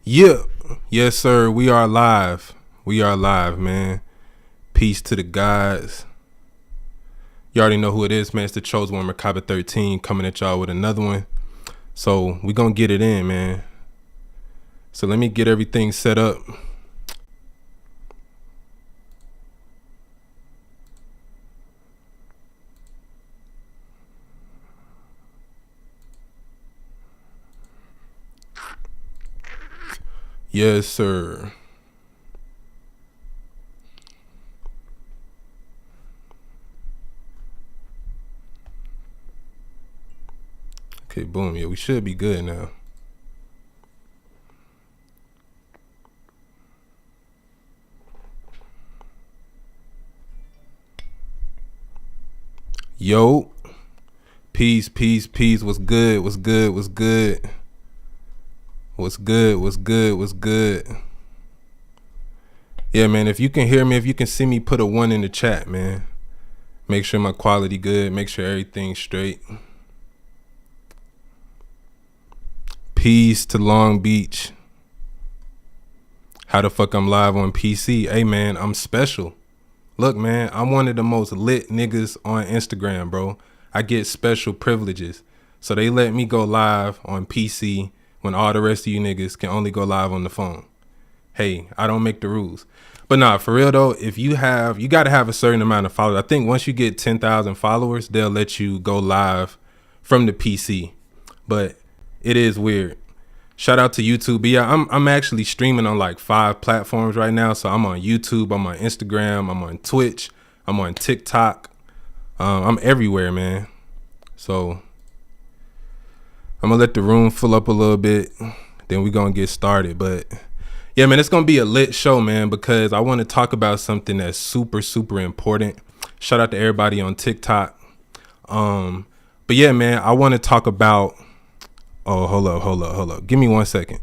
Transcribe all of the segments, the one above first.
Yeah, yes, sir. We are live. We are live, man. Peace to the gods. You already know who it is, man. It's the chosen one, Macabre 13, coming at y'all with another one. So we gonna get it in, man. So let me get everything set up. Yes, sir. Okay, boom. Yeah, we should be good now. Yo, peace, peace, peace. What's good? What's good? What's good? What's good? What's good? What's good? Yeah, man, if you can hear me, if you can see me, put a 1 in the chat, man. Make sure my quality good. Make sure everything's straight. Peace to Long Beach. How the fuck I'm live on PC? Hey, man, I'm special. Look, man, I'm one of the most lit niggas on Instagram, bro. I get special privileges. So they let me go live on PC when all the rest of you niggas can only go live on the phone. Hey, I don't make the rules. But nah, for real though, if you gotta have a certain amount of followers. I think once you get 10,000 followers, they'll let you go live from the PC. But it is weird. Shout out to YouTube. But yeah, I'm actually streaming on like 5 platforms right now. So I'm on YouTube, I'm on Instagram, I'm on Twitch, I'm on TikTok. I'm everywhere, man. So I'm gonna let the room fill up a little bit, then we gonna get started. But yeah, man, it's gonna be a lit show, man, because I want to talk about something that's super, super important. Shout out to everybody on TikTok. But yeah, man, I want to talk about. Oh, hold up. Give me 1 second,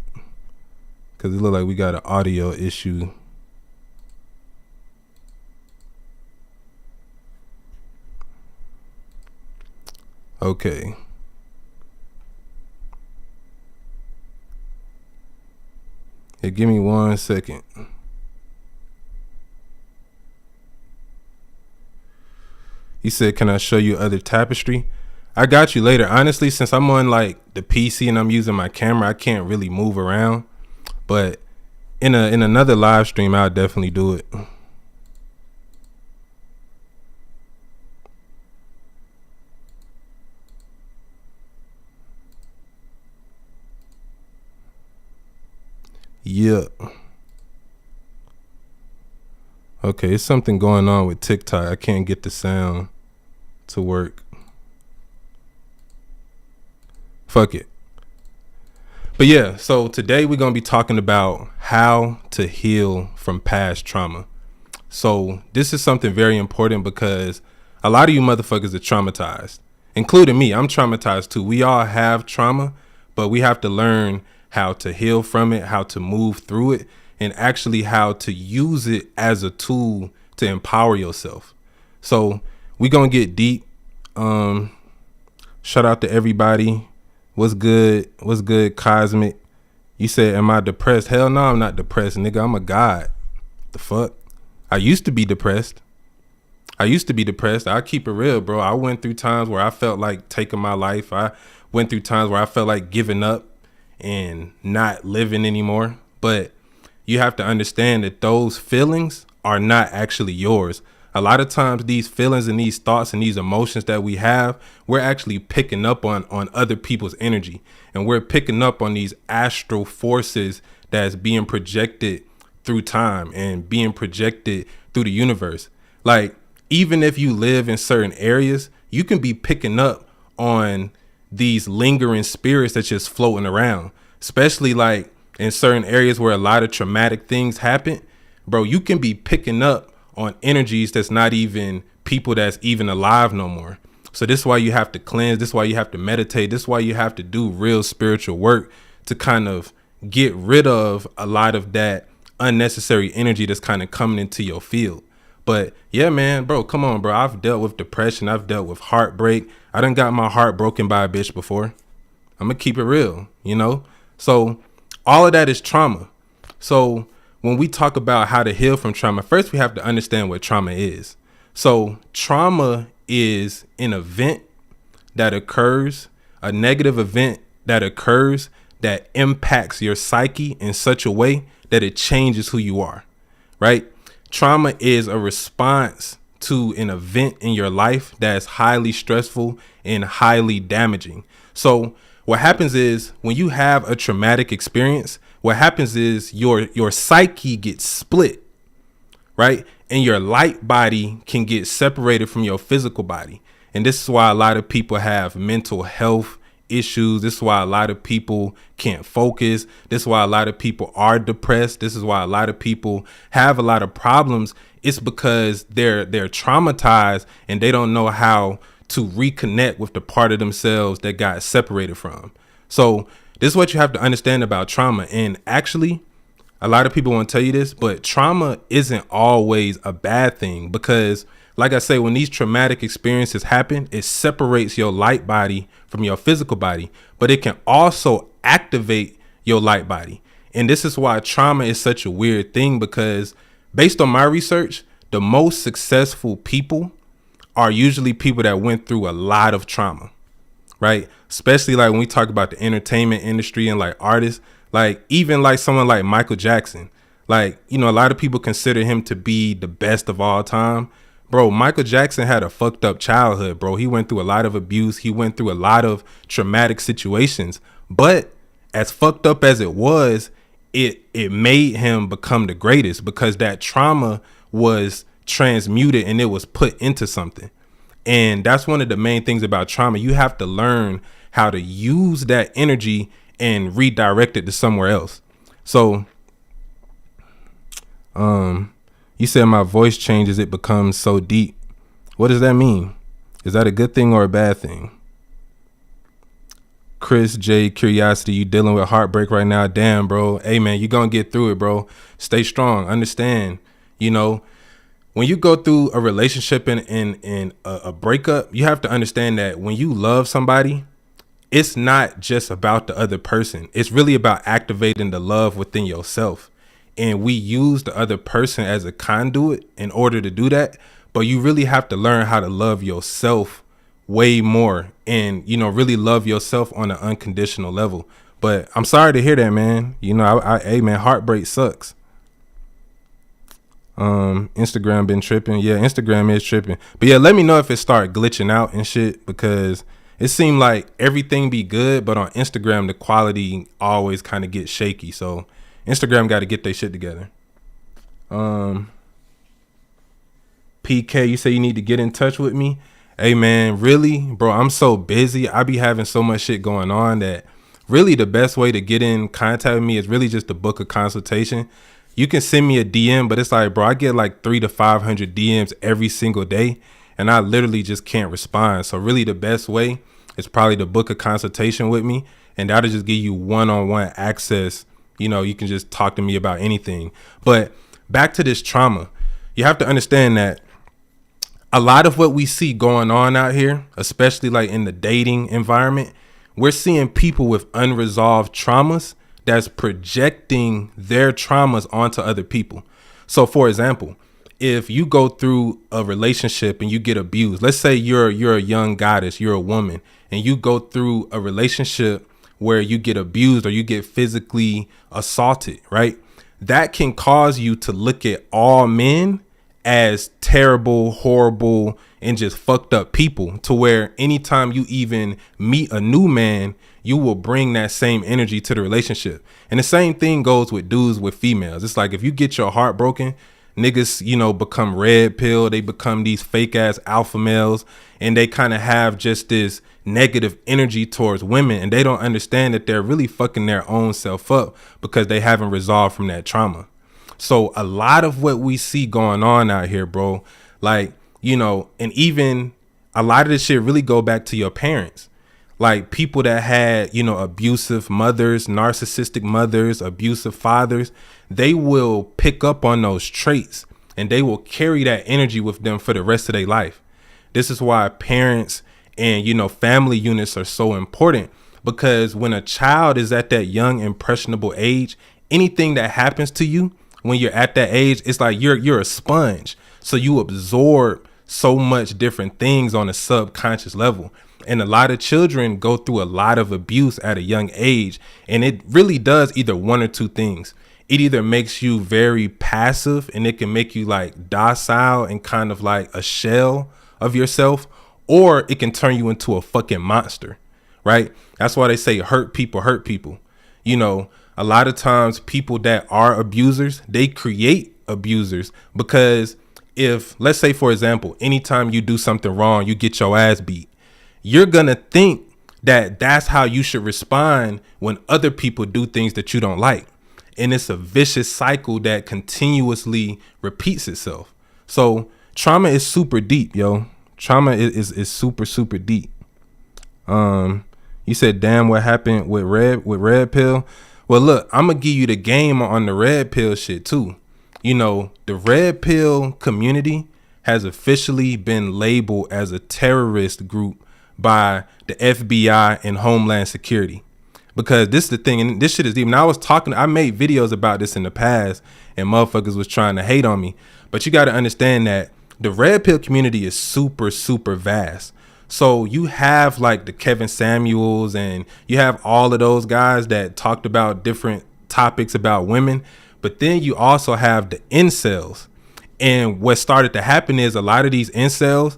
because it look like we got an audio issue. Okay. Yeah, give me 1 second. He said, can I show you other tapestry? I got you later. Honestly, since I'm on like the PC and I'm using my camera, I can't really move around. But in another live stream, I'll definitely do it. Yeah. Okay, it's something going on with TikTok. I can't get the sound to work. Fuck it. But yeah, so today we're going to be talking about how to heal from past trauma. So this is something very important because a lot of you motherfuckers are traumatized, including me. I'm traumatized too. We all have trauma, but we have to learn how to heal from it, how to move through it, and actually how to use it as a tool to empower yourself. So we're going to get deep. Shout out to everybody. What's good? What's good, Cosmic? You said, am I depressed? Hell no, I'm not depressed, nigga. I'm a god. The fuck? I used to be depressed. I keep it real, bro. I went through times where I felt like taking my life. I went through times where I felt like giving up and not living anymore. But you have to understand that those feelings are not actually yours. A lot of times these feelings and these thoughts and these emotions that we have, we're actually picking up on other people's energy. And we're picking up on these astral forces that's being projected through time and being projected through the universe. Like, even if you live in certain areas, you can be picking up on these lingering spirits that's just floating around, especially like in certain areas where a lot of traumatic things happen. Bro, you can be picking up on energies that's not even people that's even alive no more. So this is why you have to cleanse. This is why you have to meditate. This is why you have to do real spiritual work to kind of get rid of a lot of that unnecessary energy that's kind of coming into your field. But yeah, man, bro, come on, bro. I've dealt with depression. I've dealt with heartbreak. I done got my heart broken by a bitch before. I'm gonna keep it real, you know? So all of that is trauma. So when we talk about how to heal from trauma, first we have to understand what trauma is. So trauma is an event that occurs, a negative event that occurs that impacts your psyche in such a way that it changes who you are, right? Trauma is a response to an event in your life that's highly stressful and highly damaging. So what happens is when you have a traumatic experience, what happens is your psyche gets split, right? And your light body can get separated from your physical body. And this is why a lot of people have mental health issues. This is why a lot of people can't focus. This is why a lot of people are depressed. This is why a lot of people have a lot of problems. It's because they're traumatized and they don't know how to reconnect with the part of themselves that got separated from. So this is what you have to understand about trauma. And actually, a lot of people won't tell you this, but trauma isn't always a bad thing because, like I say, when these traumatic experiences happen, it separates your light body from your physical body, but it can also activate your light body. And this is why trauma is such a weird thing, because based on my research, the most successful people are usually people that went through a lot of trauma, right? Especially like when we talk about the entertainment industry and like artists, like even like someone like Michael Jackson, like, you know, a lot of people consider him to be the best of all time. Bro, Michael Jackson had a fucked up childhood, bro. He went through a lot of abuse. He went through a lot of traumatic situations. But as fucked up as it was, it made him become the greatest because that trauma was transmuted and it was put into something. And that's one of the main things about trauma. You have to learn how to use that energy and redirect it to somewhere else. So, you said my voice changes, it becomes so deep. What does that mean? Is that a good thing or a bad thing? Chris J, Curiosity, you dealing with heartbreak right now? Damn, bro. Hey, man, you gonna get through it, bro. Stay strong. Understand, you know, when you go through a relationship and a breakup, you have to understand that when you love somebody, it's not just about the other person. It's really about activating the love within yourself. And we use the other person as a conduit in order to do that. But you really have to learn how to love yourself way more and, you know, really love yourself on an unconditional level. But I'm sorry to hear that, man. You know, hey, man, heartbreak sucks. Instagram been tripping. Yeah, Instagram is tripping. But yeah, let me know if it start glitching out and shit, because it seemed like everything be good, but on Instagram, the quality always kind of gets shaky. So Instagram got to get their shit together. PK, you say you need to get in touch with me. Hey, man, really, bro, I'm so busy. I be having so much shit going on that really the best way to get in contact with me is really just to book a consultation. You can send me a DM, but it's like, bro, I get like 300 to 500 DMs every single day, and I literally just can't respond. So really the best way is probably to book a consultation with me, and that'll just give you one-on-one access. You know, you can just talk to me about anything. But back to this trauma, you have to understand that a lot of what we see going on out here, especially like in the dating environment, we're seeing people with unresolved traumas that's projecting their traumas onto other people. So for example, if you go through a relationship and you get abused, let's say you're a young goddess, you're a woman, and you go through a relationship where you get abused or you get physically assaulted, right? That can cause you to look at all men as terrible, horrible, and just fucked up people, to where anytime you even meet a new man, you will bring that same energy to the relationship. And the same thing goes with dudes with females. It's like if you get your heart broken, niggas, you know, become red pill. They become these fake ass alpha males, and they kind of have just this negative energy towards women, and they don't understand that they're really fucking their own self up because they haven't resolved from that trauma. So a lot of what we see going on out here, bro, like, you know, and even a lot of this shit really go back to your parents. Like people that had, you know, abusive mothers, narcissistic mothers, abusive fathers, they will pick up on those traits and they will carry that energy with them for the rest of their life. This is why parents and, you know, family units are so important. because when a child is at that young impressionable age, anything that happens to you when you're at that age, it's like you're a sponge. So you absorb so much different things on a subconscious level. And a lot of children go through a lot of abuse at a young age. And it really does either one or two things. It either makes you very passive and it can make you like docile and kind of like a shell of yourself, or it can turn you into a fucking monster, right? That's why they say hurt people hurt people. You know, a lot of times people that are abusers, they create abusers because if, let's say, for example, anytime you do something wrong, you get your ass beat, you're going to think that that's how you should respond when other people do things that you don't like. And it's a vicious cycle that continuously repeats itself. So trauma is super deep, yo. Trauma is super, super deep. You said, damn, what happened with red pill? Well, look, I'm going to give you the game on the red pill shit too. You know, the red pill community has officially been labeled as a terrorist group by the FBI and Homeland Security. Because this is the thing, and this shit is deep. Now I made videos about this in the past, and motherfuckers was trying to hate on me. But you got to understand that the red pill community is super, super vast. So you have like the Kevin Samuels, and you have all of those guys that talked about different topics about women. But then you also have the incels. And what started to happen is a lot of these incels,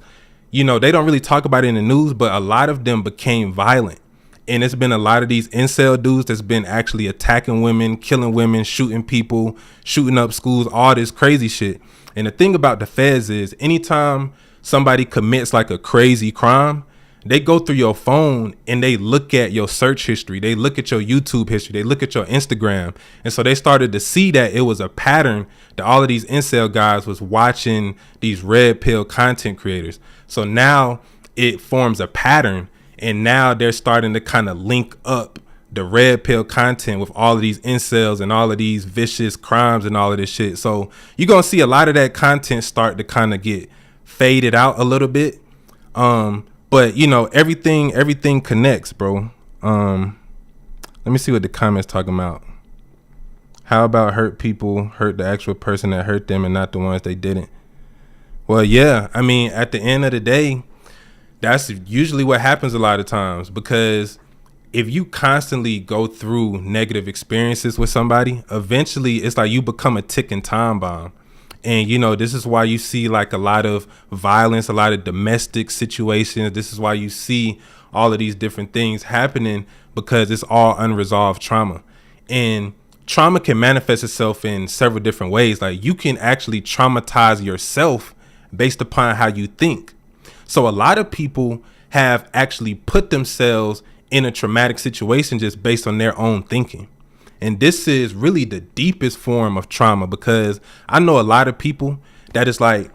you know, they don't really talk about it in the news, but a lot of them became violent. And it's been a lot of these incel dudes that's been actually attacking women, killing women, shooting people, shooting up schools, all this crazy shit. And the thing about the feds is anytime somebody commits like a crazy crime, they go through your phone and they look at your search history. They look at your YouTube history. They look at your Instagram. And so they started to see that it was a pattern that all of these incel guys was watching these red pill content creators. So now it forms a pattern. And now they're starting to kind of link up the red pill content with all of these incels and all of these vicious crimes and all of this shit. So you're going to see a lot of that content start to kind of get faded out a little bit. But you know, everything connects, bro. Let me see what the comments talking about. How about hurt people hurt the actual person that hurt them and not the ones they didn't? Well, yeah, I mean, at the end of the day, that's usually what happens a lot of times, because if you constantly go through negative experiences with somebody, eventually it's like you become a ticking time bomb. And, you know, this is why you see like a lot of violence, a lot of domestic situations. This is why you see all of these different things happening, because it's all unresolved trauma. And trauma can manifest itself in several different ways. Like you can actually traumatize yourself based upon how you think. So a lot of people have actually put themselves in a traumatic situation just based on their own thinking. And this is really the deepest form of trauma, because I know a lot of people that is like,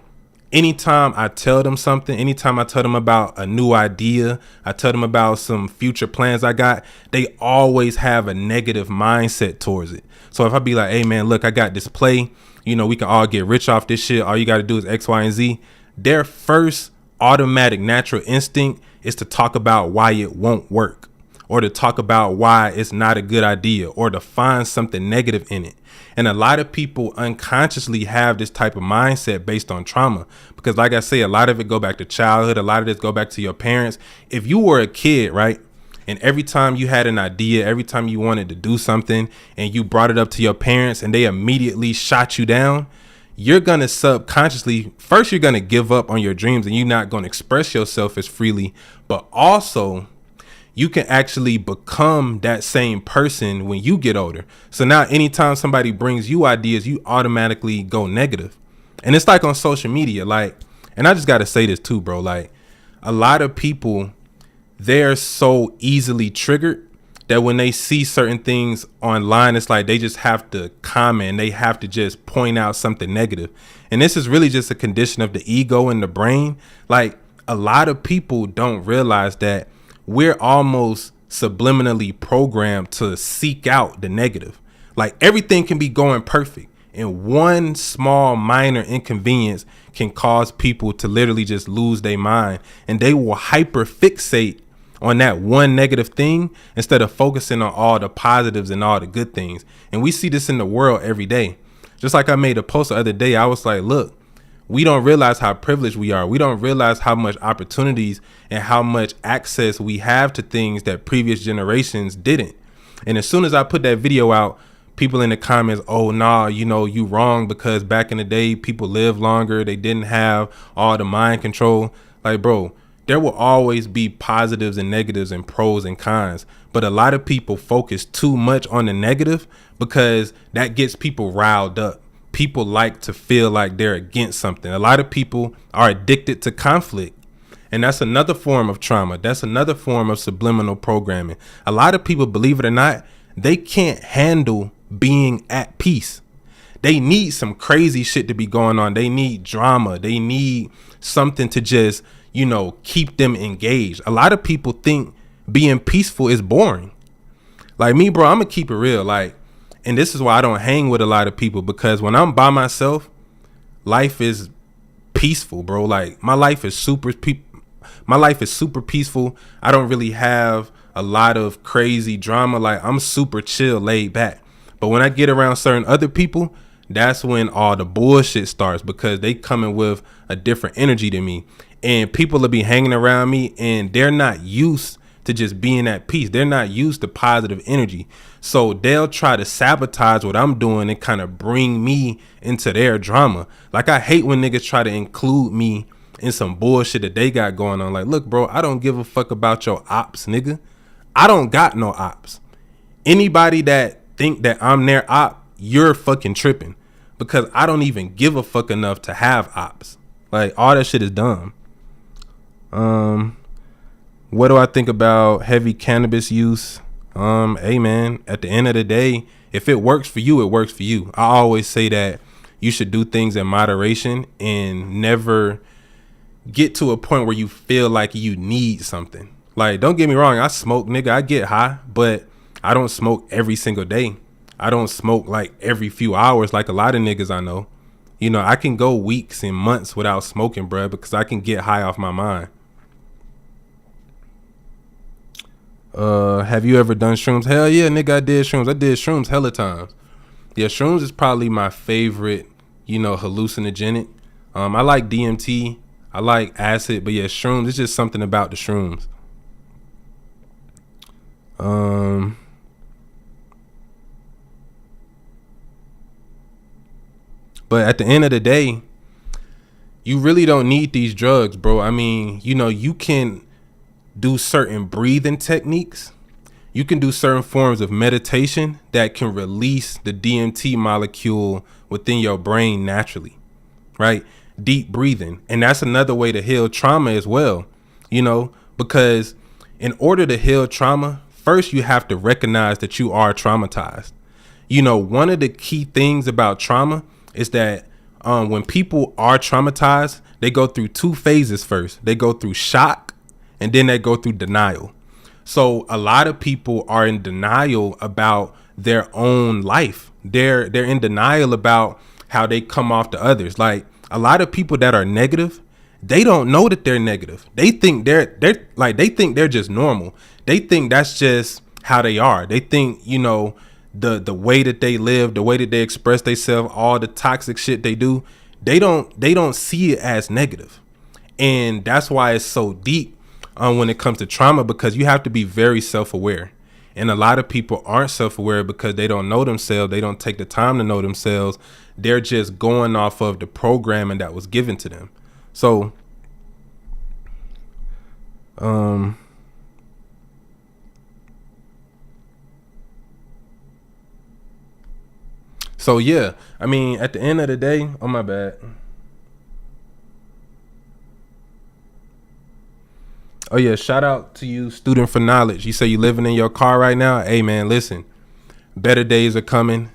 anytime I tell them something, anytime I tell them about a new idea, I tell them about some future plans I got, they always have a negative mindset towards it. So if I be like, hey man, look, I got this play, you know, we can all get rich off this shit. All you got to do is X, Y, and Z. Their first automatic natural instinct is to talk about why it won't work, or to talk about why it's not a good idea, or to find something negative in it. And a lot of people unconsciously have this type of mindset based on trauma, because like I say, a lot of it go back to childhood. A lot of this go back to your parents. If you were a kid, right, and every time you had an idea, every time you wanted to do something and you brought it up to your parents and they immediately shot you down, you're going to subconsciously, first, you're going to give up on your dreams and you're not going to express yourself as freely. But also, you can actually become that same person when you get older. So now anytime somebody brings you ideas, you automatically go negative. And it's like on social media, like, and I just got to say this too, bro, like a lot of people, they're so easily triggered that when they see certain things online, it's like they just have to comment. They have to just point out something negative. And this is really just a condition of the ego and the brain. Like a lot of people don't realize that we're almost subliminally programmed to seek out the negative. Like everything can be going perfect, and one small minor inconvenience can cause people to literally just lose their mind, and they will hyper fixate on that one negative thing instead of focusing on all the positives and all the good things. And we see this in the world every day. Just like I made a post the other day, I was like, look, we don't realize how privileged we are. We don't realize how much opportunities and how much access we have to things that previous generations didn't. And as soon as I put that video out, people in the comments, oh, nah, you know, you wrong, because back in the day, people lived longer. They didn't have all the mind control. Like, bro, there will always be positives and negatives and pros and cons. But a lot of people focus too much on the negative because that gets people riled up. People like to feel like they're against something. A lot of people are addicted to conflict. And that's another form of trauma. That's another form of subliminal programming. A lot of people, believe it or not, they can't handle being at peace. They need some crazy shit to be going on. They need drama. They need something to just, you know, keep them engaged. A lot of people think being peaceful is boring. Like me, bro, I'm gonna keep it real. Like, and this is why I don't hang with a lot of people, because when I'm by myself, life is peaceful, bro. Like my life is super peaceful. I don't really have a lot of crazy drama. Like I'm super chill, laid back. But when I get around certain other people, that's when all the bullshit starts, because they coming with a different energy than me. And people will be hanging around me and they're not used to just being at peace. They're not used to positive energy. So they'll try to sabotage what I'm doing and kind of bring me into their drama. Like I hate when niggas try to include me in some bullshit that they got going on. Like, look, bro, I don't give a fuck about your ops, nigga. I don't got no ops. Anybody that think that I'm their op, you're fucking tripping, because I don't even give a fuck enough to have ops. Like all that shit is dumb. What do I think about heavy cannabis use? Hey man, at the end of the day, if it works for you, it works for you. I always say that you should do things in moderation and never get to a point where you feel like you need something. Like, don't get me wrong, I smoke, nigga, I get high, but I don't smoke every single day. I don't smoke like every few hours like a lot of niggas I know. You know, I can go weeks and months without smoking, bruh, because I can get high off my mind. Have you ever done shrooms? Hell yeah, nigga, I did shrooms. I did shrooms hella times. Yeah, shrooms is probably my favorite, you know, hallucinogenic. I like DMT. I like acid, but yeah, shrooms, it's just something about the shrooms. But at the end of the day, you really don't need these drugs, bro. I mean, you know, you can do certain breathing techniques. You can do certain forms of meditation that can release the DMT molecule within your brain naturally, right? Deep breathing. And that's another way to heal trauma as well, you know, because in order to heal trauma, first you have to recognize that you are traumatized. You know, one of the key things about trauma is that when people are traumatized, they go through two phases first. They go through shock and then they go through denial. So a lot of people are in denial about their own life. They're in denial about how they come off to others. Like a lot of people that are negative, they don't know that they're negative. They think they think they're just normal. They think that's just how they are. They think, you know, the way that they live, the way that they express themselves, all the toxic shit they do, they don't see it as negative. And that's why it's so deep when it comes to trauma, because you have to be very self-aware. And a lot of people aren't self-aware because they don't know themselves. They don't take the time to know themselves. They're just going off of the programming that was given to them. So, so yeah, I mean, at the end of the day, oh my bad. Oh yeah, shout out to you, Student for Knowledge. You say you living in your car right now. Hey man, listen, better days are coming.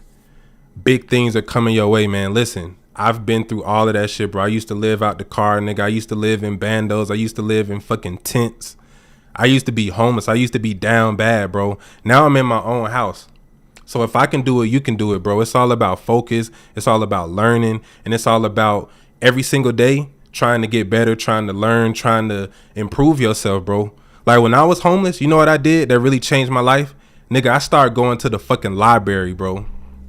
Big things are coming your way, man. Listen, I've been through all of that shit, bro. I used to live out the car, nigga. I used to live in bandos. I used to live in fucking tents. I used to be homeless. I used to be down bad, bro. Now I'm in my own house. So if I can do it, you can do it, bro. It's all about focus. It's all about learning. And it's all about every single day trying to get better, trying to learn, trying to improve yourself, bro. Like when I was homeless, you know what I did that really changed my life? Nigga, I started going to the fucking library, bro.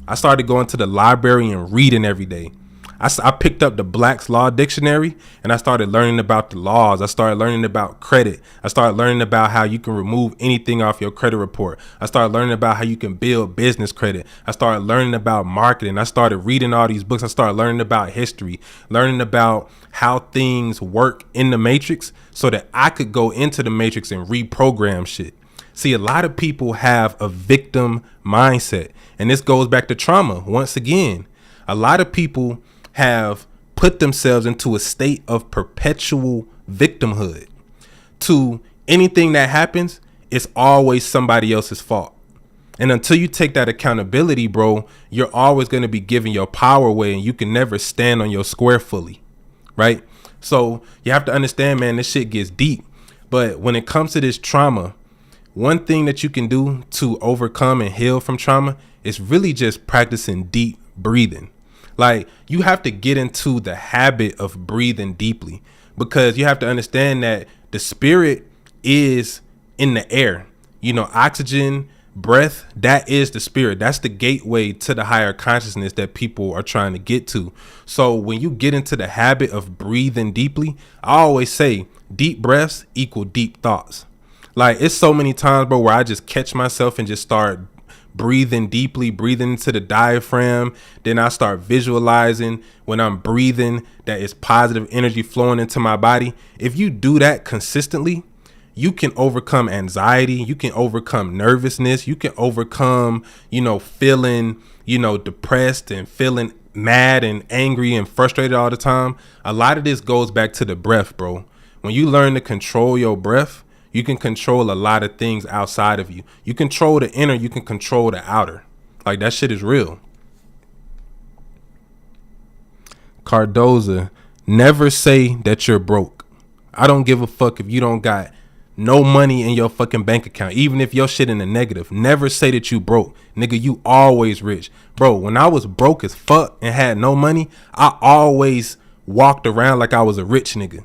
I started going to the library and reading every day. I picked up the Black's Law Dictionary and I started learning about the laws. I started learning about credit. I started learning about how you can remove anything off your credit report. I started learning about how you can build business credit. I started learning about marketing. I started reading all these books. I started learning about history, learning about how things work in the matrix so that I could go into the matrix and reprogram shit. See, a lot of people have a victim mindset, and this goes back to trauma. Once again, a lot of people have put themselves into a state of perpetual victimhood. To anything that happens, it's always somebody else's fault. And until you take that accountability, bro, you're always going to be giving your power away and you can never stand on your square fully, right? So you have to understand, man, this shit gets deep. But when it comes to this trauma, one thing that you can do to overcome and heal from trauma is really just practicing deep breathing. Like, you have to get into the habit of breathing deeply, because you have to understand that the spirit is in the air. You know, oxygen, breath, that is the spirit. That's the gateway to the higher consciousness that people are trying to get to. So when you get into the habit of breathing deeply, I always say deep breaths equal deep thoughts. Like, it's so many times, bro, where I just catch myself and just start breathing deeply, breathing into the diaphragm. Then I start visualizing when I'm breathing that it's positive energy flowing into my body. If you do that consistently, you can overcome anxiety. You can overcome nervousness. You can overcome, feeling, depressed and feeling mad and angry and frustrated all the time. A lot of this goes back to the breath, bro. When you learn to control your breath, you can control a lot of things outside of you. You control the inner, you can control the outer. Like, that shit is real. Cardoza, never say that you're broke. I don't give a fuck if you don't got no money in your fucking bank account. Even if your shit in the negative, never say that you broke. Nigga, you always rich. Bro, when I was broke as fuck and had no money, I always walked around like I was a rich nigga.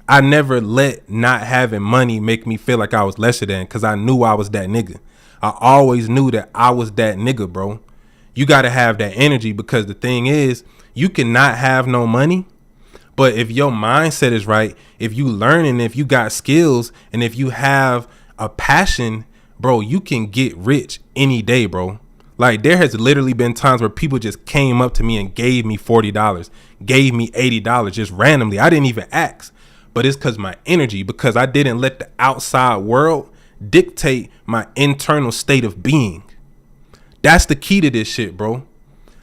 I never let not having money make me feel like I was lesser than, because I knew I was that nigga. I always knew that I was that nigga, bro. You got to have that energy, because the thing is, you cannot have no money. But if your mindset is right, if you learning, if you got skills, and if you have a passion, bro, you can get rich any day, bro. Like, there has literally been times where people just came up to me and gave me $40, gave me $80 just randomly. I didn't even ask. But it's because my energy, because I didn't let the outside world dictate my internal state of being. That's the key to this shit, bro.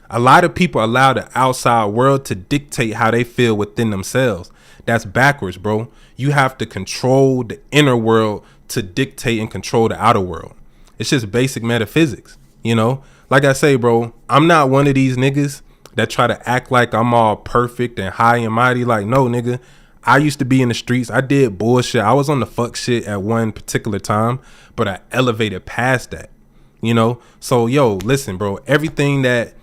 A lot of people allow the outside world to dictate how they feel within themselves. That's backwards, bro. You have to control the inner world to dictate and control the outer world. It's just basic metaphysics, Like I say, bro, I'm not one of these niggas that try to act like I'm all perfect and high and mighty. Like, no, nigga. I used to be in the streets. I did bullshit. I was on the fuck shit at one particular time, but I elevated past that, So, listen, bro, everything that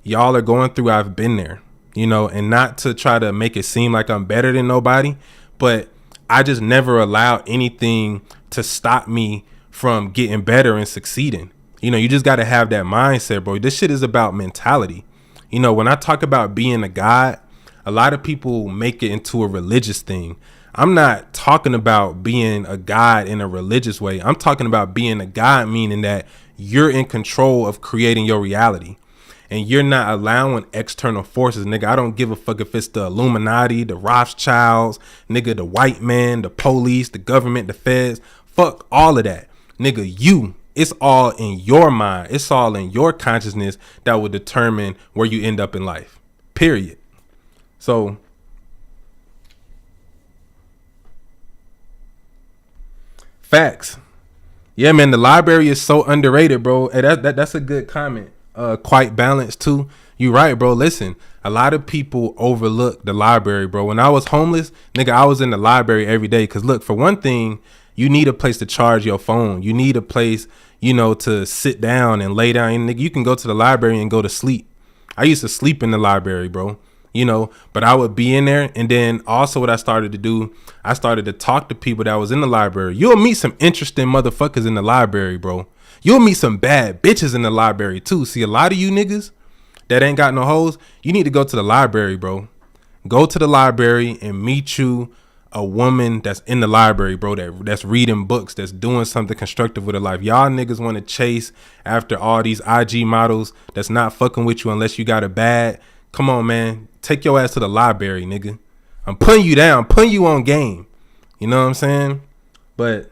y'all are going through, I've been there, and not to try to make it seem like I'm better than nobody, but I just never allowed anything to stop me from getting better and succeeding. You just got to have that mindset, bro. This shit is about mentality. When I talk about being a god, a lot of people make it into a religious thing. I'm not talking about being a god in a religious way. I'm talking about being a god, meaning that you're in control of creating your reality. And you're not allowing external forces, nigga. I don't give a fuck if it's the Illuminati, the Rothschilds, nigga, the white man, the police, the government, the feds. Fuck all of that. Nigga, it's all in your mind. It's all in your consciousness that will determine where you end up in life. Period. So, facts. Yeah, man, the library is so underrated, bro. Hey, that's a good comment. Quite balanced too. You right, bro. Listen, a lot of people overlook the library, bro. When I was homeless, nigga, I was in the library every day. Cause look, for one thing, you need a place to charge your phone. You need a place, to sit down and lay down. And nigga, you can go to the library and go to sleep. I used to sleep in the library, bro. you know, but I would be in there. And then also what I started to do, I started to talk to people that was in the library. You'll meet some interesting motherfuckers in the library, bro. You'll meet some bad bitches in the library too. See, a lot of you niggas that ain't got no hoes, you need to go to the library, bro. Go to the library and meet you a woman that's in the library, bro, that's reading books, that's doing something constructive with her life. Y'all niggas want to chase after all these IG models that's not fucking with you unless you got a bad. Come on, man. Take your ass to the library, nigga. I'm putting you down, putting you on game. You know what I'm saying? But,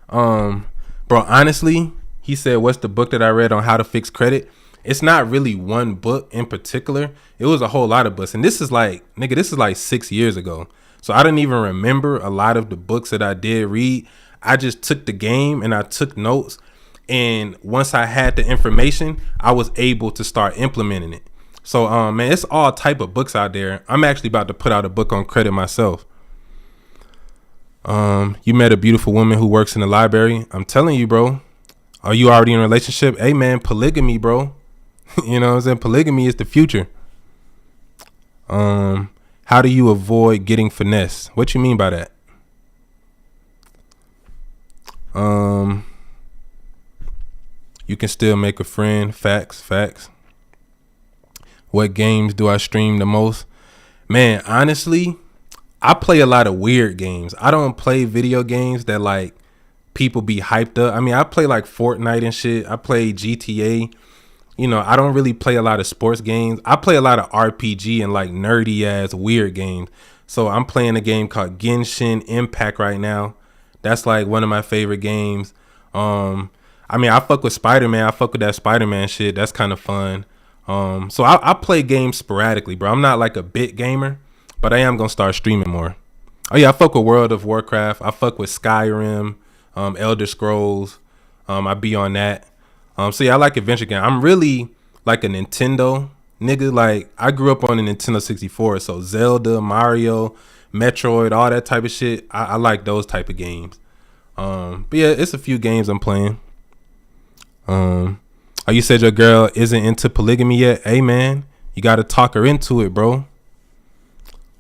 bro, honestly, he said, what's the book that I read on how to fix credit? It's not really one book in particular. It was a whole lot of books. And this is like, nigga, this is like 6 years ago. So I didn't even remember a lot of the books that I did read. I just took the game and I took notes. And once I had the information, I was able to start implementing it. So, man, it's all type of books out there. I'm actually about to put out a book on credit myself. You met a beautiful woman who works in the library. I'm telling you, bro. Are you already in a relationship? Hey, man, polygamy, bro. You know what I'm saying? Polygamy is the future. How do you avoid getting finesse? What you mean by that? You can still make a friend. Facts. What games do I stream the most? Man, honestly, I play a lot of weird games. I don't play video games that like people be hyped up. I mean, I play like Fortnite and shit. I play GTA. You know, I don't really play a lot of sports games. I play a lot of RPG and like nerdy ass weird games. So I'm playing a game called Genshin Impact right now. That's like one of my favorite games. I mean, I fuck with Spider-Man. I fuck with that Spider-Man shit. That's kind of fun. So I play games sporadically, bro. I'm not like a big gamer, but I am going to start streaming more. Oh yeah, I fuck with World of Warcraft. I fuck with Skyrim, Elder Scrolls. I be on that. So yeah, I like adventure games. I'm really like a Nintendo nigga. Like I grew up on a Nintendo 64. So Zelda, Mario, Metroid, all that type of shit. I like those type of games. But yeah, it's a few games I'm playing. Oh, you said your girl isn't into polygamy yet. Hey man, you got to talk her into it, bro.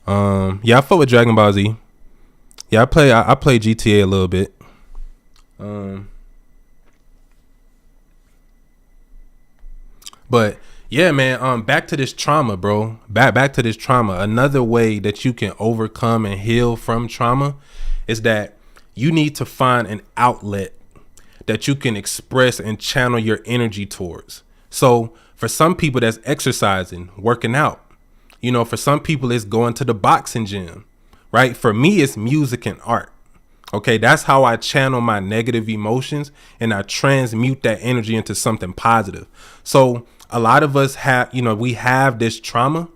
Yeah, I fuck with Dragon Ball Z. Yeah, I play GTA a little bit. But yeah, man, back to this trauma, bro. Back to this trauma. Another way that you can overcome and heal from trauma is that you need to find an outlet that you can express and channel your energy towards. So for some people, that's exercising, working out. You know, for some people, it's going to the boxing gym, right? For me, it's music and art. Okay, that's how I channel my negative emotions and I transmute that energy into something positive. So a lot of us have, you know, we have this trauma,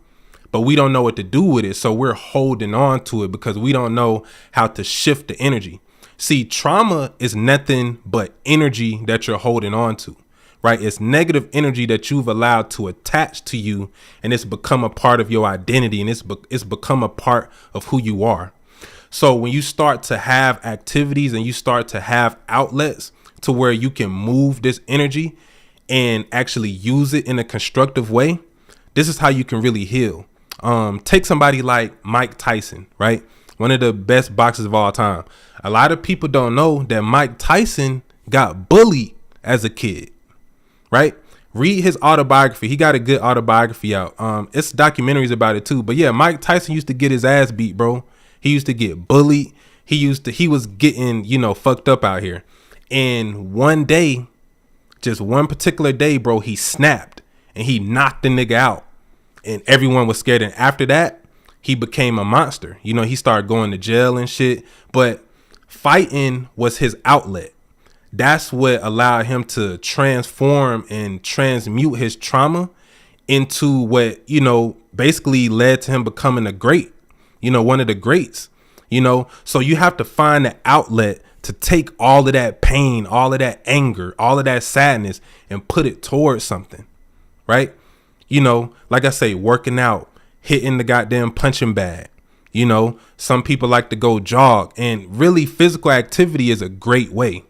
but we don't know what to do with it. So we're holding on to it because we don't know how to shift the energy. See, trauma is nothing but energy that you're holding on to, right? It's negative energy that you've allowed to attach to you, and it's become a part of your identity, and it's become a part of who you are. So when you start to have activities and you start to have outlets to where you can move this energy and actually use it in a constructive way, this is how you can really heal. Take somebody like Mike Tyson, right? One of the best boxers of all time. A lot of people don't know that Mike Tyson got bullied as a kid, right? Read his autobiography. He got a good autobiography out. It's documentaries about it too. But yeah, Mike Tyson used to get his ass beat, bro. He used to get bullied. He was getting, you know, fucked up out here. And one day, just one particular day, bro, he snapped and he knocked the nigga out. And everyone was scared. And after that, he became a monster. You know, he started going to jail and shit. But fighting was his outlet. That's what allowed him to transform and transmute his trauma into what, you know, basically led to him becoming a great, you know, one of the greats, you know. So you have to find an outlet to take all of that pain, all of that anger, all of that sadness and put it towards something, right? You know, like I say, working out, hitting the goddamn punching bag. You know, some people like to go jog, and really physical activity is a great way,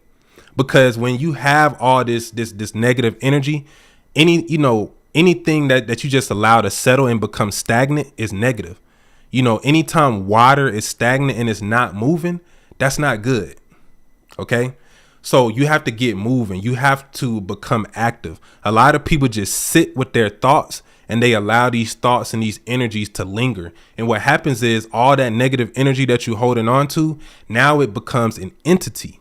because when you have all this negative energy, you know, anything that you just allow to settle and become stagnant is negative. You know, anytime water is stagnant and it's not moving, that's not good. Okay. So you have to get moving. You have to become active. A lot of people just sit with their thoughts and they allow these thoughts and these energies to linger. And what happens is all that negative energy that you're holding on to, now it becomes an entity.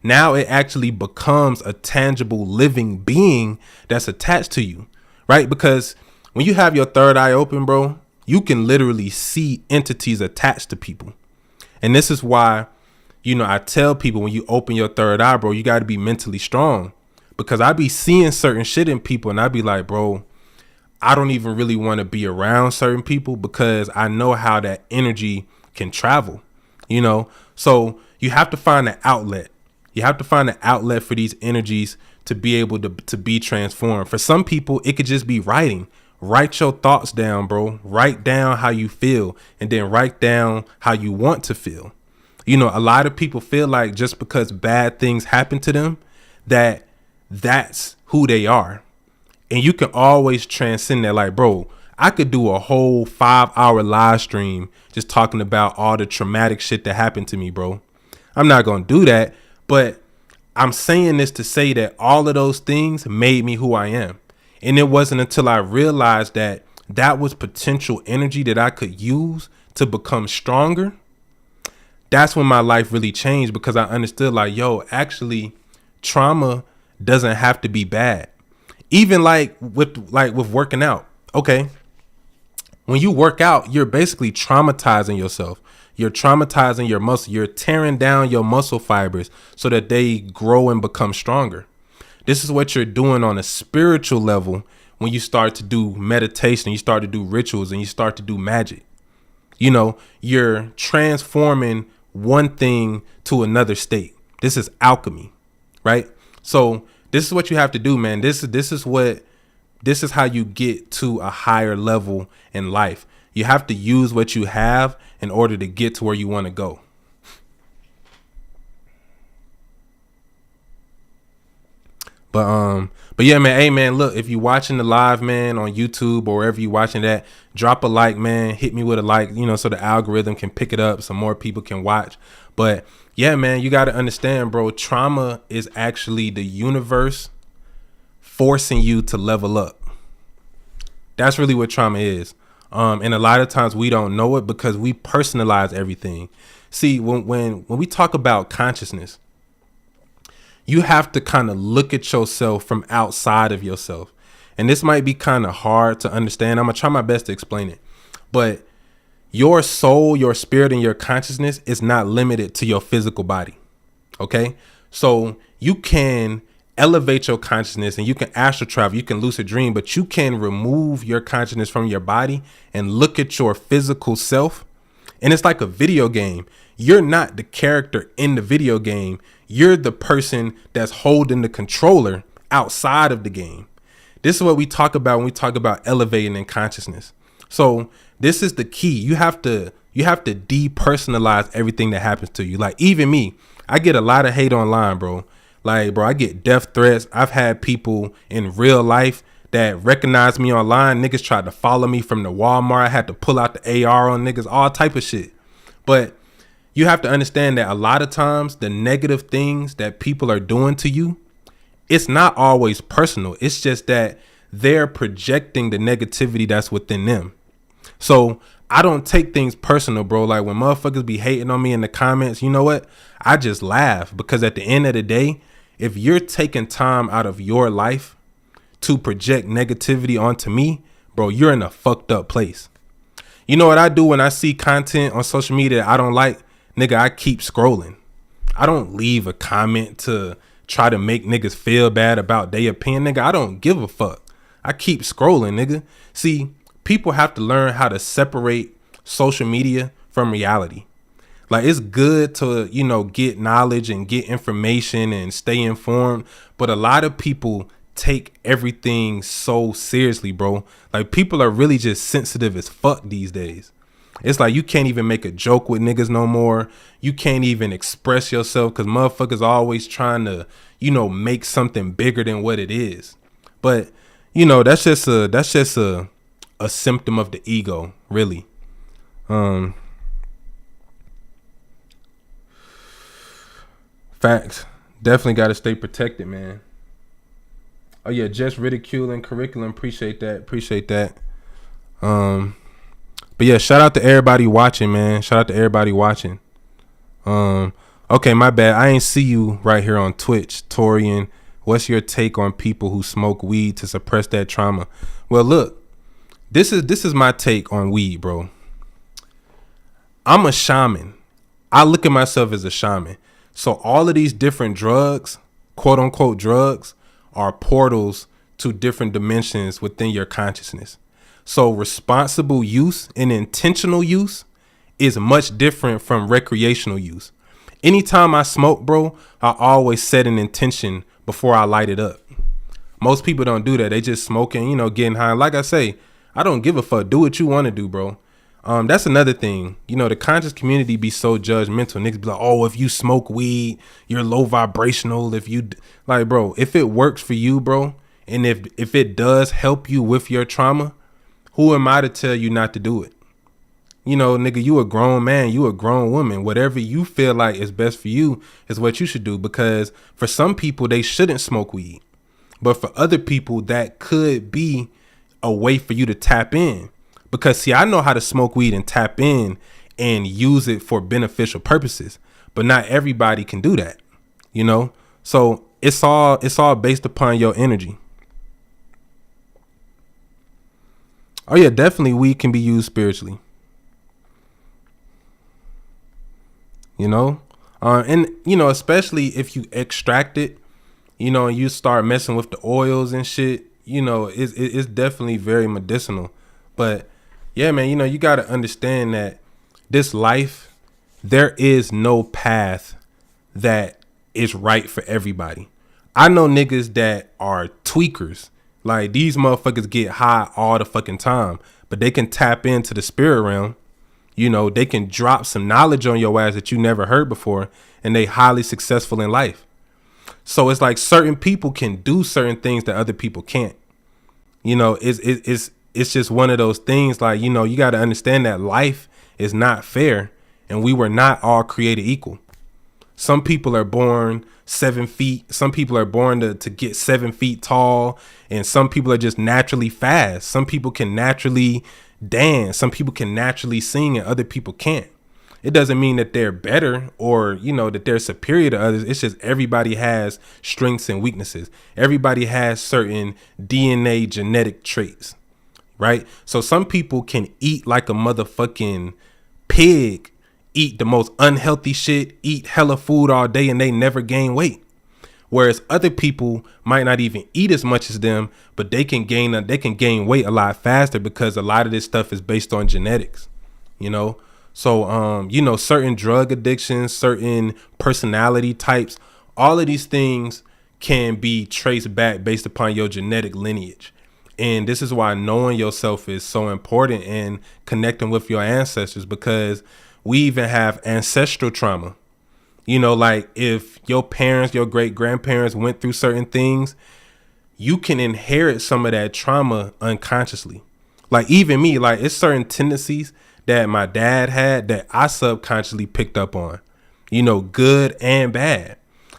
Now it actually becomes a tangible living being that's attached to you, right? Because when you have your third eye open, bro, you can literally see entities attached to people. And this is why, you know, I tell people when you open your third eye, bro, you got to be mentally strong, because I be seeing certain shit in people and I be like, bro, I don't even really want to be around certain people because I know how that energy can travel, you know? So you have to find an outlet. You have to find an outlet for these energies to be able to be transformed. For some people, it could just be writing. Write your thoughts down, bro. Write down how you feel and then write down how you want to feel. You know, a lot of people feel like just because bad things happen to them, that's who they are. And you can always transcend that. Like, bro, I could do a whole 5-hour live stream just talking about all the traumatic shit that happened to me, bro. I'm not going to do that. But I'm saying this to say that all of those things made me who I am. And it wasn't until I realized that that was potential energy that I could use to become stronger. That's when my life really changed, because I understood like, yo, actually trauma doesn't have to be bad. Even like with working out. Okay. When you work out, you're basically traumatizing yourself. You're traumatizing your muscle. You're tearing down your muscle fibers so that they grow and become stronger. This is what you're doing on a spiritual level when you start to do meditation, you start to do rituals, and you start to do magic. You know, you're transforming one thing to another state. This is alchemy, right? So this is what you have to do, man. This is how you get to a higher level in life. You have to use what you have in order to get to where you want to go. But yeah, man. Hey, man, look, if you're watching the live, man, on YouTube or wherever you're watching that, drop a like, man. Hit me with a like, you know, so the algorithm can pick it up so more people can watch. But yeah, man, you got to understand, bro, trauma is actually the universe forcing you to level up. That's really what trauma is. And a lot of times we don't know it because we personalize everything. See, when we talk about consciousness, you have to kind of look at yourself from outside of yourself. And this might be kind of hard to understand. I'm going to try my best to explain it. But your soul, your spirit, and your consciousness is not limited to your physical body. Okay? So you can elevate your consciousness and you can astral travel, you can lucid dream, but you can remove your consciousness from your body and look at your physical self. And it's like a video game. You're not the character in the video game. You're the person that's holding the controller outside of the game. This is what we talk about when we talk about elevating in consciousness. So this is the key. You have to depersonalize everything that happens to you. Like even me, I get a lot of hate online, bro. Like, bro, I get death threats. I've had people in real life that recognize me online. Niggas tried to follow me from the Walmart. I had to pull out the AR on niggas, all type of shit. But you have to understand that a lot of times the negative things that people are doing to you, it's not always personal. It's just that they're projecting the negativity that's within them. So I don't take things personal, bro. Like when motherfuckers be hating on me in the comments, you know what? I just laugh, because at the end of the day, if you're taking time out of your life to project negativity onto me, bro, you're in a fucked up place. You know what I do when I see content on social media that I don't like? Nigga, I keep scrolling. I don't leave a comment to try to make niggas feel bad about their opinion. Nigga, I don't give a fuck. I keep scrolling, nigga. See, people have to learn how to separate social media from reality. Like, it's good to, you know, get knowledge and get information and stay informed. But a lot of people take everything so seriously, bro. Like, people are really just sensitive as fuck these days. It's like you can't even make a joke with niggas no more. You can't even express yourself because motherfuckers always trying to, you know, make something bigger than what it is. But, that's just a symptom of the ego, really. Facts. Definitely got to stay protected, man. Oh yeah, just ridiculing curriculum. Appreciate that. But yeah, shout out to everybody watching, man. Okay, my bad. I ain't see you right here on Twitch, Torian. What's your take on people who smoke weed to suppress that trauma? Well, look, this is my take on weed, bro. I'm a shaman. I look at myself as a shaman. So all of these different drugs, quote unquote drugs, are portals to different dimensions within your consciousness. So responsible use and intentional use is much different from recreational use. Anytime I smoke, bro, I always set an intention before I light it up. Most people don't do that. They just smoking, getting high. Like I say, I don't give a fuck. Do what you want to do, bro. That's another thing. The conscious community be so judgmental. Niggas be like, oh, if you smoke weed, you're low vibrational. If you like, bro, if it works for you, bro, and if it does help you with your trauma, who am I to tell you not to do it? Nigga, you a grown man, you a grown woman. Whatever you feel like is best for you is what you should do. Because for some people, they shouldn't smoke weed. But for other people, that could be a way for you to tap in. Because, see, I know how to smoke weed and tap in and use it for beneficial purposes. But not everybody can do that, So it's all based upon your energy. Oh, yeah, definitely weed can be used spiritually. And, especially if you extract it, and you start messing with the oils and shit, it's definitely very medicinal. But yeah, man, you got to understand that this life, there is no path that is right for everybody. I know niggas that are tweakers. Like, these motherfuckers get high all the fucking time, but they can tap into the spirit realm. They can drop some knowledge on your ass that you never heard before, and they highly successful in life. So it's like certain people can do certain things that other people can't. It's just one of those things. Like, you got to understand that life is not fair, and we were not all created equal. Some people are born 7 feet. Some people are born to get 7 feet tall, and some people are just naturally fast. Some people can naturally dance. Some people can naturally sing, and other people can't. It doesn't mean that they're better or, that they're superior to others. It's just everybody has strengths and weaknesses. Everybody has certain DNA genetic traits, right? So some people can eat like a motherfucking pig, eat the most unhealthy shit, eat hella food all day, and they never gain weight. Whereas other people might not even eat as much as them, but they can gain weight a lot faster because a lot of this stuff is based on genetics, So, certain drug addictions, certain personality types, all of these things can be traced back based upon your genetic lineage. And this is why knowing yourself is so important and connecting with your ancestors, because we even have ancestral trauma. Like if your parents, your great grandparents went through certain things, you can inherit some of that trauma unconsciously. Like even me, like it's certain tendencies that my dad had that I subconsciously picked up on, good and bad.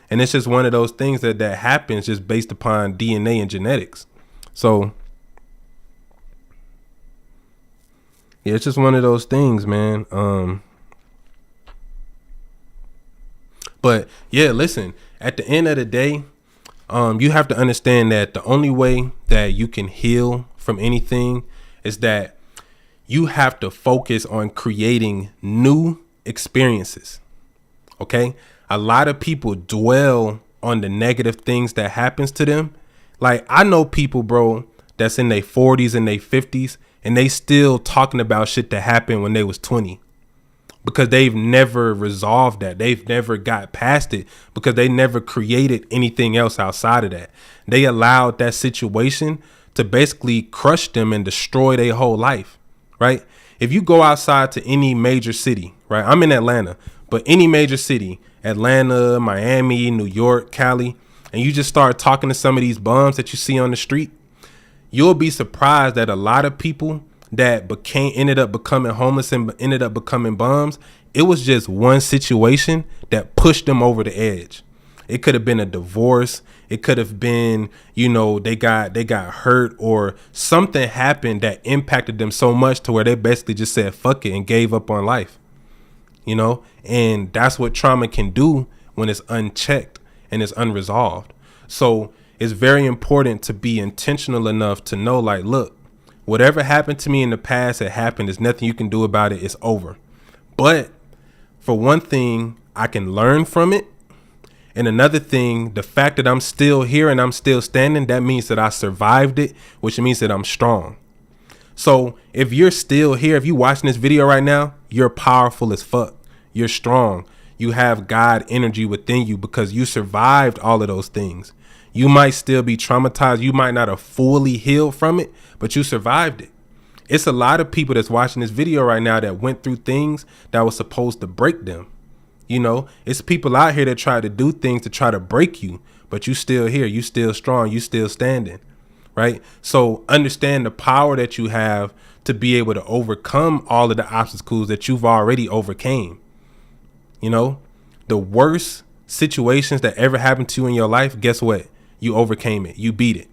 And it's just one of those things that happens just based upon DNA and genetics. So yeah, it's just one of those things, man. But yeah, listen, at the end of the day, you have to understand that the only way that you can heal from anything is that you have to focus on creating new experiences. Okay. A lot of people dwell on the negative things that happens to them. Like I know people, bro, that's in their 40s and their 50s, and they still talking about shit that happened when they was 20. Because they've never resolved that. They've never got past it because they never created anything else outside of that. They allowed that situation to basically crush them and destroy their whole life, right? If you go outside to any major city, right? I'm in Atlanta, but any major city, Atlanta, Miami, New York, Cali, and you just start talking to some of these bums that you see on the street, you'll be surprised that a lot of people that ended up becoming homeless and ended up becoming bums, it was just one situation that pushed them over the edge. It could have been a divorce. It could have been, you know, they got hurt, or something happened that impacted them so much to where they basically just said fuck it and gave up on life. You know, and that's what trauma can do when it's unchecked and it's unresolved. So it's very important to be intentional enough to know, like, look, whatever happened to me in the past, it happened. There's nothing you can do about it. It's over. But for one thing, I can learn from it. And another thing, the fact that I'm still here and I'm still standing, that means that I survived it, which means that I'm strong. So if you're still here, if you're watching this video right now, you're powerful as fuck. You're strong. You have God energy within you because you survived all of those things. You might still be traumatized. You might not have fully healed from it, but you survived it. It's a lot of people that's watching this video right now that went through things that was supposed to break them. You know, it's people out here that try to do things to try to break you, but you still here. You still strong. You still standing. Right. So understand the power that you have to be able to overcome all of the obstacles that you've already overcame. You know, the worst situations that ever happened to you in your life, guess what? You overcame it. You beat it.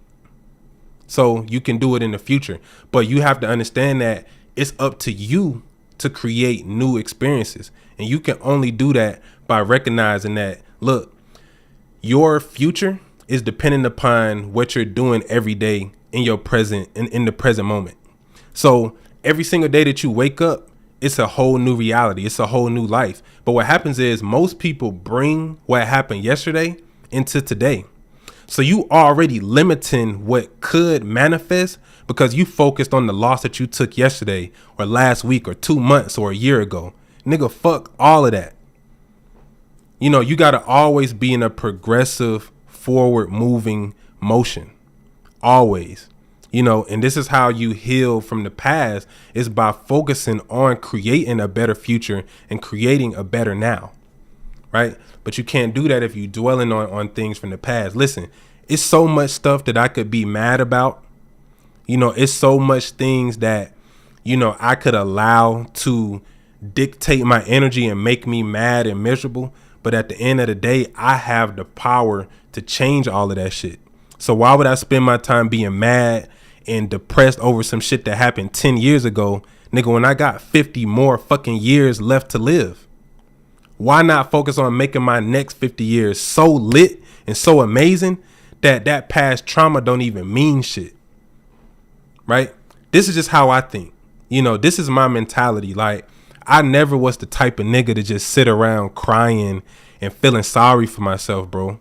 So you can do it in the future. But you have to understand that it's up to you to create new experiences. And you can only do that by recognizing that, look, your future is dependent upon what you're doing every day in your present, in the present moment. So every single day that you wake up, it's a whole new reality. It's a whole new life. But what happens is most people bring what happened yesterday into today. So you already limiting what could manifest because you focused on the loss that you took yesterday or last week or 2 months or a year ago. Nigga, fuck all of that. You know, you got to always be in a progressive, forward moving motion. Always. You know, and this is how you heal from the past, is by focusing on creating a better future and creating a better now. Right. But you can't do that if you're dwelling on things from the past. Listen, it's so much stuff that I could be mad about. You know, it's so much things that, you know, I could allow to dictate my energy and make me mad and miserable. But at the end of the day, I have the power to change all of that shit. So why would I spend my time being mad and depressed over some shit that happened 10 years ago, nigga, when I got 50 more fucking years left to live? Why not focus on making my next 50 years so lit and so amazing that past trauma don't even mean shit? Right? This is just how I think. You know, this is my mentality. Like, I never was the type of nigga to just sit around crying and feeling sorry for myself, bro.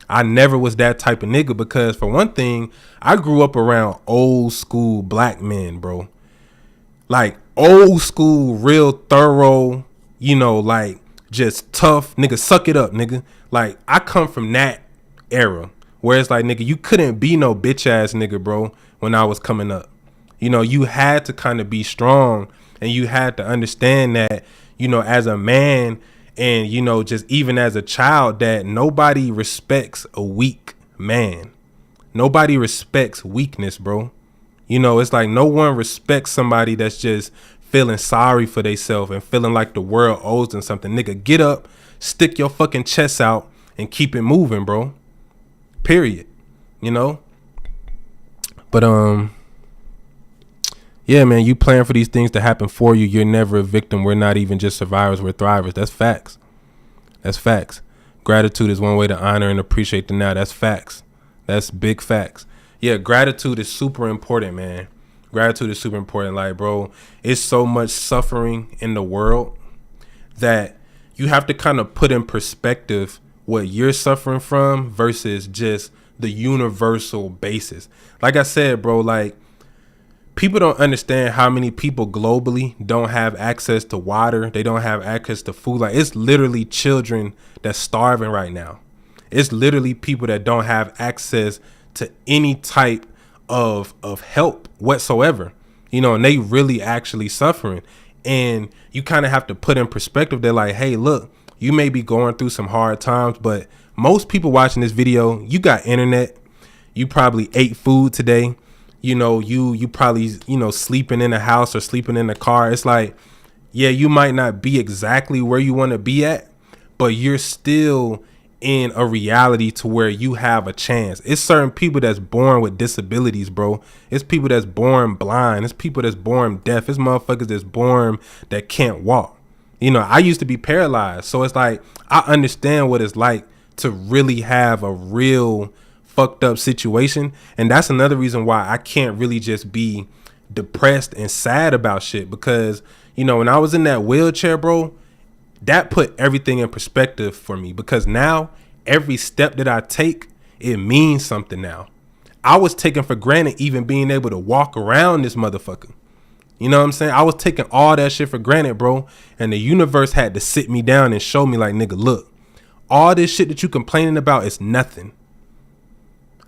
I never was that type of nigga because, for one thing, I grew up around old school black men, bro. Like, old school, real thorough, you know, like, just tough, nigga, suck it up, nigga. Like, I come from that era where it's like, nigga, you couldn't be no bitch ass nigga, bro, when I was coming up. You know, you had to kind of be strong, and you had to understand that, you know, as a man and, you know, just even as a child, that nobody respects a weak man. Nobody respects weakness, bro. You know, it's like no one respects somebody that's just feeling sorry for themselves and feeling like the world owes them something. Nigga, get up, stick your fucking chest out and keep it moving, bro. Period. You know? But, yeah, man, you plan for these things to happen for you. You're never a victim. We're not even just survivors. We're thrivers. That's facts. That's facts. Gratitude is one way to honor and appreciate the now. That's facts. That's big facts. Yeah, gratitude is super important, man. Gratitude is super important. Like, bro, it's so much suffering in the world that you have to kind of put in perspective what you're suffering from versus just the universal basis. Like I said, bro, like, people don't understand how many people globally don't have access to water. They don't have access to food. Like, it's literally children that's starving right now. It's literally people that don't have access to any type of help whatsoever, you know, and they really actually suffering. And you kind of have to put in perspective. They're like, hey, look, you may be going through some hard times, but most people watching this video, you got internet. You probably ate food today. you probably, sleeping in a house or sleeping in a car. It's like, yeah, you might not be exactly where you want to be at, but you're still in a reality to where you have a chance. It's certain people that's born with disabilities, bro. It's people that's born blind. It's people that's born deaf. It's motherfuckers that's born that can't walk. I used to be paralyzed. So it's like, I understand what it's like to really have a real fucked up situation. And that's another reason why I can't really just be depressed and sad about shit, because when I was in that wheelchair, bro, that put everything in perspective for me, because now every step that I take, it means something now. I was taking for granted even being able to walk around this motherfucker. You know what I'm saying? I was taking all that shit for granted, bro. And the universe had to sit me down and show me like, nigga, look, all this shit that you complaining about is nothing.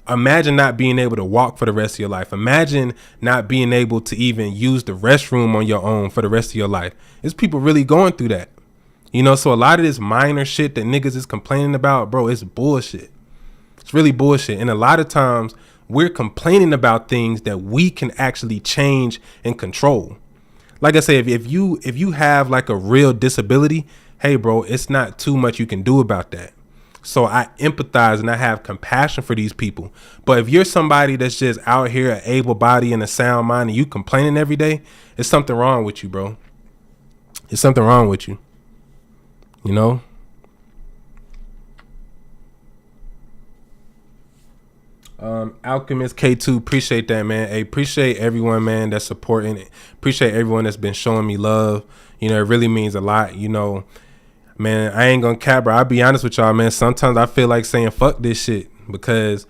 Imagine not being able to walk for the rest of your life. Imagine not being able to even use the restroom on your own for the rest of your life. There's people really going through that. So a lot of this minor shit that niggas is complaining about, bro, it's bullshit. It's really bullshit. And a lot of times we're complaining about things that we can actually change and control. Like I say, if you have like a real disability, hey, bro, it's not too much you can do about that. So I empathize and I have compassion for these people. But if you're somebody that's just out here, an able body and a sound mind, and you complaining every day, it's something wrong with you, bro. It's something wrong with you. Alchemist K2, appreciate that, man. Hey, appreciate everyone, man, that's supporting it. Appreciate everyone that's been showing me love. It really means a lot. Man, I ain't gonna cap, bro. I'll be honest with y'all, man. Sometimes I feel like saying fuck this shit, because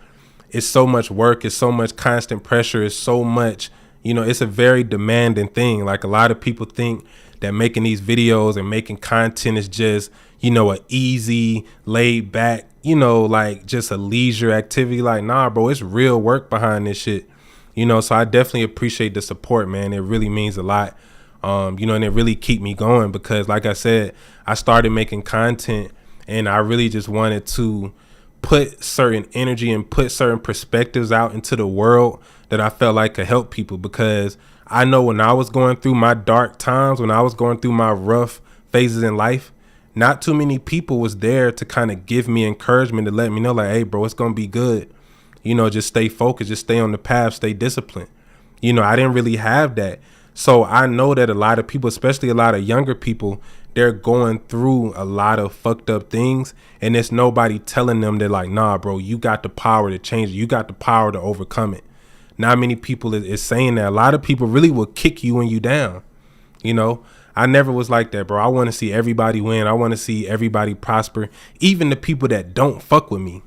it's so much work. It's so much constant pressure. It's so much, it's a very demanding thing. Like, a lot of people think that making these videos and making content is just, a easy, laid back, like just a leisure activity. Like, nah, bro, it's real work behind this shit. So I definitely appreciate the support, man. It really means a lot. And it really keep me going, because like I said, I started making content and I really just wanted to put certain energy and put certain perspectives out into the world that I felt like could help people. Because I know when I was going through my dark times, when I was going through my rough phases in life, not too many people was there to kind of give me encouragement, to let me know like, hey, bro, it's going to be good. Just stay focused, just stay on the path, stay disciplined. I didn't really have that. So I know that a lot of people, especially a lot of younger people, they're going through a lot of fucked up things, and there's nobody telling them that like, nah, bro, you got the power to change it. You got the power to overcome it. Not many people is saying that. A lot of people really will kick you when you down. I never was like that, bro. I want to see everybody win. I want to see everybody prosper, even the people that don't fuck with me.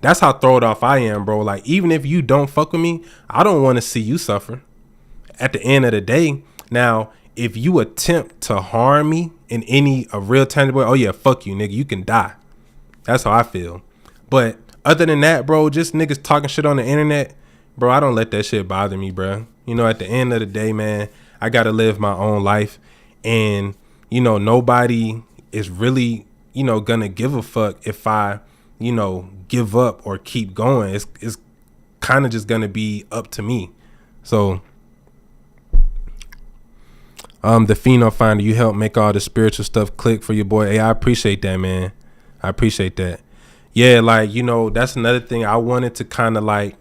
That's how thrown off I am, bro. Like, even if you don't fuck with me, I don't want to see you suffer. At the end of the day, now, if you attempt to harm me in a real tangible way, oh yeah, fuck you, nigga, you can die. That's how I feel. But other than that, bro, just niggas talking shit on the internet, bro, I don't let that shit bother me, bro. At the end of the day, man, I gotta live my own life, and nobody is really gonna give a fuck if I give up or keep going. It's kind of just gonna be up to me. So the Pheno Finder, you help make all the spiritual stuff click for your boy. Hey, I appreciate that, man. I appreciate that. Yeah, like, that's another thing. I wanted to kind of like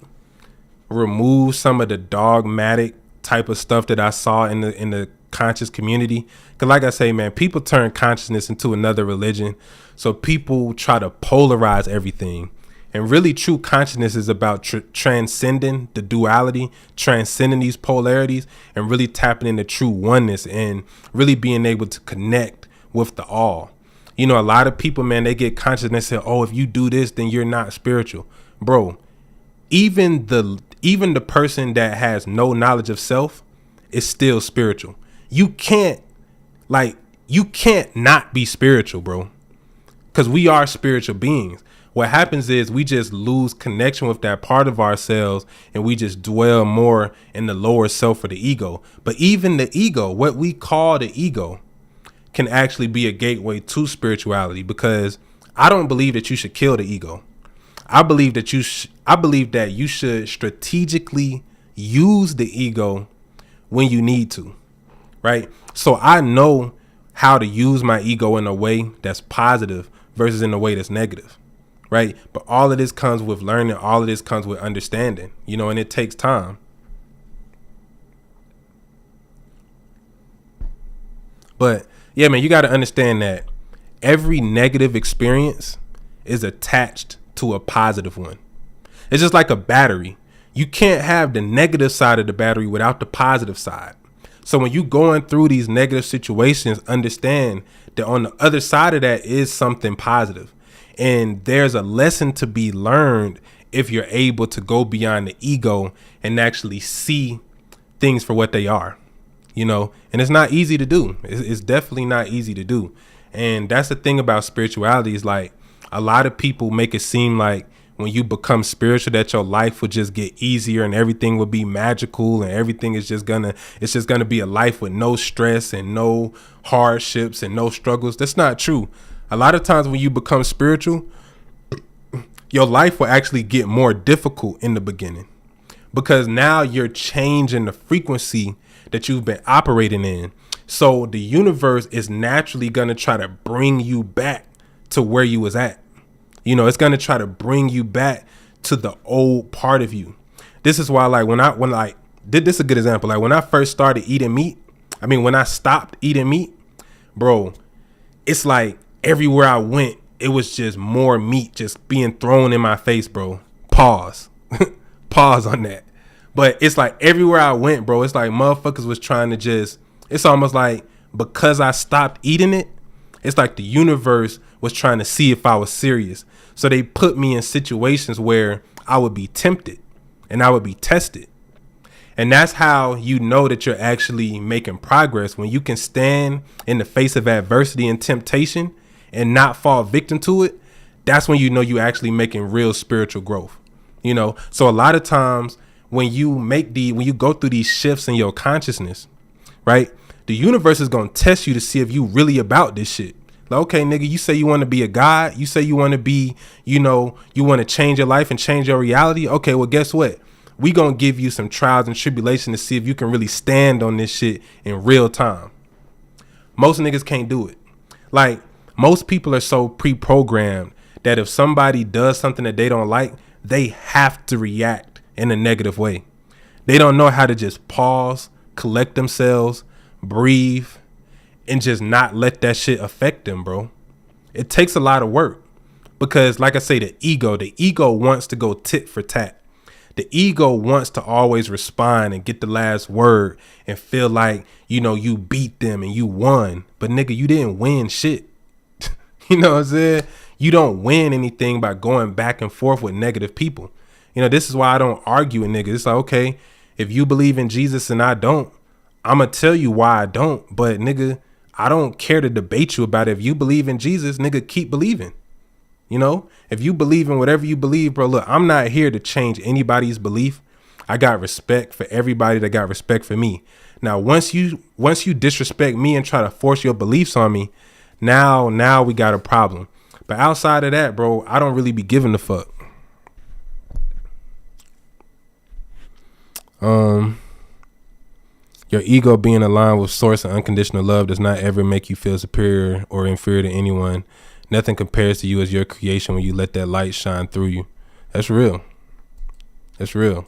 remove some of the dogmatic type of stuff that I saw in the conscious community. Because like I say, man, people turn consciousness into another religion. So people try to polarize everything. And really, true consciousness is about transcending the duality, transcending these polarities, and really tapping into true oneness and really being able to connect with the all. A lot of people, man, they get consciousness and say, oh, if you do this, then you're not spiritual. Bro, even the person that has no knowledge of self is still spiritual. You can't not be spiritual, bro, because we are spiritual beings. What happens is we just lose connection with that part of ourselves, and we just dwell more in the lower self or the ego. But even the ego, what we call the ego, can actually be a gateway to spirituality, because I don't believe that you should kill the ego. I believe that you should strategically use the ego when you need to, right? So I know how to use my ego in a way that's positive versus in a way that's negative, right? But all of this comes with learning. All of this comes with understanding, you know, and it takes time. But yeah, man, you got to understand that every negative experience is attached to a positive one. It's just like a battery. You can't have the negative side of the battery without the positive side. So when you going through these negative situations, understand that on the other side of that is something positive. And there's a lesson to be learned if you're able to go beyond the ego and actually see things for what they are, you know, and it's not easy to do. It's definitely not easy to do. And that's the thing about spirituality is like a lot of people make it seem like when you become spiritual that your life will just get easier and everything will be magical and everything is just gonna be a life with no stress and no hardships and no struggles. That's not true. A lot of times when you become spiritual, your life will actually get more difficult in the beginning because now you're changing the frequency that you've been operating in. So the universe is naturally going to try to bring you back to where you was at. You know, it's going to try to bring you back to the old part of you. This is why, like, when I did this, a good example, like when I first started eating meat, when I stopped eating meat, bro, it's like everywhere I went, it was just more meat just being thrown in my face, bro. Pause. Pause on that. But it's like everywhere I went, bro, it's like motherfuckers was trying to just, it's almost like because I stopped eating it, it's like the universe was trying to see if I was serious. So they put me in situations where I would be tempted and I would be tested. And that's how you know that you're actually making progress. When you can stand in the face of adversity and temptation and not fall victim to it, that's when you know you're actually making real spiritual growth. You know, so a lot of times when you go through these shifts in your consciousness, right, the universe is going to test you to see if you really about this shit. Like, okay, nigga, you say you want to be a god. You say you want to be, you know, you want to change your life and change your reality. Okay, well, guess what? We going to give you some trials and tribulation to see if you can really stand on this shit in real time. Most niggas can't do it. Like, most people are so pre-programmed that if somebody does something that they don't like, they have to react in a negative way. They don't know how to just pause, collect themselves, breathe, and just not let that shit affect them, bro. It takes a lot of work because, like I say, the ego wants to go tit for tat. The ego wants to always respond and get the last word and feel like, you know, you beat them and you won. But nigga, you didn't win shit. You know what I'm saying? You don't win anything by going back and forth with negative people. You know, this is why I don't argue with niggas. It's like, okay, if you believe in Jesus and I don't, I'm going to tell you why I don't. But nigga, I don't care to debate you about it. If you believe in Jesus, nigga, keep believing. You know, if you believe in whatever you believe, bro, look, I'm not here to change anybody's belief. I got respect for everybody that got respect for me. Now, once you disrespect me and try to force your beliefs on me, now we got a problem. But outside of that, bro, I don't really be giving a fuck. Your ego being aligned with source and unconditional love does not ever make you feel superior or inferior to anyone. Nothing compares to you as your creation when you let that light shine through you. That's real. That's real.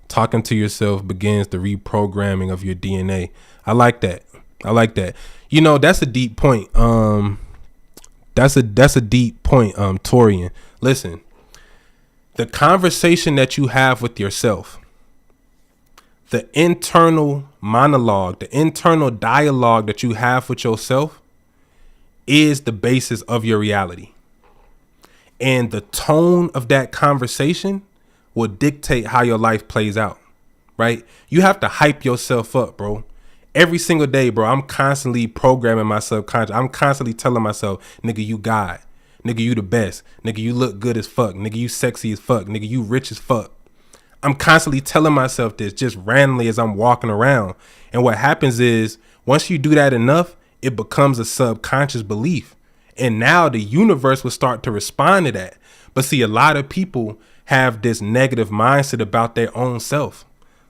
Talking to yourself begins the reprogramming of your DNA. I like that. You know, that's a deep point. That's a deep point, Torian. Listen, the conversation that you have with yourself, the internal monologue, the internal dialogue that you have with yourself is the basis of your reality. And the tone of that conversation will dictate how your life plays out, right? You have to hype yourself up, bro. Every single day, bro, I'm constantly programming my subconscious. I'm constantly telling myself, nigga, you God. Nigga, you the best. Nigga, you look good as fuck. Nigga, you sexy as fuck. Nigga, you rich as fuck. I'm constantly telling myself this just randomly as I'm walking around. And what happens is once you do that enough, it becomes a subconscious belief. And now the universe will start to respond to that. But see, a lot of people have this negative mindset about their own self.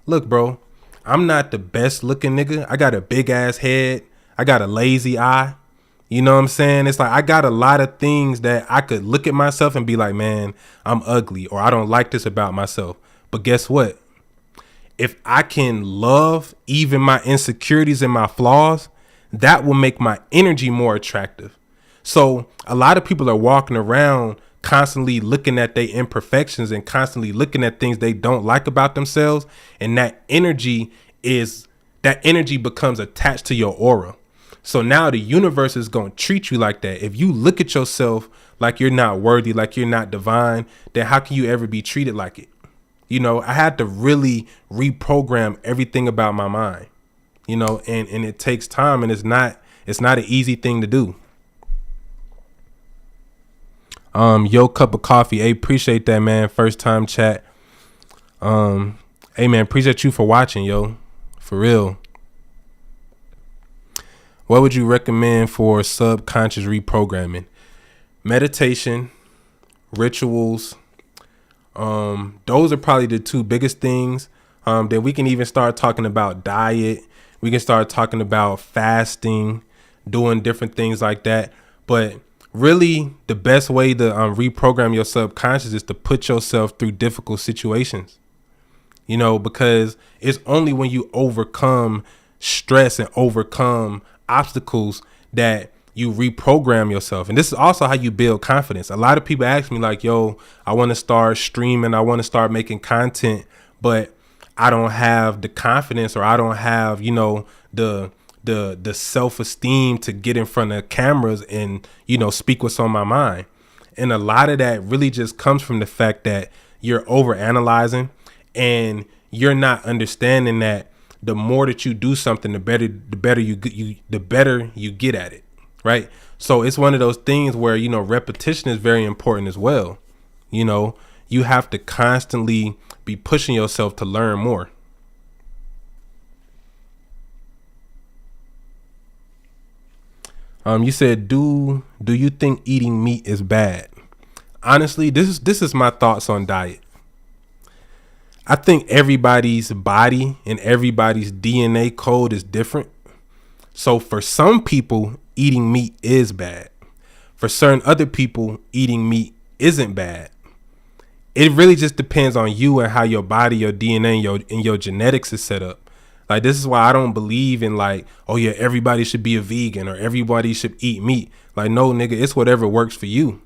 Look, bro, I'm not the best looking nigga. I got a big ass head. I got a lazy eye. You know what I'm saying? It's like I got a lot of things that I could look at myself and be like, man, I'm ugly, or I don't like this about myself. But guess what? If I can love even my insecurities and my flaws, that will make my energy more attractive. So a lot of people are walking around constantly looking at their imperfections and constantly looking at things they don't like about themselves. And that energy becomes attached to your aura. So now the universe is going to treat you like that. If you look at yourself like you're not worthy, like you're not divine, then how can you ever be treated like it? You know, I had to really reprogram everything about my mind, you know, and it takes time, and it's not an easy thing to do. Yo, cup of coffee. Hey, appreciate that, man. First time chat. Hey, man, appreciate you for watching, yo. For real. What would you recommend for subconscious reprogramming? Meditation, rituals. Those are probably the two biggest things. Then we can even start talking about diet. We can start talking about fasting, doing different things like that. But really, the best way to reprogram your subconscious is to put yourself through difficult situations. You know, because it's only when you overcome stress and overcome obstacles that you reprogram yourself. And this is also how you build confidence. A lot of people ask me like, yo, I want to start streaming. I want to start making content, but I don't have the confidence, or I don't have, you know, the self-esteem to get in front of cameras and, you know, speak what's on my mind. And a lot of that really just comes from the fact that you're overanalyzing, and you're not understanding that the more that you do something, the better you get at it. Right. So it's one of those things where, you know, repetition is very important as well. You know, you have to constantly be pushing yourself to learn more. You said, do you think eating meat is bad? Honestly, this is my thoughts on diet. I think everybody's body and everybody's DNA code is different. So for some people, eating meat is bad. For certain other people, eating meat isn't bad. It really just depends on you and how your body, your DNA, and your genetics is set up. Like, this is why I don't believe in like, oh yeah, everybody should be a vegan or everybody should eat meat. Like, no, nigga, it's whatever works for you.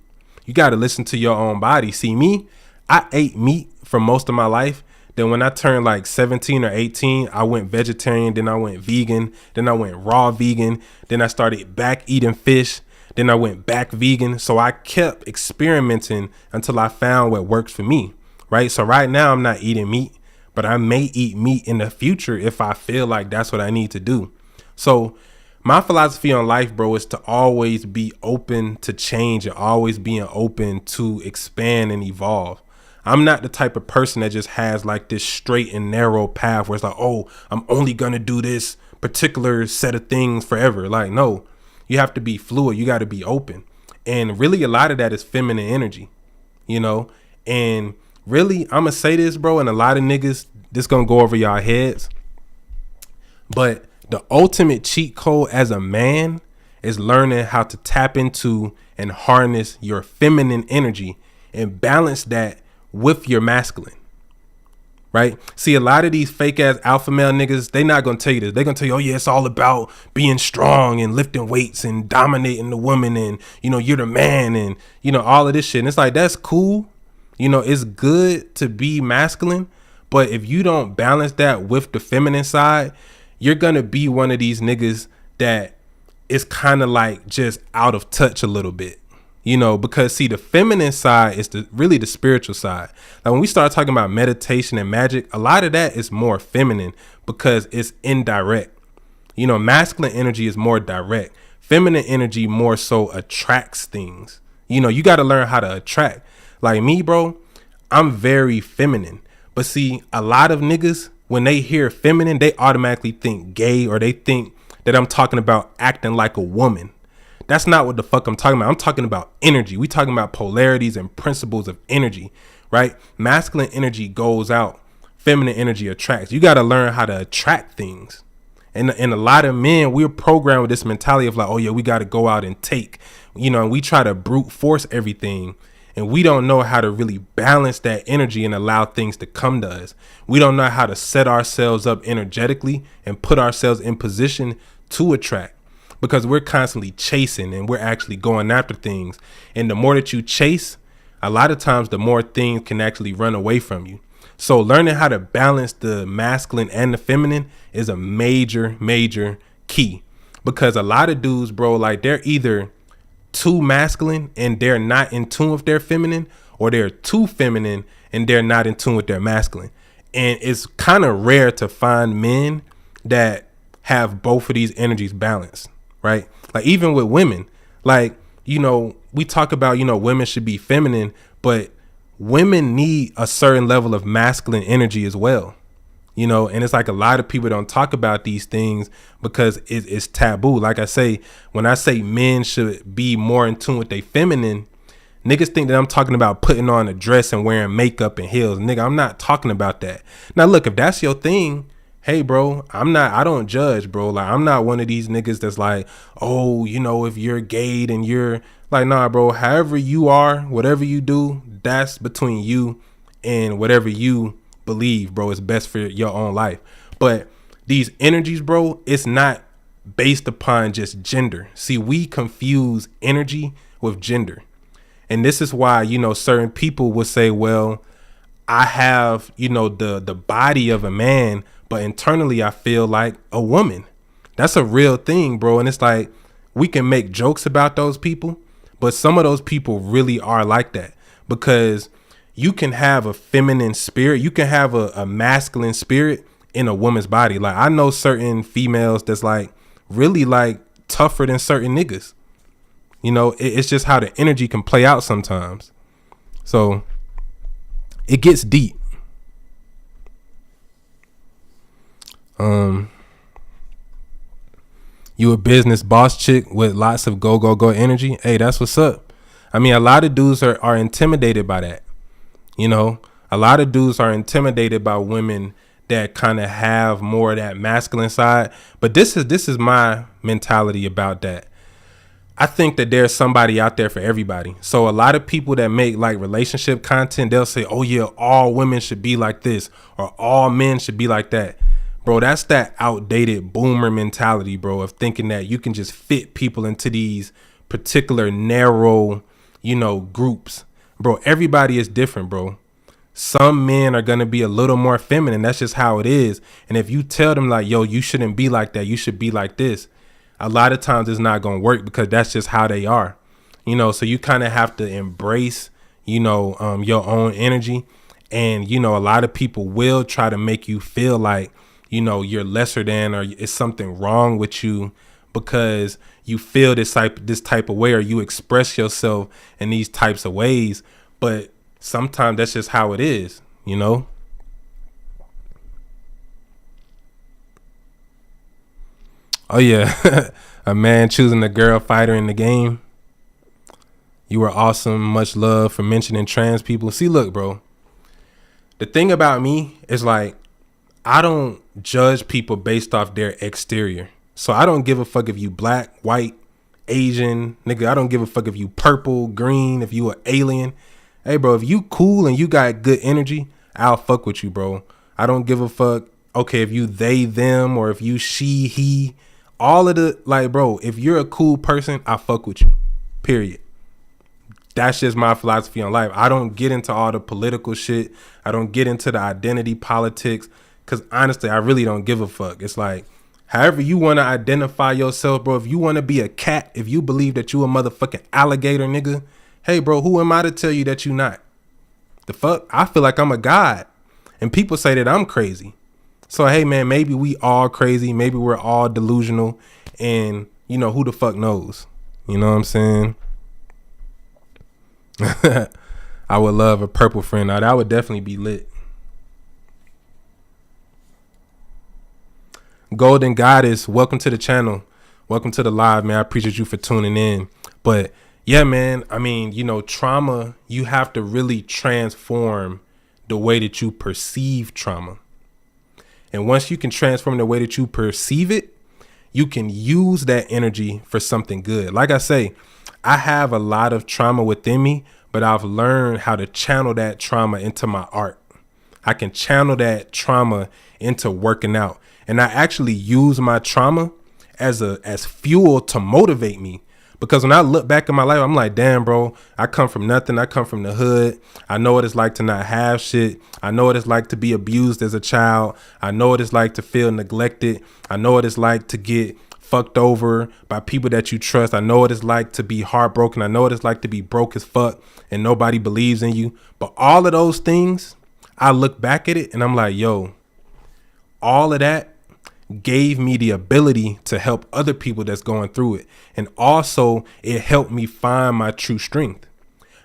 You got to listen to your own body. See, me, I ate meat for most of my life. Then when I turned like 17 or 18, I went vegetarian. Then I went vegan. Then I went raw vegan. Then I started back eating fish. Then I went back vegan. So I kept experimenting until I found what works for me. Right. So right now I'm not eating meat, but I may eat meat in the future if I feel like that's what I need to do. So my philosophy on life, bro, is to always be open to change and always being open to expand and evolve. I'm not the type of person that just has like this straight and narrow path where it's like, oh, I'm only going to do this particular set of things forever. Like, no, you have to be fluid. You got to be open. And really, a lot of that is feminine energy, you know, and really, I'm going to say this, bro. And a lot of niggas, this going to go over y'all heads. But the ultimate cheat code as a man is learning how to tap into and harness your feminine energy and balance that with your masculine, right? See, a lot of these fake ass alpha male niggas, they not gonna tell you this. They're gonna tell you, oh yeah, it's all about being strong and lifting weights and dominating the woman, and you know, you're the man, and you know, all of this shit. And it's like, that's cool, you know, it's good to be masculine, but if you don't balance that with the feminine side, you're gonna be one of these niggas that is kind of like just out of touch a little bit. You know, because see, the feminine side is really the spiritual side. Like when we start talking about meditation and magic, a lot of that is more feminine because it's indirect. You know, masculine energy is more direct. Feminine energy more so attracts things. You know, you got to learn how to attract. Like me, bro, I'm very feminine. But see, a lot of niggas, when they hear feminine, they automatically think gay, or they think that I'm talking about acting like a woman. That's not what the fuck I'm talking about. I'm talking about energy. We talking about polarities and principles of energy. right? Masculine energy goes out, feminine energy attracts. You got to learn how to attract things. And a lot of men, we're programmed with this mentality of like, oh yeah, we got to go out and take, and we try to brute force everything. And we don't know how to really balance that energy and allow things to come to us. We don't know how to set ourselves up energetically and put ourselves in position to attract, because we're constantly chasing and we're actually going after things. And the more that you chase, a lot of times the more things can actually run away from you. So learning how to balance the masculine and the feminine is a major, major key, because a lot of dudes, bro, like they're either too masculine and they're not in tune with their feminine, or they're too feminine and they're not in tune with their masculine. And it's kind of rare to find men that have both of these energies balanced, right? Like even with women, like, we talk about, women should be feminine, but women need a certain level of masculine energy as well. And it's like a lot of people don't talk about these things because it's taboo. Like I say, when I say men should be more in tune with their feminine, niggas think that I'm talking about putting on a dress and wearing makeup and heels. Nigga, I'm not talking about that. Now, look, if that's your thing, hey, bro, I don't judge, bro. Like, I'm not one of these niggas that's like, oh, if you're gay and you're like, nah, bro, however you are, whatever you do, that's between you and whatever you believe, bro, is best for your own life. But these energies, bro, it's not based upon just gender. See, we confuse energy with gender. And this is why, certain people will say, well, I have, the body of a man, but internally I feel like a woman. That's a real thing, bro. And it's like, we can make jokes about those people, but some of those people really are like that, because you can have a feminine spirit. You can have a masculine spirit in a woman's body. Like I know certain females that's like really like tougher than certain niggas. It's just how the energy can play out sometimes. So it gets deep. You a business boss chick with lots of go energy. Hey, that's what's up. I mean, a lot of dudes are intimidated by that. A lot of dudes are intimidated by women that kind of have more of that masculine side. But this is my mentality about that. I think that there's somebody out there for everybody. So a lot of people that make like relationship content, they'll say, oh yeah, all women should be like this, or all men should be like that. Bro, that's that outdated boomer mentality, bro, of thinking that you can just fit people into these particular narrow, groups. Bro, everybody is different, bro. Some men are going to be a little more feminine. That's just how it is. And if you tell them like, yo, you shouldn't be like that, you should be like this, a lot of times it's not going to work, because that's just how they are. So you kind of have to embrace, your own energy. And, a lot of people will try to make you feel like, you're lesser than, or it's something wrong with you because you feel this type of way, or you express yourself in these types of ways. But sometimes that's just how it is, Oh yeah, a man choosing a girl fighter in the game. You were awesome. Much love for mentioning trans people. See, look, bro, the thing about me is like, I don't judge people based off their exterior. So I don't give a fuck if you black, white, Asian, nigga. I don't give a fuck if you purple, green, if you an alien. Hey, bro, if you cool and you got good energy, I'll fuck with you, bro. I don't give a fuck. Okay, if you they, them, or if you she, he, all of the, like, bro, if you're a cool person, I fuck with you, period. That's just my philosophy on life. I don't get into all the political shit. I don't get into the identity politics, because honestly, I really don't give a fuck. It's like, however you want to identify yourself, bro. If you want to be a cat, if you believe that you a motherfucking alligator, nigga, hey, bro, who am I to tell you that you not? The fuck? I feel like I'm a god, and people say that I'm crazy. So, hey, man, maybe we all crazy. Maybe we're all delusional, and, who the fuck knows? You know what I'm saying? I would love a purple friend. Now, that would definitely be lit. Golden Goddess, welcome to the channel. Welcome to the live, man. I appreciate you for tuning in. But Yeah, man. I mean, trauma, you have to really transform the way that you perceive trauma. And once you can transform the way that you perceive it, you can use that energy for something good. Like I say, I have a lot of trauma within me, but I've learned how to channel that trauma into my art. I can channel that trauma into working out. And I actually use my trauma as fuel to motivate me. Because when I look back in my life, I'm like, damn, bro, I come from nothing. I come from the hood. I know what it's like to not have shit. I know what it's like to be abused as a child. I know what it's like to feel neglected. I know what it's like to get fucked over by people that you trust. I know what it's like to be heartbroken. I know what it's like to be broke as fuck and nobody believes in you. But all of those things, I look back at it and I'm like, yo, all of that gave me the ability to help other people that's going through it. And also it helped me find my true strength.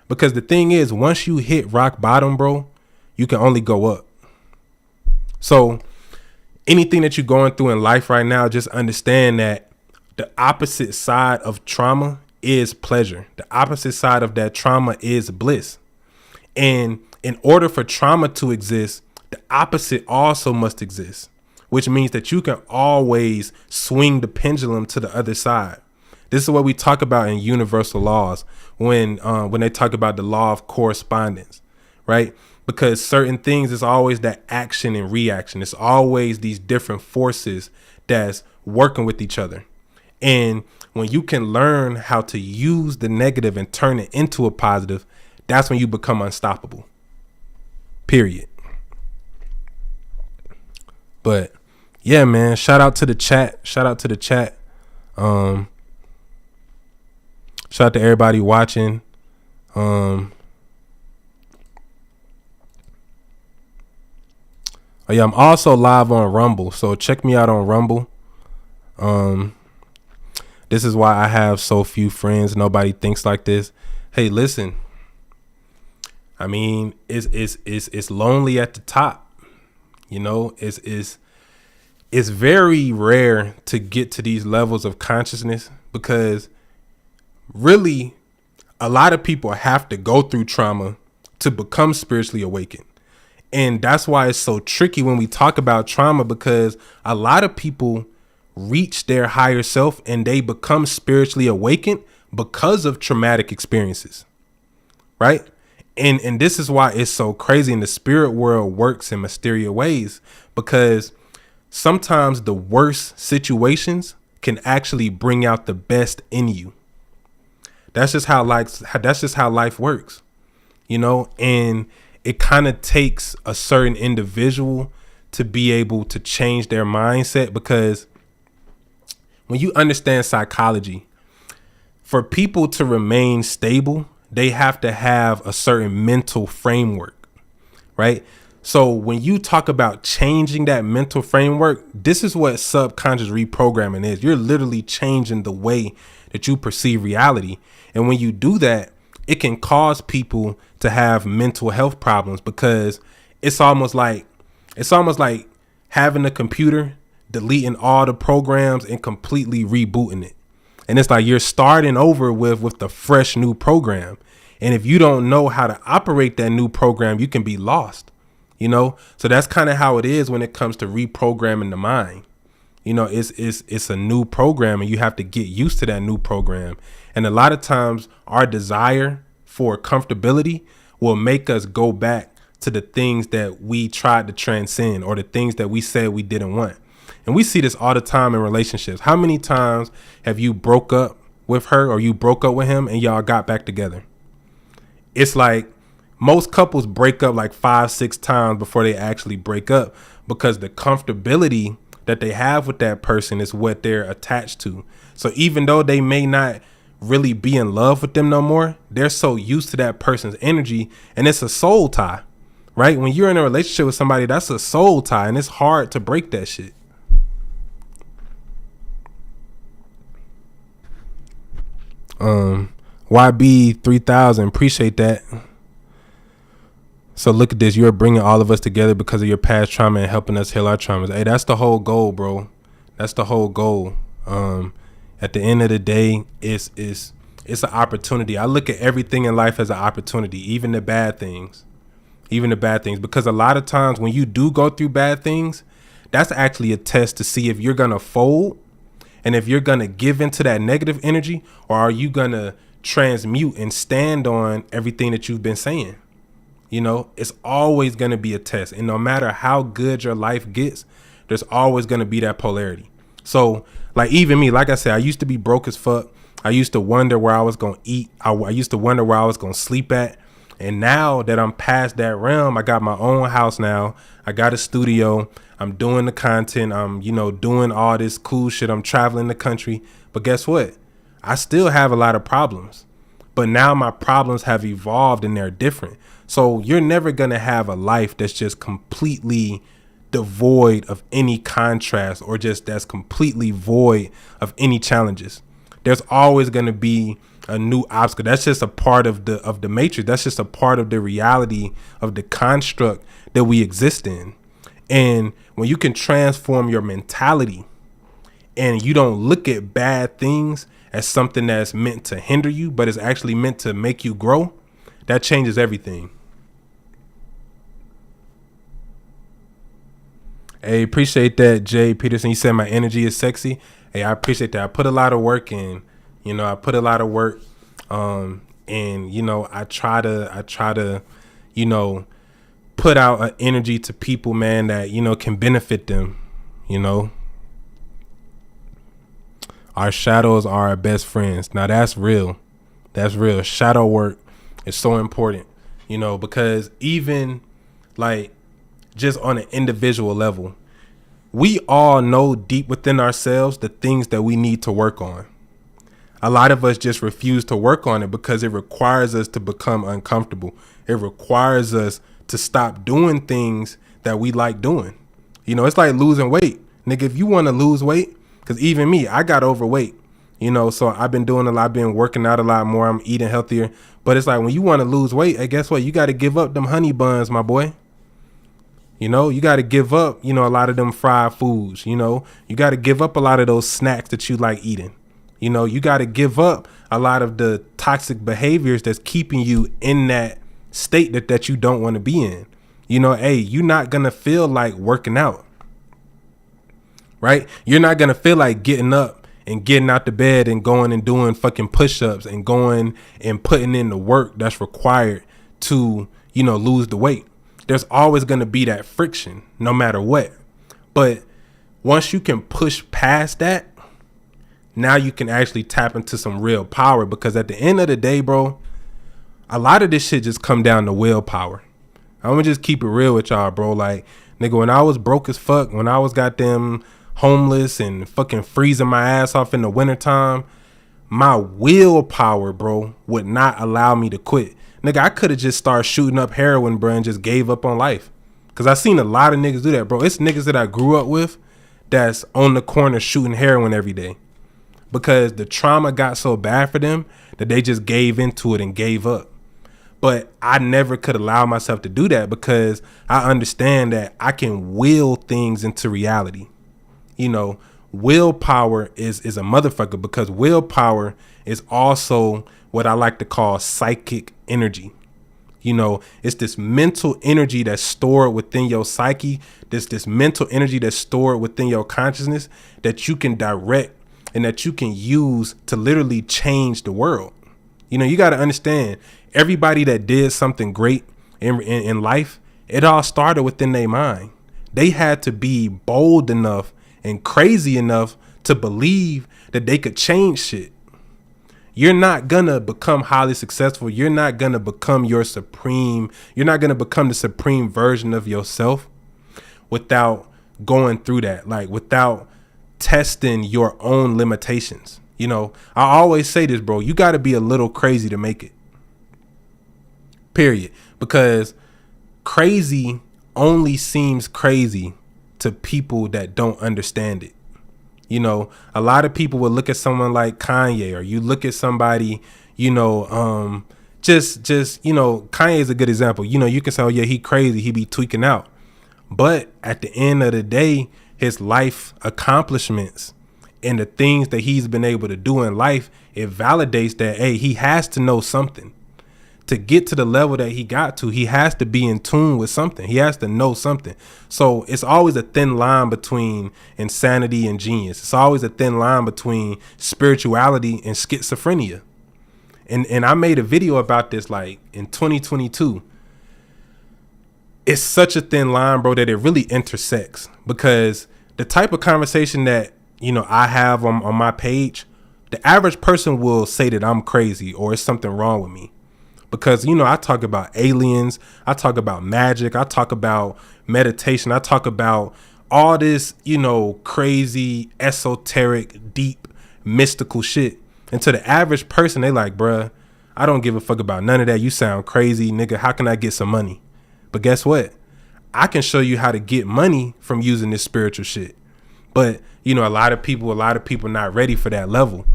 Because the thing is, once you hit rock bottom, bro, you can only go up. So anything that you're going through in life right now, just understand that the opposite side of trauma is pleasure. The opposite side of that trauma is bliss. And in order for trauma to exist, the opposite also must exist, which means that you can always swing the pendulum to the other side. This is what we talk about in universal laws when they talk about the law of correspondence, right? Because certain things is always that action and reaction. It's always these different forces that's working with each other. And when you can learn how to use the negative and turn it into a positive, that's when you become unstoppable. Period. But yeah, man, shout out to the chat. Shout out to everybody watching. Oh yeah, I'm also live on Rumble, so check me out on Rumble. This is why I have so few friends. Nobody thinks like this. Hey, listen. I mean, it's lonely at the top. It's very rare to get to these levels of consciousness because really a lot of people have to go through trauma to become spiritually awakened. And that's why it's so tricky when we talk about trauma, because a lot of people reach their higher self and they become spiritually awakened because of traumatic experiences. Right. And this is why it's so crazy. And the spirit world works in mysterious ways, because sometimes the worst situations can actually bring out the best in you. That's just how life works, and it kind of takes a certain individual to be able to change their mindset, because when you understand psychology, for people to remain stable, they have to have a certain mental framework, right? So when you talk about changing that mental framework, this is what subconscious reprogramming is. You're literally changing the way that you perceive reality. And when you do that, it can cause people to have mental health problems, because it's almost like having a computer, deleting all the programs and completely rebooting it. And it's like you're starting over with the fresh new program. And if you don't know how to operate that new program, you can be lost, So that's kind of how it is when it comes to reprogramming the mind. It's a new program and you have to get used to that new program. And a lot of times our desire for comfortability will make us go back to the things that we tried to transcend, or the things that we said we didn't want. And we see this all the time in relationships. How many times have you broke up with her or you broke up with him and y'all got back together? It's like most couples break up like 5-6 times before they actually break up, because the comfortability that they have with that person is what they're attached to. So even though they may not really be in love with them no more, they're so used to that person's energy, and it's a soul tie, right? When you're in a relationship with somebody, that's a soul tie, and it's hard to break that shit. YB 3000, appreciate that. So look at this. You're bringing all of us together because of your past trauma and helping us heal our traumas. Hey, that's the whole goal, bro. That's the whole goal. At the end of the day, it's It's an opportunity. I look at everything in life as an opportunity, even the bad things. Even the bad things. Because a lot of times when you do go through bad things, that's actually a test to see if you're going to fold and if you're going to give into that negative energy, or are you going to transmute and stand on everything that you've been saying. You know, it's always going to be a test. And no matter how good your life gets, there's always going to be that polarity. So like even me, like I said, I used to be broke as fuck. I used to wonder where I was going to eat. I used to wonder where I was going to sleep at. And now that I'm past that realm, I got my own house now. I got a studio. I'm doing the content. I'm, you know, doing all this cool shit. I'm traveling the country. But guess what? I still have a lot of problems. But now my problems have evolved and they're different. So you're never going to have a life that's just completely devoid of any contrast, or just that's completely void of any challenges. There's always going to be a new obstacle. That's just a part of the matrix. That's just a part of the reality of the construct that we exist in. And when you can transform your mentality and you don't look at bad things as something that's meant to hinder you, but is actually meant to make you grow, that changes everything. Hey, appreciate that, Jay Peterson. You said my energy is sexy. Hey, I appreciate that. I put a lot of work in. You know, I put a lot of work. And you know, I try to, you know, put out an energy to people, man, that, you know, can benefit them. You know, our shadows are our best friends. Now that's real. That's real. Shadow work is so important, you know, because even like just on an individual level, we all know deep within ourselves the things that we need to work on. A lot of us just refuse to work on it because it requires us to become uncomfortable. It requires us to stop doing things that we like doing. You know, it's like losing weight. Nigga, if you want to lose weight, because even me, I got overweight, you know, so I've been doing a lot, I've been working out a lot more. I'm eating healthier. But it's like when you want to lose weight, hey, guess what? You got to give up them honey buns, my boy. You know, you got to give up, you know, a lot of them fried foods. You know, you got to give up a lot of those snacks that you like eating. You know, you got to give up a lot of the toxic behaviors that's keeping you in that state that you don't want to be in. You know, hey, you're not going to feel like working out, right? You're not going to feel like getting up and getting out the bed and going and doing fucking push-ups and going and putting in the work that's required to, you know, lose the weight. There's always going to be that friction no matter what. But once you can push past that, now you can actually tap into some real power, because at the end of the day, bro, a lot of this shit just come down to willpower. I'm gonna just keep it real with y'all, bro. Like, nigga, when I was broke as fuck, when I was goddamn homeless and fucking freezing my ass off in the wintertime, my willpower, bro, would not allow me to quit. Nigga, I could have just started shooting up heroin, bro, and just gave up on life. Because I seen a lot of niggas do that, bro. It's niggas that I grew up with that's on the corner shooting heroin every day. Because the trauma got so bad for them that they just gave into it and gave up. But I never could allow myself to do that, because I understand that I can will things into reality. You know, willpower is a motherfucker, because willpower is also what I like to call psychic energy. You know, it's this mental energy that's stored within your psyche. This mental energy that's stored within your consciousness that you can direct and that you can use to literally change the world. You know, you got to understand, everybody that did something great in life, it all started within their mind. They had to be bold enough and crazy enough to believe that they could change shit. You're not going to become highly successful. You're not going to become you're not going to become the supreme version of yourself without going through that, like without testing your own limitations. You know, I always say this, bro, you got to be a little crazy to make it. Period. Because crazy only seems crazy to people that don't understand it. You know, a lot of people will look at someone like Kanye, or you look at somebody, you know, just, you know, Kanye is a good example. You know, you can say, oh yeah, he crazy, he be tweaking out. But at the end of the day, his life accomplishments and the things that he's been able to do in life, it validates that, hey, he has to know something. To get to the level that he got to, he has to be in tune with something. He has to know something. So it's always a thin line between insanity and genius. It's always a thin line between spirituality and schizophrenia. And I made a video about this like in 2022. It's such a thin line, bro, that it really intersects, because the type of conversation that, you know, I have on my page, the average person will say that I'm crazy or it's something wrong with me. Because, you know, I talk about aliens, I talk about magic, I talk about meditation, I talk about all this, you know, crazy, esoteric, deep, mystical shit. And to the average person, they like, bruh, I don't give a fuck about none of that. You sound crazy, nigga. How can I get some money? But guess what? I can show you how to get money from using this spiritual shit. But, you know, a lot of people not ready for that level.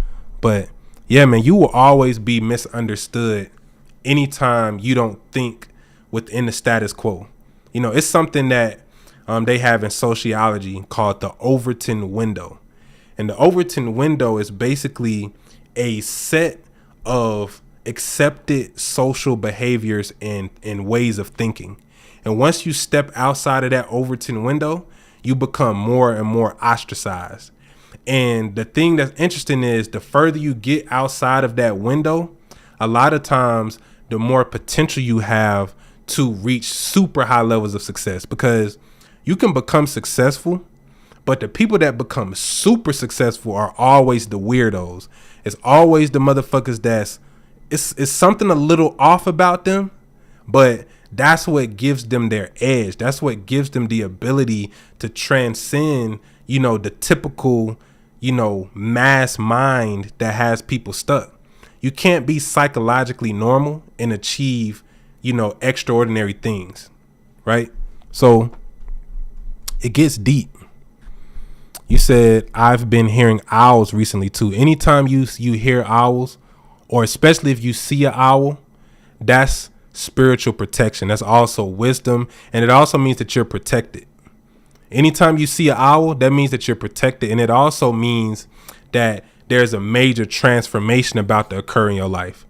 But yeah, man, you will always be misunderstood anytime you don't think within the status quo. You know, it's something that they have in sociology called the Overton window. And the Overton window is basically a set of accepted social behaviors and ways of thinking. And once you step outside of that Overton window, you become more and more ostracized. And the thing that's interesting is the further you get outside of that window, a lot of times the more potential you have to reach super high levels of success, because you can become successful, but the people that become super successful are always the weirdos. It's always the motherfuckers that's, it's something a little off about them, but that's what gives them their edge. That's what gives them the ability to transcend, you know, the typical, you know, mass mind that has people stuck. You can't be psychologically normal and achieve, you know, extraordinary things, right? So it gets deep. You said, I've been hearing owls recently too. Anytime you hear owls, or especially if you see an owl, that's spiritual protection. That's also wisdom. And it also means that you're protected. Anytime you see an owl, that means that you're protected. And it also means that there's a major transformation about to occur in your life.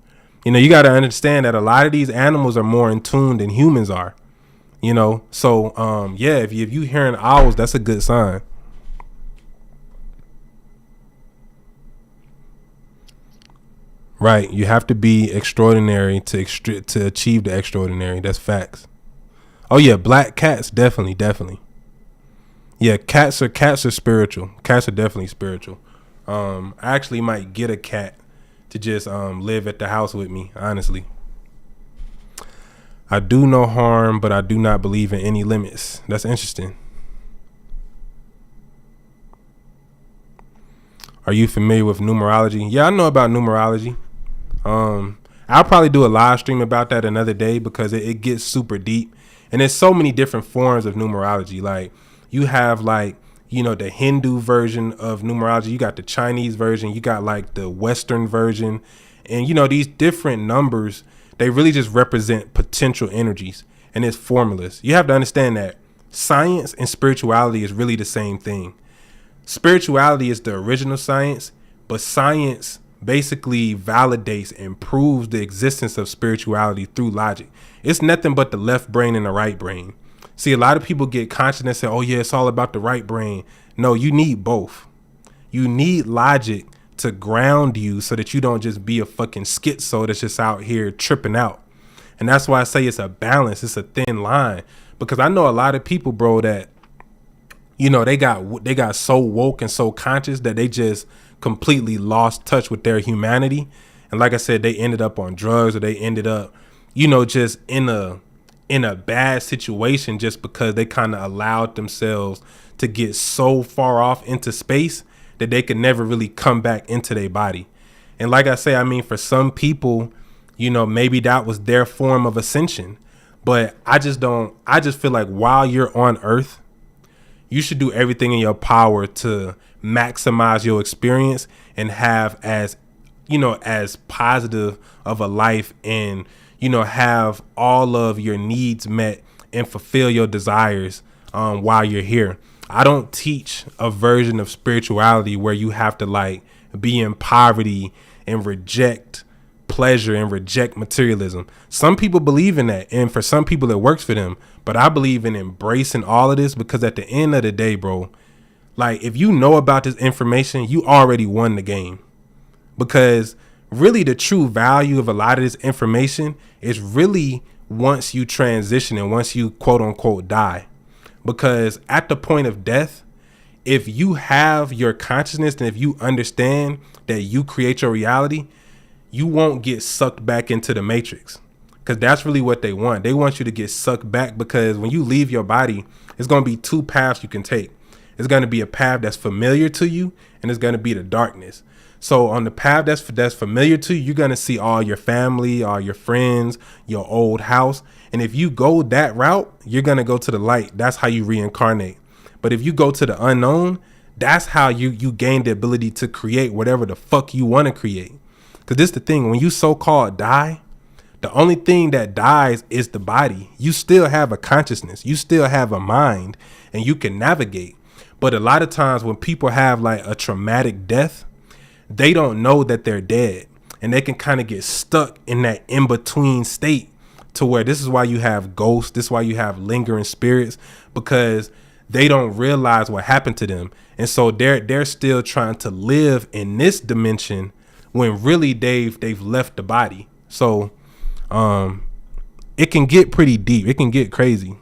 You know, you got to understand that a lot of these animals are more in tune than humans are, you know? So, yeah, if you hearing owls, that's a good sign. Right. You have to be extraordinary to achieve the extraordinary. That's facts. Oh, yeah. Black cats. Definitely. Yeah. Cats are spiritual. Cats are definitely spiritual. I actually might get a cat to just live at the house with me, honestly. I do no harm, but I do not believe in any limits. That's interesting. Are you familiar with numerology? Yeah, I know about numerology. I'll probably do a live stream about that another day, because it gets super deep. And there's so many different forms of numerology. Like, you have, like, you know, the Hindu version of numerology. You got the Chinese version. You got like the Western version. And, you know, these different numbers, they really just represent potential energies, and it's formulas. You have to understand that science and spirituality is really the same thing. Spirituality is the original science, but science basically validates and proves the existence of spirituality through logic. It's nothing but the left brain and the right brain. See, a lot of people get conscious and say, oh yeah, it's all about the right brain. No, you need both. You need logic to ground you so that you don't just be a fucking schizo that's just out here tripping out. And that's why I say it's a balance. It's a thin line, because I know a lot of people, bro, that, you know, they got so woke and so conscious that they just completely lost touch with their humanity. And like I said, they ended up on drugs, or they ended up, you know, just in a bad situation just because they kind of allowed themselves to get so far off into space that they could never really come back into their body. And like I say, I mean, for some people, you know, maybe that was their form of ascension. But I just feel like while you're on Earth, you should do everything in your power to maximize your experience and have as, you know, as positive of a life, and, you know, have all of your needs met and fulfill your desires while you're here. I don't teach a version of spirituality where you have to like be in poverty and reject pleasure and reject materialism. Some people believe in that, and for some people it works for them, but I believe in embracing all of this, because at the end of the day, bro, like if you know about this information, you already won the game. Because really the true value of a lot of this information is really once you transition and once you quote unquote die. Because at the point of death, if you have your consciousness and if you understand that you create your reality, you won't get sucked back into the matrix, because that's really what they want. They want you to get sucked back, because when you leave your body, it's going to be two paths you can take. It's going to be a path that's familiar to you, and it's going to be the darkness. So on the path that's familiar to you, you're going to see all your family, all your friends, your old house. And if you go that route, you're going to go to the light. That's how you reincarnate. But if you go to the unknown, that's how you gain the ability to create whatever the fuck you want to create. Because this is the thing, when you so-called die, the only thing that dies is the body. You still have a consciousness. You still have a mind, and you can navigate. But a lot of times when people have like a traumatic death, they don't know that they're dead, and they can kind of get stuck in that in-between state, to where this is why you have ghosts. This is why you have lingering spirits, because they don't realize what happened to them. And so they're still trying to live in this dimension when really they've left the body. So it can get pretty deep. It can get crazy.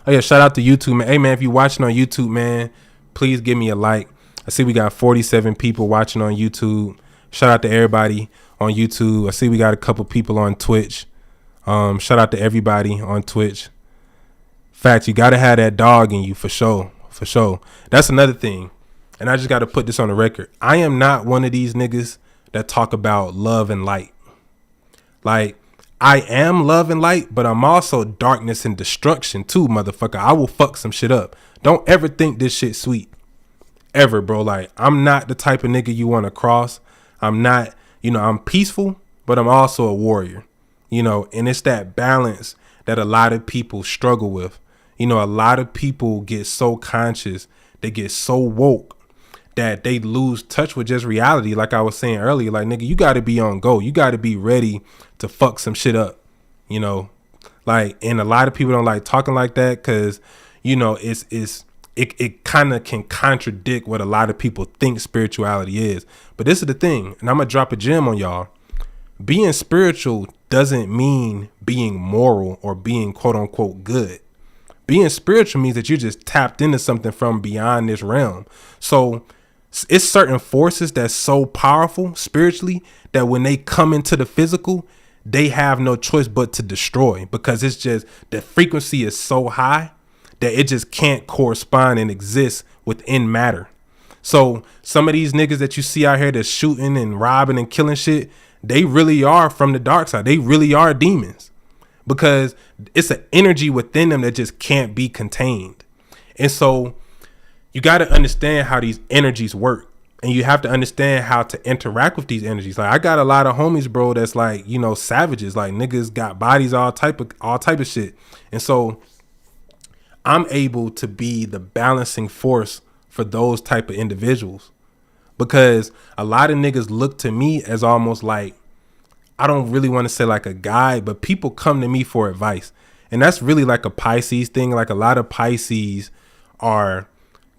Oh yeah, shout out to YouTube, man. Hey man, if you're watching on YouTube, man, please give me a like. I see we got 47 people watching on YouTube. Shout out to everybody on YouTube. I see we got a couple people on Twitch. Shout out to everybody on Twitch. Fact, you got to have that dog in you for sure. For sure. That's another thing. And I just got to put this on the record. I am not one of these niggas that talk about love and light. Like, I am love and light, but I'm also darkness and destruction too, motherfucker. I will fuck some shit up. Don't ever think this shit sweet. Ever, bro. Like, I'm not the type of nigga you want to cross. I'm not, I'm peaceful, but I'm also a warrior, and it's that balance that a lot of people struggle with. A lot of people get so conscious, they get so woke that they lose touch with just reality. Like I was saying earlier, like, nigga, you got to be on go. You got to be ready to fuck some shit up, like, and a lot of people don't like talking like that, because, it kind of can contradict what a lot of people think spirituality is. But this is the thing, and I'm going to drop a gem on y'all. Being spiritual doesn't mean being moral or being quote unquote good. Being spiritual means that you're just tapped into something from beyond this realm. So it's certain forces that's so powerful spiritually that when they come into the physical, they have no choice but to destroy, because it's just the frequency is so high that it just can't correspond and exist within matter. So some of these niggas that you see out here that's shooting and robbing and killing shit, they really are from the dark side. They really are demons, because it's an energy within them that just can't be contained. And so you got to understand how these energies work, and you have to understand how to interact with these energies. Like, I got a lot of homies, bro, that's like, savages, like niggas got bodies, all type of shit. And so I'm able to be the balancing force for those type of individuals, because a lot of niggas look to me as almost like, I don't really want to say like a guide, but people come to me for advice. And that's really like a Pisces thing. Like, a lot of Pisces are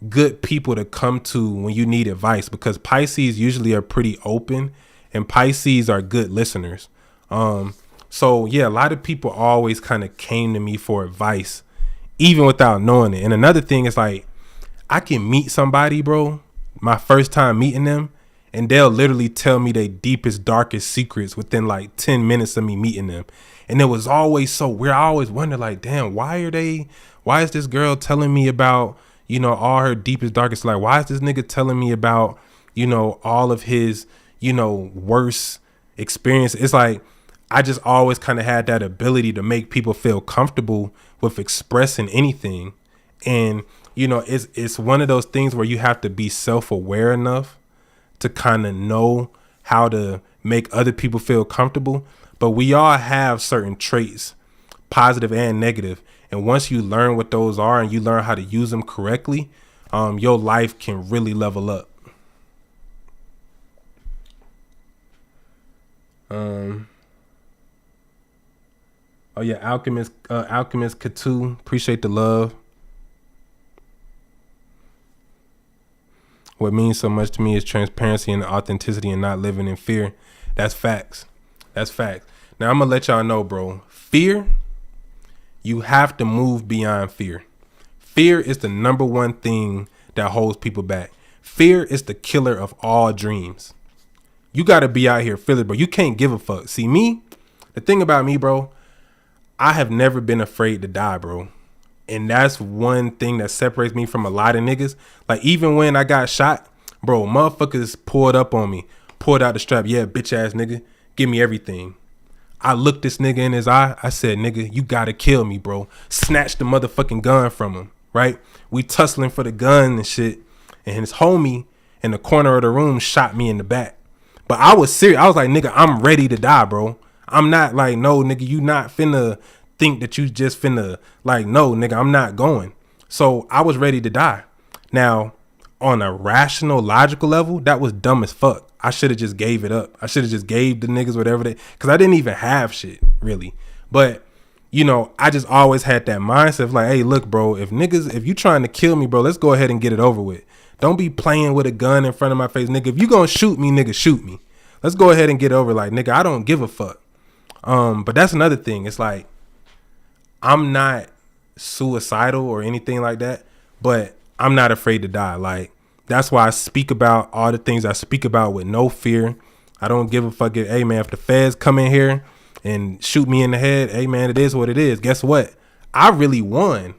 good people to come to when you need advice, because Pisces usually are pretty open, and Pisces are good listeners. So yeah, a lot of people always kind of came to me for advice, even without knowing it. And another thing is, like, I can meet somebody, bro, my first time meeting them, and they'll literally tell me their deepest, darkest secrets within like 10 minutes of me meeting them. And it was always so weird. I always wonder, like, damn, why is this girl telling me about, all her deepest, darkest, like, why is this nigga telling me about, all of his, worst experience? It's like, I just always kind of had that ability to make people feel comfortable with expressing anything. And, it's one of those things where you have to be self-aware enough to kind of know how to make other people feel comfortable. But we all have certain traits positive and negative. And once you learn what those are and you learn how to use them correctly, your life can really level up. Oh yeah, Alchemist Katu, appreciate the love. What means so much to me is transparency and authenticity and not living in fear. That's facts. That's facts. Now I'm gonna let y'all know, bro. Fear, you have to move beyond fear. Fear is the number one thing that holds people back. Fear is the killer of all dreams. You gotta be out here feeling, bro. You can't give a fuck. See me, the thing about me, bro, I have never been afraid to die, bro. And that's one thing that separates me from a lot of niggas. Like, even when I got shot, bro, motherfuckers pulled up on me, pulled out the strap. Yeah, bitch ass nigga, give me everything. I looked this nigga in his eye. I said, nigga, you gotta kill me, bro. Snatched the motherfucking gun from him, right? We tussling for the gun and shit. And his homie in the corner of the room shot me in the back. But I was serious. I was like, nigga, I'm ready to die, bro. I'm not like, no, nigga, you not finna think that you just finna, like, no, nigga, I'm not going. So I was ready to die. Now, on a rational, logical level, that was dumb as fuck. I should have just gave it up. I should have just gave the niggas whatever they, because I didn't even have shit, really. But, you know, I just always had that mindset of like, hey, look, bro, if you trying to kill me, bro, let's go ahead and get it over with. Don't be playing with a gun in front of my face, nigga. If you gonna shoot me, nigga, shoot me. Let's go ahead and get it over. Like, nigga, I don't give a fuck. But that's another thing. It's like, I'm not suicidal or anything like that, but I'm not afraid to die. Like, that's why I speak about all the things I speak about with no fear. I don't give a fuck. Hey, man, if the feds come in here and shoot me in the head, hey, man, it is what it is. Guess what? I really won,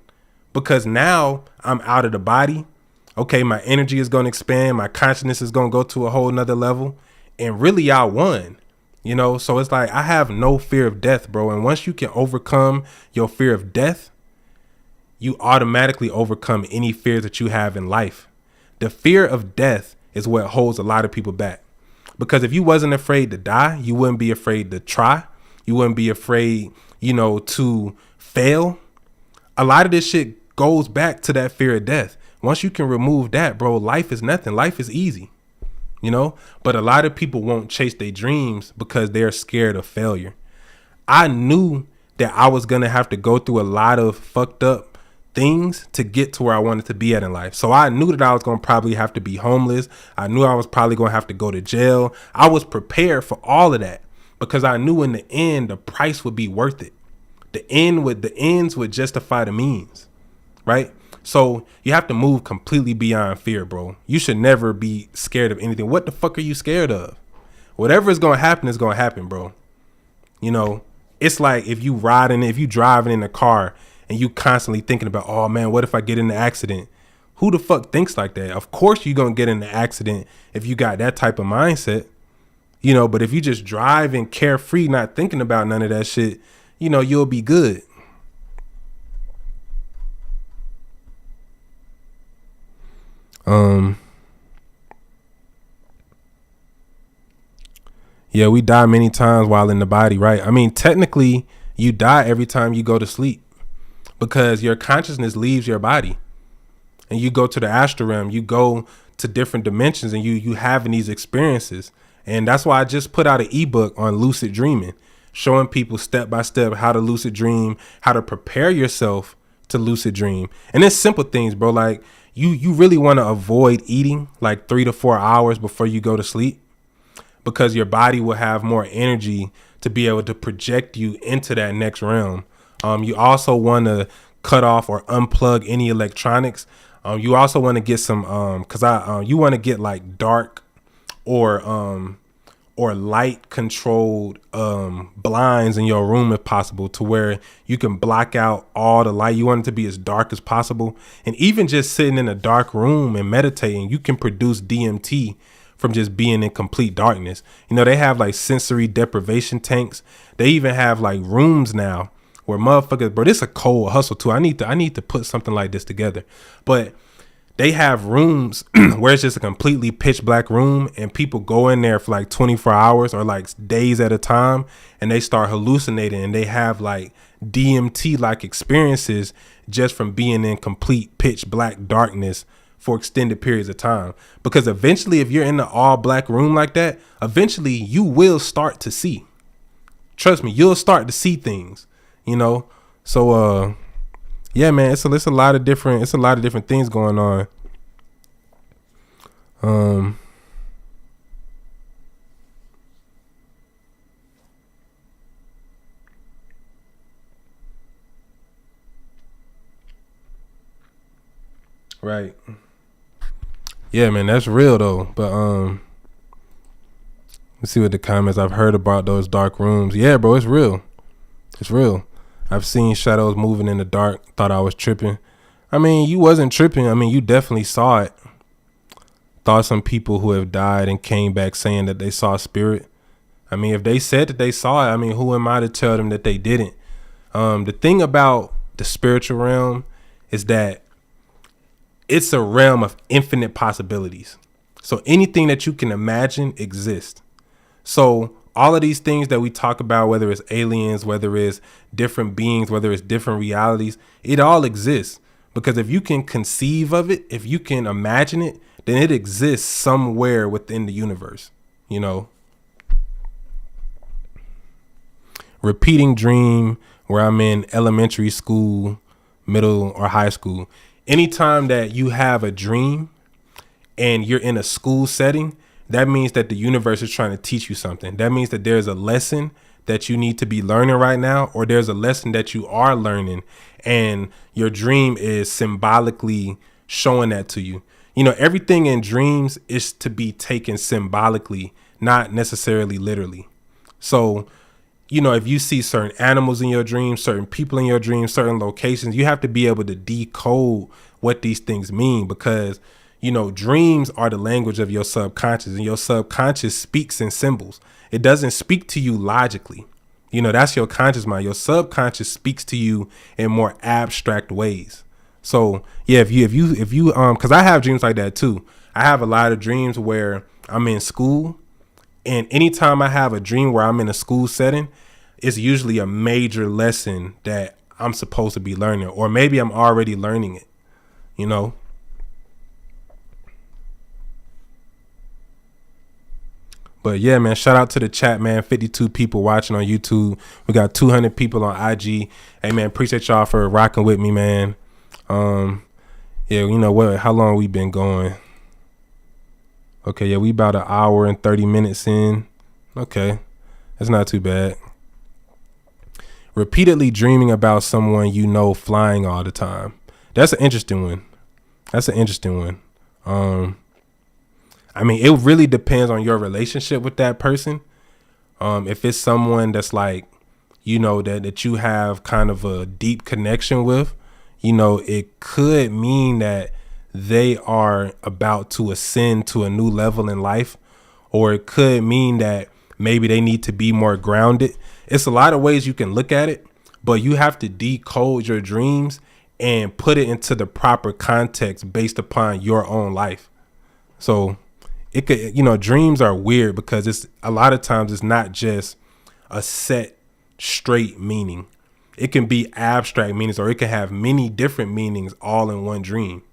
because now I'm out of the body. Okay, my energy is going to expand. My consciousness is going to go to a whole nother level. And really, I won. You know, so it's like, I have no fear of death, bro. And once you can overcome your fear of death, you automatically overcome any fears that you have in life. The fear of death is what holds a lot of people back. Because if you wasn't afraid to die, you wouldn't be afraid to try. You wouldn't be afraid, you know, to fail. A lot of this shit goes back to that fear of death. Once you can remove that, bro, life is nothing. Life is easy. You know, but a lot of people won't chase their dreams because they're scared of failure. I knew that I was going to have to go through a lot of fucked up things to get to where I wanted to be at in life. So I knew that I was going to probably have to be homeless. I knew I was probably going to have to go to jail. I was prepared for all of that because I knew in the end, the price would be worth it. The ends would justify the means, right? So you have to move completely beyond fear, bro. You should never be scared of anything. What the fuck are you scared of? Whatever is going to happen is going to happen, bro. You know, it's like if you driving in a car and you constantly thinking about, oh man, what if I get in an accident? Who the fuck thinks like that? Of course you're going to get in an accident if you got that type of mindset, you know, but if you just drive and carefree, not thinking about none of that shit, you know, you'll be good. Yeah, we die many times while in the body, right? I mean, technically, you die every time you go to sleep because your consciousness leaves your body and you go to the astral realm. You go to different dimensions and you having these experiences. And that's why I just put out an ebook on lucid dreaming, showing people step by step how to lucid dream, how to prepare yourself to lucid dream. And it's simple things, bro. Like, you really want to avoid eating like 3 to 4 hours before you go to sleep, because your body will have more energy to be able to project you into that next realm. You also want to cut off or unplug any electronics. You also want to get some, you want to get like dark or light controlled blinds in your room if possible, to where you can block out all the light. You want it to be as dark as possible. And even just sitting in a dark room and meditating, you can produce DMT from just being in complete darkness. You know, they have like sensory deprivation tanks. They even have like rooms now where motherfuckers, bro, this is a cold hustle too. I need to put something like this together. But they have rooms where it's just a completely pitch black room, and people go in there for like 24 hours or like days at a time, and they start hallucinating, and they have like DMT like experiences just from being in complete pitch black darkness for extended periods of time. Because eventually, if you're in the all black room like that, eventually you will start to see. Trust me, you'll start to see things, you know? So, yeah, man, it's a lot of different things going on. Right. Yeah, man, that's real though. But let's see what the comments. I've heard about those dark rooms. Yeah, bro, it's real. It's real. I've seen shadows moving in the dark. Thought I was tripping. I mean, you wasn't tripping. I mean, you definitely saw it. Thought some people who have died and came back saying that they saw spirit. I mean, if they said that they saw it, I mean, who am I to tell them that they didn't? The thing about the spiritual realm is that it's a realm of infinite possibilities. So anything that you can imagine exists. So all of these things that we talk about, whether it's aliens, whether it's different beings, whether it's different realities, it all exists. Because if you can conceive of it, if you can imagine it, then it exists somewhere within the universe, you know. Repeating dream where I'm in elementary school, middle or high school. Anytime that you have a dream and you're in a school setting, that means that the universe is trying to teach you something. That means that there's a lesson that you need to be learning right now, or there's a lesson that you are learning, and your dream is symbolically showing that to you. You know, everything in dreams is to be taken symbolically, not necessarily literally. So, you know, if you see certain animals in your dreams, certain people in your dreams, certain locations, you have to be able to decode what these things mean, because, you know, dreams are the language of your subconscious, and your subconscious speaks in symbols. It doesn't speak to you logically. You know, that's your conscious mind. Your subconscious speaks to you in more abstract ways. So, yeah, if you because I have dreams like that too. I have a lot of dreams where I'm in school. And anytime I have a dream where I'm in a school setting, it's usually a major lesson that I'm supposed to be learning, or maybe I'm already learning it, you know? But yeah, man, shout out to the chat, man. 52 people watching on YouTube. We got 200 people on IG. Hey, man, appreciate y'all for rocking with me, man. Yeah, you know what? How long we been going? Okay, yeah, we about an hour and 30 minutes in. Okay, that's not too bad. Repeatedly dreaming about someone you know flying all the time. That's an interesting one. I mean, it really depends on your relationship with that person. If it's someone that's like, you know, that you have kind of a deep connection with, you know, it could mean that they are about to ascend to a new level in life, or it could mean that maybe they need to be more grounded. It's a lot of ways you can look at it, but you have to decode your dreams and put it into the proper context based upon your own life. So it could, you know, dreams are weird because it's a lot of times it's not just a set straight meaning. It can be abstract meanings, or it can have many different meanings all in one dream.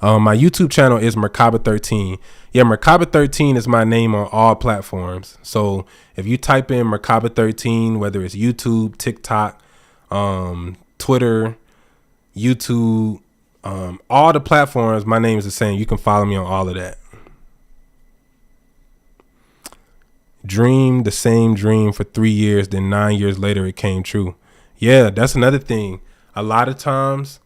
My YouTube channel is Merkaba13. Yeah, Merkaba13 is my name on all platforms. So if you type in Merkaba13, whether it's YouTube, TikTok, Twitter, YouTube, all the platforms, my name is the same. You can follow me on all of that. Dreamed the same dream for 3 years, then 9 years later it came true. Yeah, that's another thing. A lot of times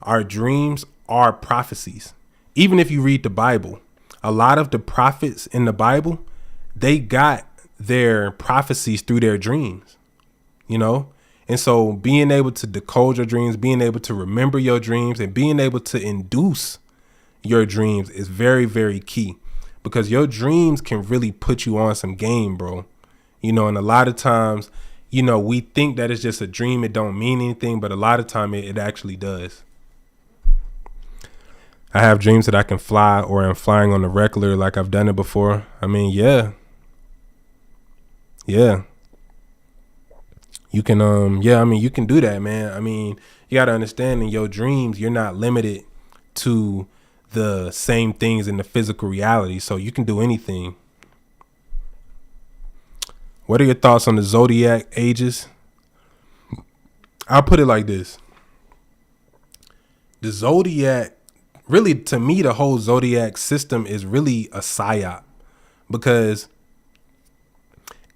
our dreams are prophecies. Even if you read the Bible, a lot of the prophets in the Bible, they got their prophecies through their dreams, you know? And so being able to decode your dreams, being able to remember your dreams, and being able to induce your dreams is very, very key, because your dreams can really put you on some game, bro. You know, and a lot of times, you know, we think that it's just a dream. It don't mean anything, but a lot of time it actually does. I have dreams that I can fly or am flying on the regular like I've done it before. I mean, yeah. You can, you can do that, man. I mean, you got to understand in your dreams, you're not limited to the same things in the physical reality. So you can do anything. What are your thoughts on the zodiac ages? I'll put it like this. The zodiac, really, to me, the whole zodiac system is really a psyop. Because,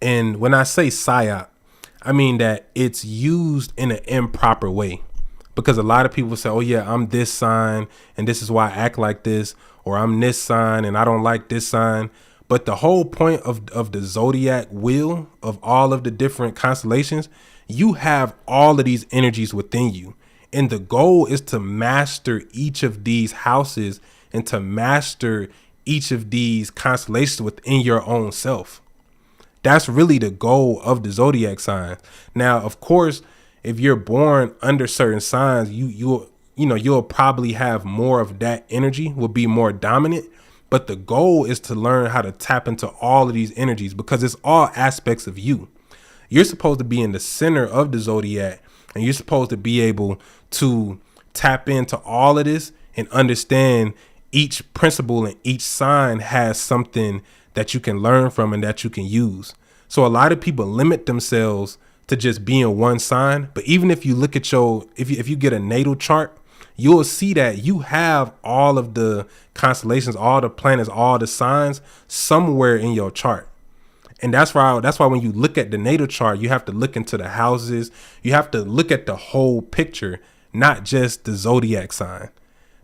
and when I say psyop, I mean that it's used in an improper way. Because a lot of people say, oh yeah, I'm this sign and this is why I act like this, or I'm this sign and I don't like this sign. But the whole point of the zodiac wheel, of all of the different constellations, you have all of these energies within you. And the goal is to master each of these houses and to master each of these constellations within your own self. That's really the goal of the zodiac sign. Now, of course, if you're born under certain signs, you'll probably have more of that energy, will be more dominant. But the goal is to learn how to tap into all of these energies, because it's all aspects of you. You're supposed to be in the center of the zodiac, and you're supposed to be able to tap into all of this and understand each principle and each sign has something that you can learn from and that you can use. So a lot of people limit themselves to just being one sign. But even if you look at if you get a natal chart, you'll see that you have all of the constellations, all the planets, all the signs somewhere in your chart. And that's why when you look at the natal chart, you have to look into the houses. You have to look at the whole picture, not just the zodiac sign.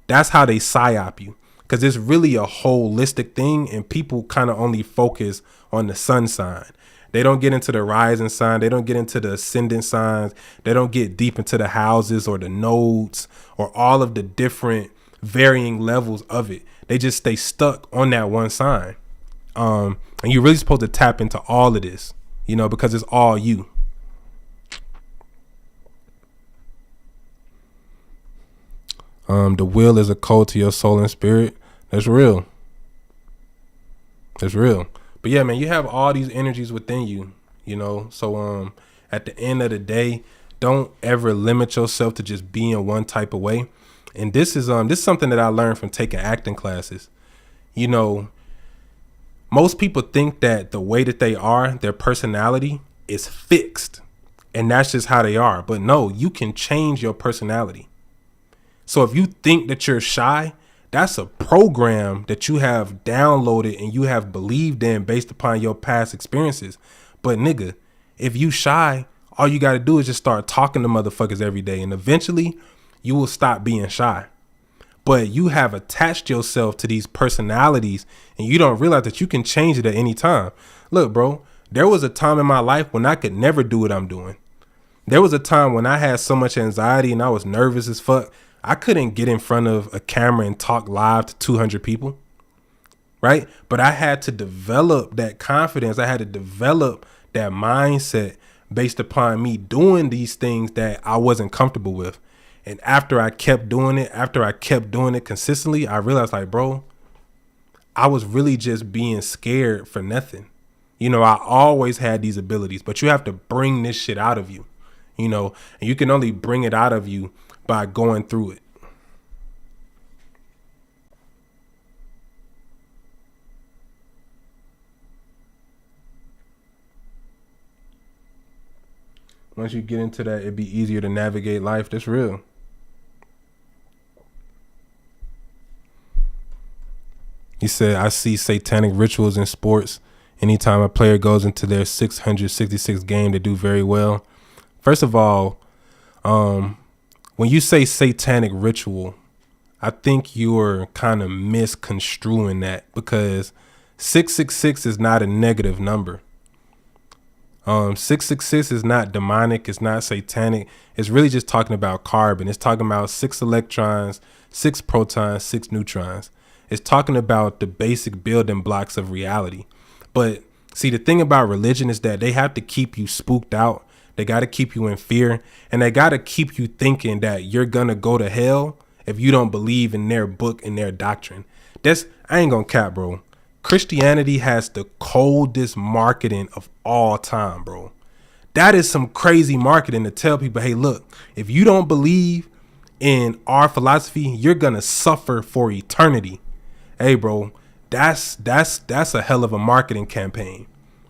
That's how they psyop you, because it's really a holistic thing, and people kind of only focus on the sun sign. They don't get into the rising sign. They don't get into the ascendant signs. They don't get deep into the houses or the nodes or all of the different varying levels of it. They just stay stuck on that one sign. And you're really supposed to tap into all of this, because it's all you. The will is a code to your soul and spirit. That's real. That's real. But yeah, man, you have all these energies within you, So at the end of the day, don't ever limit yourself to just being one type of way. And this is something that I learned from taking acting classes. Most people think that the way that they are, their personality is fixed, and that's just how they are. But no, you can change your personality. So if you think that you're shy, that's a program that you have downloaded and you have believed in based upon your past experiences. But nigga, if you shy, all you got to do is just start talking to motherfuckers every day, and eventually you will stop being shy. But you have attached yourself to these personalities and you don't realize that you can change it at any time. Look, bro, there was a time in my life when I could never do what I'm doing. There was a time when I had so much anxiety and I was nervous as fuck. I couldn't get in front of a camera and talk live to 200 people, right? But I had to develop that confidence. I had to develop that mindset based upon me doing these things that I wasn't comfortable with. And after I kept doing it consistently, I realized, like, bro, I was really just being scared for nothing. I always had these abilities, but you have to bring this shit out of you, and you can only bring it out of you by going through it. Once you get into that, it'd be easier to navigate life. That's real. He said, I see satanic rituals in sports. Anytime a player goes into their 666 game, they do very well. First of all, when you say satanic ritual, I think you're kind of misconstruing that, because 666 is not a negative number. 666 is not demonic. It's not satanic. It's really just talking about carbon. It's talking about 6 electrons, 6 protons, 6 neutrons. It's talking about the basic building blocks of reality. But see, the thing about religion is that they have to keep you spooked out. They got to keep you in fear, and they got to keep you thinking that you're going to go to hell if you don't believe in their book and their doctrine. I ain't gonna cap, bro. Christianity has the coldest marketing of all time, bro. That is some crazy marketing to tell people, hey, look, if you don't believe in our philosophy, you're gonna suffer for eternity. Hey, bro, that's a hell of a marketing campaign,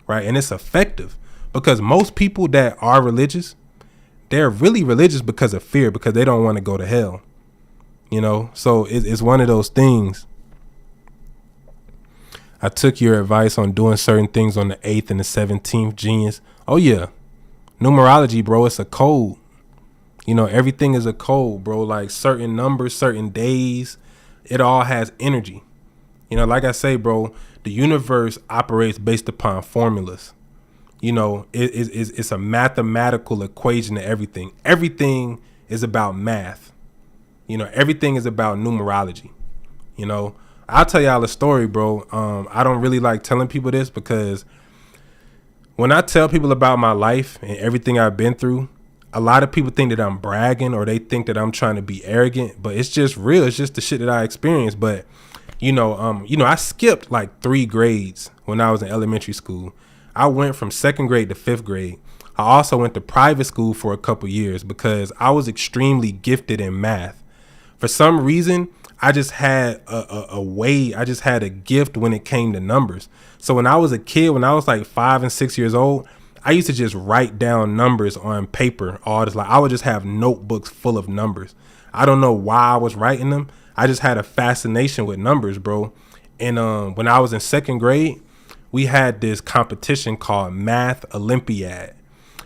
right? And it's effective because most people that are religious, they're really religious because of fear, because they don't want to go to hell, you know? So it's one of those things. I took your advice on doing certain things on the 8th and the 17th. Genius. Oh, yeah. Numerology, bro, it's a code. You know, everything is a code, bro. Like certain numbers, certain days, it all has energy. You know, like I say, bro, the universe operates based upon formulas. You know, it's a mathematical equation to everything. Everything is about math. You know, everything is about numerology. You know, I'll tell y'all a story, bro. I don't really like telling people this because when I tell people about my life and everything I've been through, a lot of people think that I'm bragging or they think that I'm trying to be arrogant, but it's just real. It's just the shit that I experienced. But, you know, I skipped like 3 grades when I was in elementary school. I went from 2nd grade to 5th grade. I also went to private school for a couple years because I was extremely gifted in math. For some reason, I just had I just had a gift when it came to numbers. So when I was a kid, when I was like 5 and 6 years old, I used to just write down numbers on paper. I would just have notebooks full of numbers. I don't know why I was writing them. I just had a fascination with numbers, bro. And when I was in 2nd grade, we had this competition called Math Olympiad.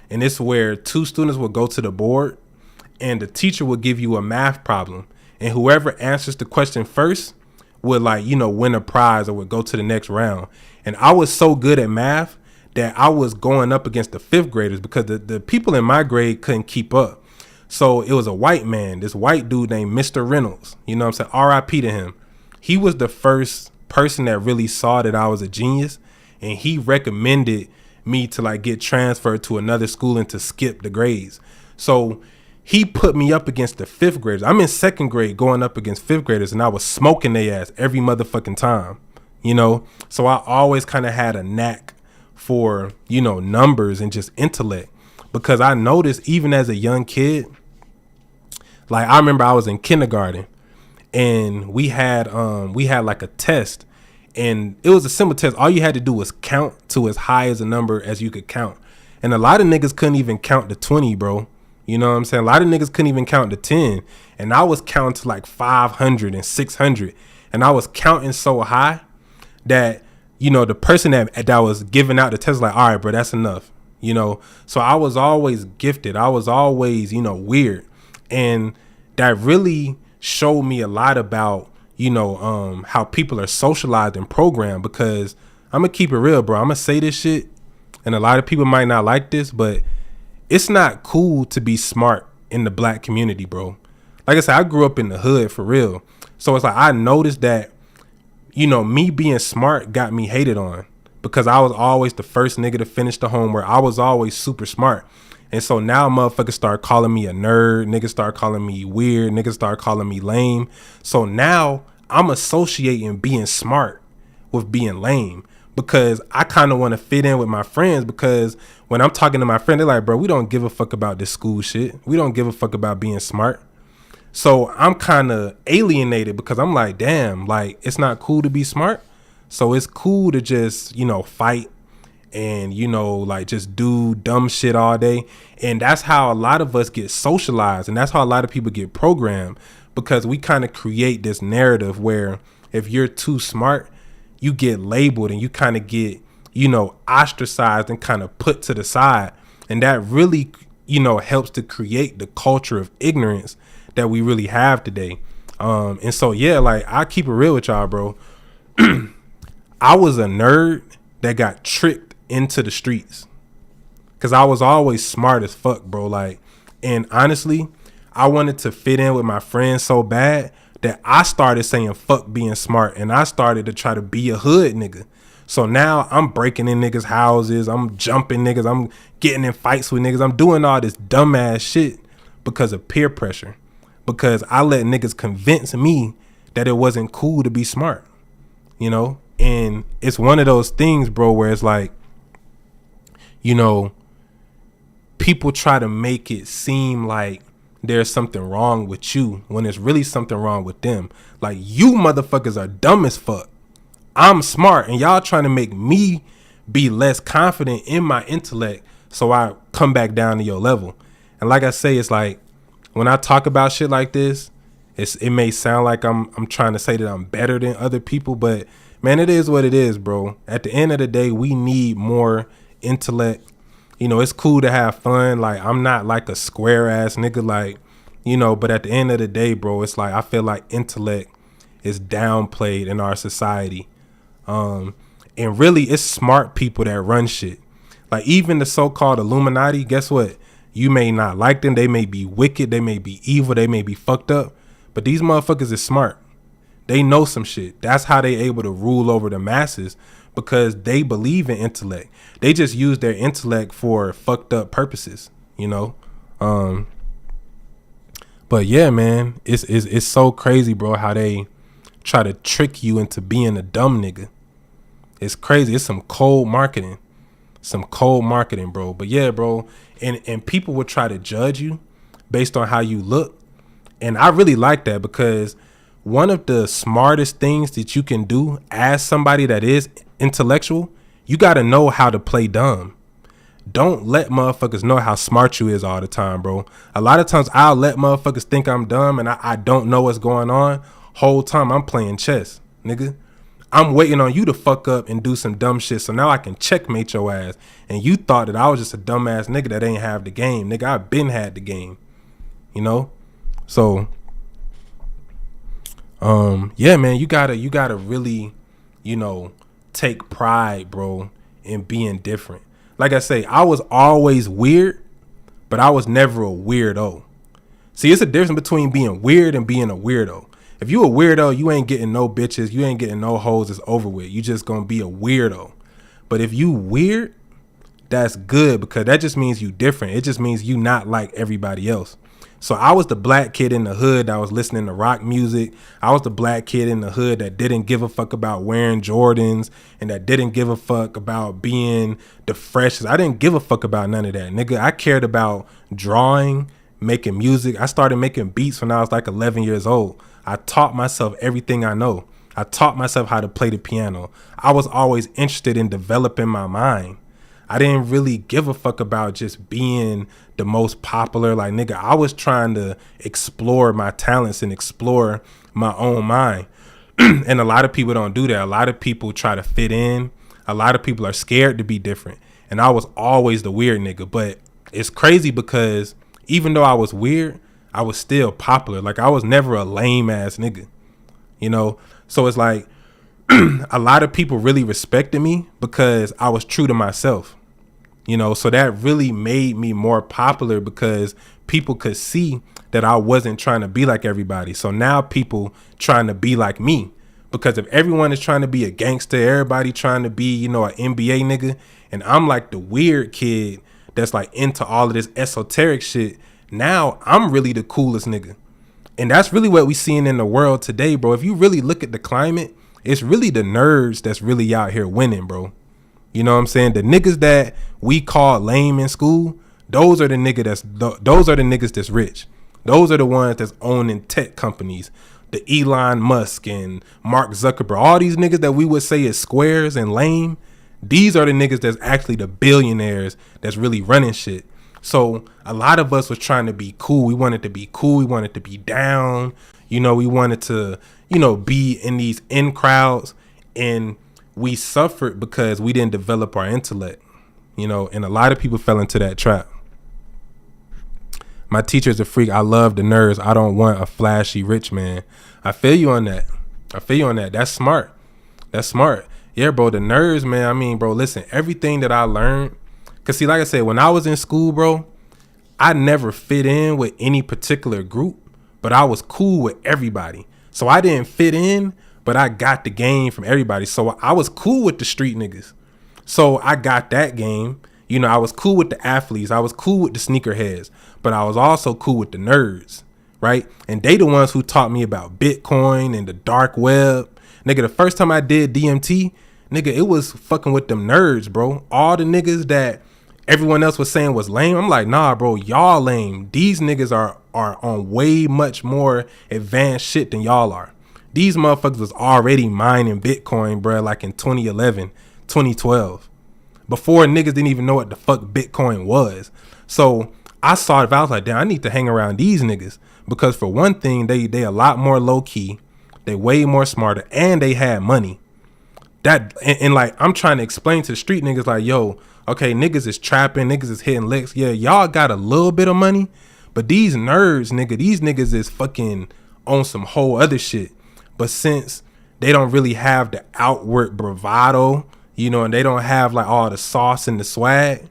And it's where 2 students would go to the board and the teacher would give you a math problem. And whoever answers the question first would win a prize or would go to the next round. And I was so good at math that I was going up against the 5th graders because the people in my grade couldn't keep up. So it was a white man, this white dude named Mr. Reynolds. You know what I'm saying? R.I.P. to him. He was the first person that really saw that I was a genius. And he recommended me to get transferred to another school and to skip the grades. So he put me up against the 5th graders. I'm in 2nd grade going up against 5th graders, and I was smoking their ass every motherfucking time, you know? So I always kind of had a knack for, numbers and just intellect, because I noticed even as a young kid, I remember I was in kindergarten and we had like a test, and it was a simple test. All you had to do was count to as high as a number as you could count. And a lot of niggas couldn't even count to 20, bro. You know what I'm saying? A lot of niggas couldn't even count to 10. And I was counting to 500 and 600. And I was counting so high that, the person that was giving out the test was like, all right, bro, that's enough. So I was always gifted. I was always, weird. And that really showed me a lot about, how people are socialized and programmed, because I'm going to keep it real, bro. I'm going to say this shit. And a lot of people might not like this, but it's not cool to be smart in the black community, bro. Like I said, I grew up in the hood for real. So it's I noticed that, me being smart got me hated on because I was always the first nigga to finish the homework. I was always super smart. And so now motherfuckers start calling me a nerd. Niggas start calling me weird. Niggas start calling me lame. So now I'm associating being smart with being lame, because I kind of want to fit in with my friends, because when I'm talking to my friend, they're like, bro, we don't give a fuck about this school shit. We don't give a fuck about being smart. So I'm kind of alienated because I'm like, damn, it's not cool to be smart. So it's cool to just, fight and, just do dumb shit all day. And that's how a lot of us get socialized. And that's how a lot of people get programmed, because we kind of create this narrative where if you're too smart, you get labeled and you kind of get, ostracized and kind of put to the side. And that really, helps to create the culture of ignorance that we really have today. And so, yeah, I keep it real with y'all, bro. I was a nerd that got tricked into the streets because I was always smart as fuck, bro. And honestly, I wanted to fit in with my friends so bad that I started saying fuck being smart, and I started to try to be a hood nigga. So now I'm breaking in niggas' houses, I'm jumping niggas, I'm getting in fights with niggas, I'm doing all this dumbass shit because of peer pressure. because I let niggas convince me that it wasn't cool to be smart, you know? And it's one of those things, bro, where it's like, you know, people try to make it seem like there's something wrong with you when there's really something wrong with them. Like, you motherfuckers are dumb as fuck. I'm smart, and y'all trying to make me be less confident in my intellect so I come back down to your level. And like I say, it's like, when I talk about shit like this, it may sound like I'm trying to say that I'm better than other people, but man, it is what it is, bro. At the end of the day, we need more intellect. You know, it's cool to have fun. Like, I'm not like a square ass nigga, like, you know, but at the end of the day, bro, it's like, I feel like intellect is downplayed in our society. And really, it's smart people that run shit. Like, even the so-called Illuminati, guess what? You may not like them. They may be wicked. They may be evil. They may be fucked up. But these motherfuckers is smart. They know some shit. That's how they able to rule over the masses, because they believe in intellect. They just use their intellect for fucked up purposes, you know? But yeah, man, it's so crazy, bro, how they try to trick you into being a dumb nigga. It's crazy. It's some cold marketing. Bro. But yeah, bro, and people would try to judge you based on how you look. And I really like that, because one of the smartest things that you can do as somebody that is intellectual, you got to know how to play dumb. Don't let motherfuckers know how smart you is all the time, bro. A lot of times I'll let motherfuckers think I'm dumb and I don't know what's going on. Whole time I'm playing chess, nigga. I'm waiting on you to fuck up and do some dumb shit so now I can checkmate your ass. And you thought that I was just a dumbass nigga that ain't have the game. Nigga, I been had the game, you know? So, yeah, man, you gotta really, you know, take pride, bro, in being different. Like I say, I was always weird, but I was never a weirdo. See, it's a difference between being weird and being a weirdo. If you a weirdo, you ain't getting no bitches, you ain't getting no hoes, it's over with. You just gonna be a weirdo. But if you weird, that's good, because that just means you different. It just means you not like everybody else. So I was the black kid in the hood that was listening to rock music. I was the black kid in the hood that didn't give a fuck about wearing Jordans and that didn't give a fuck about being the freshest. I didn't give a fuck about none of that, nigga. I cared about drawing, making music. I started making beats when I was like 11 years old. I taught myself everything I know. I taught myself how to play the piano. I was always interested in developing my mind. I didn't really give a fuck about just being the most popular. Like, nigga, I was trying to explore my talents and explore my own mind. And a lot of people don't do that. A lot of people try to fit in. A lot of people are scared to be different. And I was always the weird nigga. But it's crazy because even though I was weird, I was still popular. Like, I was never a lame ass nigga, you know? So it's like a lot of people really respected me because I was true to myself. You know, so that really made me more popular because people could see that I wasn't trying to be like everybody. So now people trying to be like me, because if everyone is trying to be a gangster, everybody trying to be, you know, an NBA nigga, and I'm like the weird kid that's like into all of this esoteric shit, now I'm really the coolest nigga. And that's really what we seeing in the world today, bro. If you really look at the climate, it's really the nerds that's really out here winning, bro. You know what I'm saying? The niggas that we call lame in school, those are the niggas that's rich. Those are the ones that's owning tech companies. The Elon Musk and Mark Zuckerberg, all these niggas that we would say is squares and lame, these are the niggas that's actually the billionaires that's really running shit. So a lot of us was trying to be cool. We wanted to be cool. We wanted to be down. You know, we wanted to, you know, be in these in crowds, and we suffered because we didn't develop our intellect, you know, and a lot of people fell into that trap. My teacher's a freak. I love the nerds. I don't want a flashy rich man. I feel you on that. That's smart. Yeah, bro, the nerds, man. I mean, bro, listen, everything that I learned, because see, like I said, when I was in school, bro, I never fit in with any particular group, but I was cool with everybody. So I didn't fit in, but I got the game from everybody. So I was cool with the street niggas. So I got that game. You know, I was cool with the athletes. I was cool with the sneakerheads, but I was also cool with the nerds, right? And they the ones who taught me about Bitcoin and the dark web. Nigga, the first time I did DMT, nigga, it was fucking with them nerds, bro. All the niggas that everyone else was saying was lame. I'm like, nah, bro, y'all lame. These niggas are on way much more advanced shit than y'all are. These motherfuckers was already mining Bitcoin, bro, like in 2011, 2012. Before niggas didn't even know what the fuck Bitcoin was. So I saw it, I was like, damn, I need to hang around these niggas. Because for one thing, they a lot more low key, they way more smarter, and they had money. That and like I'm trying to explain to the street niggas like, yo, okay, niggas is trapping, niggas is hitting licks. Yeah, y'all got a little bit of money, but these nerds, nigga, these niggas is fucking on some whole other shit. But since they don't really have the outward bravado, you know, and they don't have like all the sauce and the swag,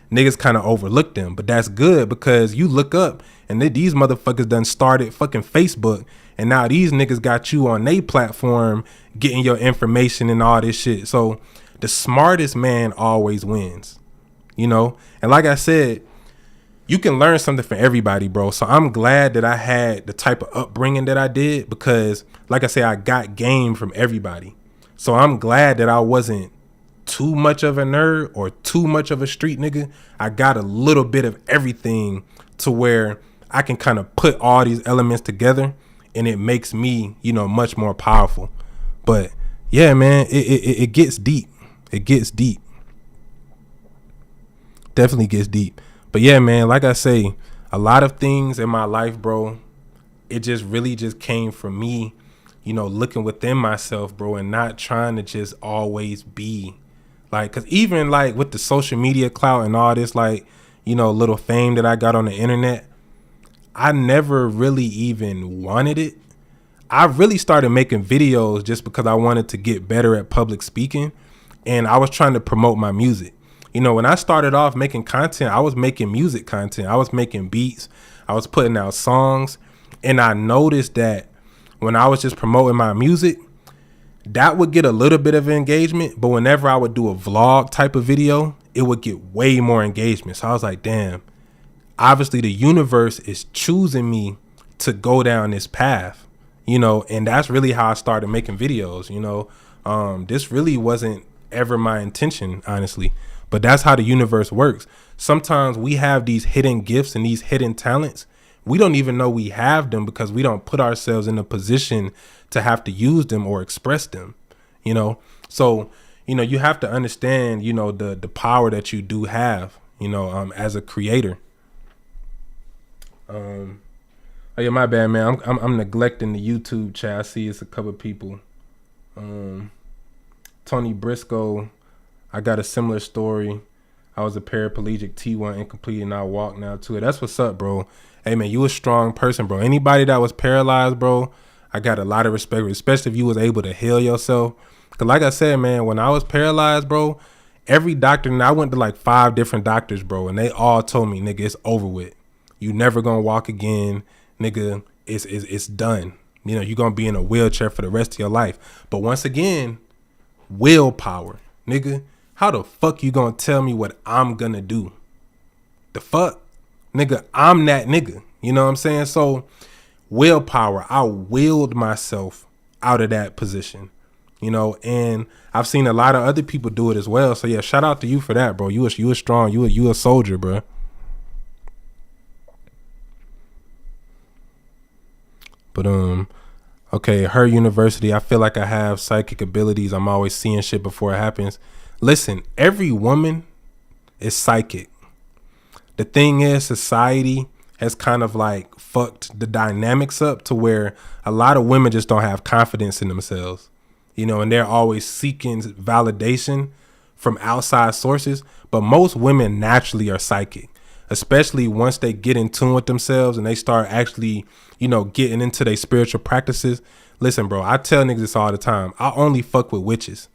niggas kind of overlook them. But that's good because you look up and these motherfuckers done started fucking Facebook, and now these niggas got you on their platform getting your information and all this shit. So the smartest man always wins, you know? And like I said, you can learn something from everybody, bro. So I'm glad that I had the type of upbringing that I did because, like I said, I got game from everybody. So I'm glad that I wasn't too much of a nerd or too much of a street nigga. I got a little bit of everything to where I can kind of put all these elements together and it makes me, you know, much more powerful. But yeah, man, it gets deep. It gets deep. Definitely gets deep. But yeah, man, like I say, a lot of things in my life, bro, it just really just came from me, you know, looking within myself, bro, and not trying to just always be like, cause even like with the social media clout and all this, like, you know, little fame that I got on the internet, I never really even wanted it. I really started making videos just because I wanted to get better at public speaking. And I was trying to promote my music. You know, when I started off making content, I was making music content. I was making beats. I was putting out songs. And I noticed that when I was just promoting my music, that would get a little bit of engagement. But whenever I would do a vlog type of video, it would get way more engagement. So I was like, damn, obviously the universe is choosing me to go down this path, you know, and that's really how I started making videos, you know. This really wasn't ever my intention, honestly, but that's how the universe works. Sometimes we have these hidden gifts and these hidden talents. We don't even know we have them because we don't put ourselves in a position to have to use them or express them, you know. So, you know, you have to understand, you know, the power that you do have, you know, as a creator. Oh yeah, my bad, man. I'm neglecting the YouTube chat. I see it's a couple people. Tony Briscoe, I got a similar story. I was a paraplegic T1 incomplete and I walk now to it. That's what's up, bro. Hey man, you a strong person, bro. Anybody that was paralyzed, bro, I got a lot of respect, especially if you was able to heal yourself. Cause like I said, man, when I was paralyzed, bro, every doctor, and I went to like 5 different doctors, bro, and they all told me, nigga, it's over with. You never gonna walk again, nigga. It's done. You know, you're gonna be in a wheelchair for the rest of your life. But once again, willpower, nigga. How the fuck you gonna tell me what I'm gonna do? The fuck? Nigga, I'm that nigga. You know what I'm saying? So willpower, I willed myself out of that position, you know, and I've seen a lot of other people do it as well. So yeah, shout out to you for that, bro. You a strong, you a soldier, bro. But okay, her university, I feel like I have psychic abilities. I'm always seeing shit before it happens. Listen, every woman is psychic. The thing is, society has kind of like fucked the dynamics up to where a lot of women just don't have confidence in themselves, you know, and they're always seeking validation from outside sources. But most women naturally are psychic, especially once they get in tune with themselves and they start actually, you know, getting into their spiritual practices. Listen, bro, I tell niggas this all the time. I only fuck with witches.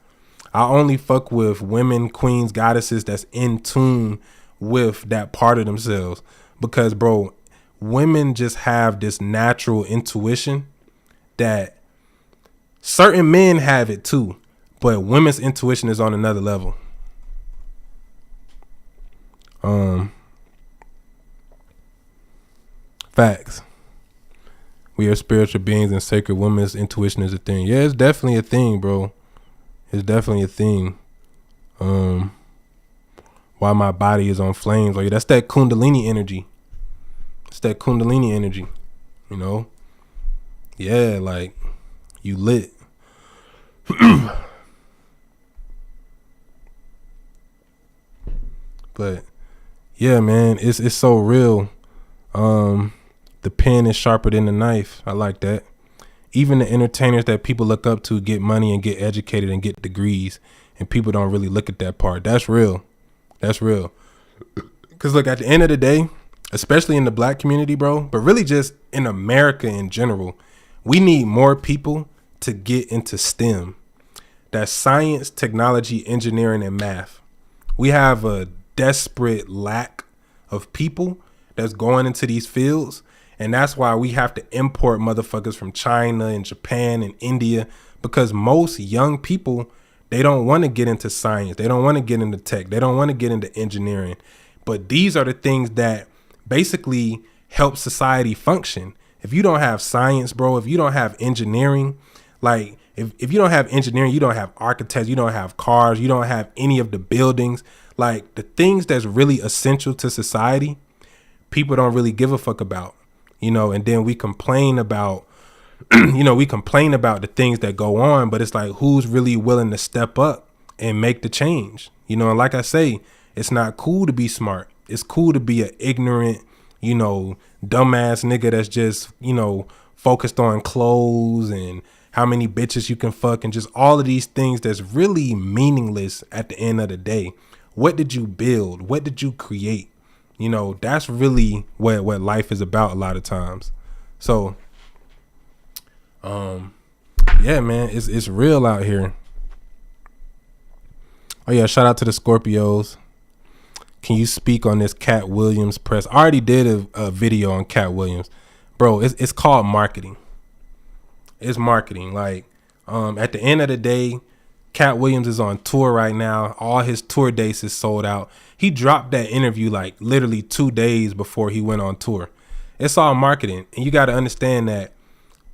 I only fuck with women, queens, goddesses that's in tune with that part of themselves. Because, bro, women just have this natural intuition that certain men have it too, but women's intuition is on another level. Facts. We are spiritual beings and sacred women's intuition is a thing. Yeah, it's definitely a thing, bro. It's definitely a thing. Why my body is on flames. Like, that's that Kundalini energy. It's that Kundalini energy, you know? Yeah, like, you lit. But yeah, man, it's so real. The pen is sharper than the knife. I like that. Even the entertainers that people look up to get money and get educated and get degrees, and people don't really look at that part. That's real. That's real. Because look, at the end of the day, especially in the black community, bro, but really just in America in general, we need more people to get into STEM. That's science, technology, engineering, and math. We have a desperate lack of people that's going into these fields. And that's why we have to import motherfuckers from China and Japan and India, because most young people, they don't want to get into science. They don't want to get into tech. They don't want to get into engineering. But these are the things that basically help society function. If you don't have science, bro, if you don't have engineering, like if you don't have engineering, you don't have architects, you don't have cars, you don't have any of the buildings, like the things that's really essential to society, people don't really give a fuck about. You know, and then we complain about, we complain about the things that go on, but it's like, who's really willing to step up and make the change? You know, and like I say, it's not cool to be smart. It's cool to be an ignorant, dumbass nigga that's just, focused on clothes and how many bitches you can fuck and just all of these things that's really meaningless at the end of the day. What did you build? What did you create? That's really what life is about a lot of times. So, yeah, man, it's real out here. Oh yeah, shout out to the Scorpios. Can you speak on this Cat Williams press? I already did a video on Cat Williams, bro. It's called marketing. It's marketing. Like, at the end of the day, Cat Williams is on tour right now. All his tour dates is sold out. He dropped that interview like literally 2 days before he went on tour. It's all marketing. And you got to understand that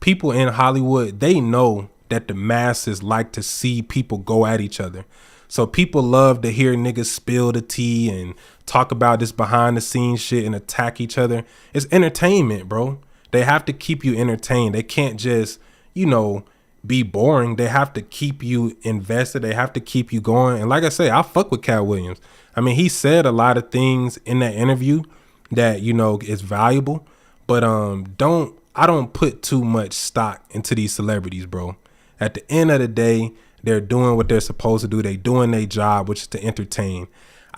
people in Hollywood, they know that the masses like to see people go at each other. So people love to hear niggas spill the tea and talk about this behind the scenes shit and attack each other. It's entertainment, bro. They have to keep you entertained. They can't just, be boring. They have to keep you invested. They have to keep you going. And like I say, I fuck with Cat Williams. I mean, he said a lot of things in that interview that, is valuable, but I don't put too much stock into these celebrities, bro. At the end of the day, they're doing what they're supposed to do. They doing their job, which is to entertain.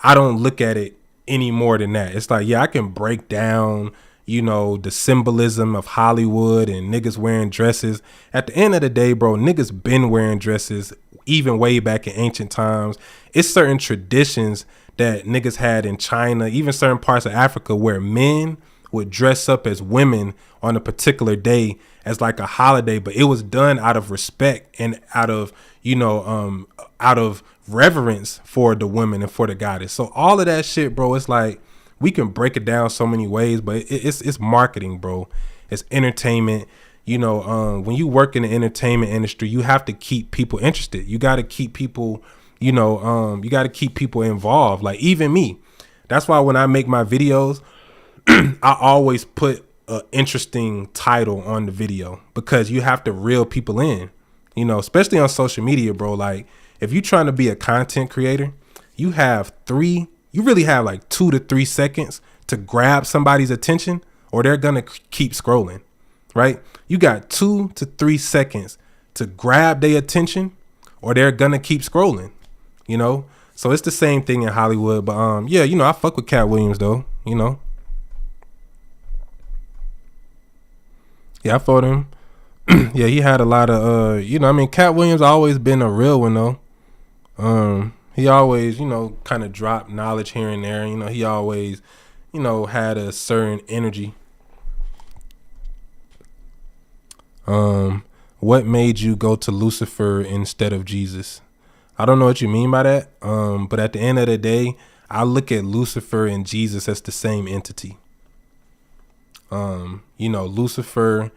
I don't look at it any more than that. It's like, yeah, I can break down, the symbolism of Hollywood and niggas wearing dresses. At the end of the day, bro, niggas been wearing dresses even way back in ancient times. It's certain traditions that niggas had in China, even certain parts of Africa, where men would dress up as women on a particular day as like a holiday, but it was done out of respect and out of reverence for the woman and for the goddess. So all of that shit, bro, it's like, we can break it down so many ways, but it's marketing, bro. It's entertainment. When you work in the entertainment industry, you have to keep people interested. You got to keep people, you got to keep people involved. Like even me. That's why when I make my videos, I always put an interesting title on the video, because you have to reel people in, especially on social media, bro. Like if you're trying to be a content creator, you really have like 2 to 3 seconds to grab somebody's attention, or they're going to keep scrolling, right? You got 2 to 3 seconds to grab their attention, or they're going to keep scrolling, So it's the same thing in Hollywood. But yeah, I fuck with Cat Williams though, Yeah, I fought him. Yeah, he had a lot of Cat Williams always been a real one though. He always, kind of dropped knowledge here and there. He always, had a certain energy. What made you go to Lucifer instead of Jesus? I don't know what you mean by that. But at the end of the day, I look at Lucifer and Jesus as the same entity. Lucifer,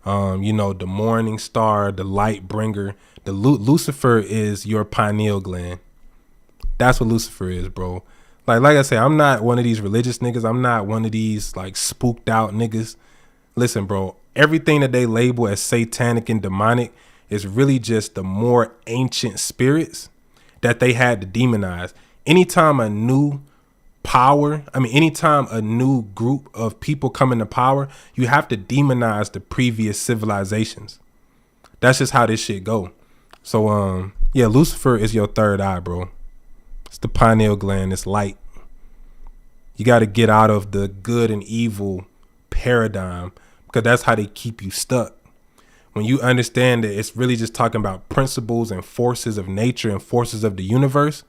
The morning star, the light bringer. The Lucifer is your pineal gland. That's what Lucifer is, bro. Like I say, I'm not one of these religious niggas. I'm not one of these like spooked out niggas. Listen, bro, everything that they label as satanic and demonic is really just the more ancient spirits that they had to demonize. Anytime a new anytime a new group of people come into power, you have to demonize the previous civilizations. That's just how this shit go. So, Lucifer is your third eye, bro. It's the pineal gland. It's light. You got to get out of the good and evil paradigm because that's how they keep you stuck. When you understand that it's really just talking about principles and forces of nature and forces of the universe,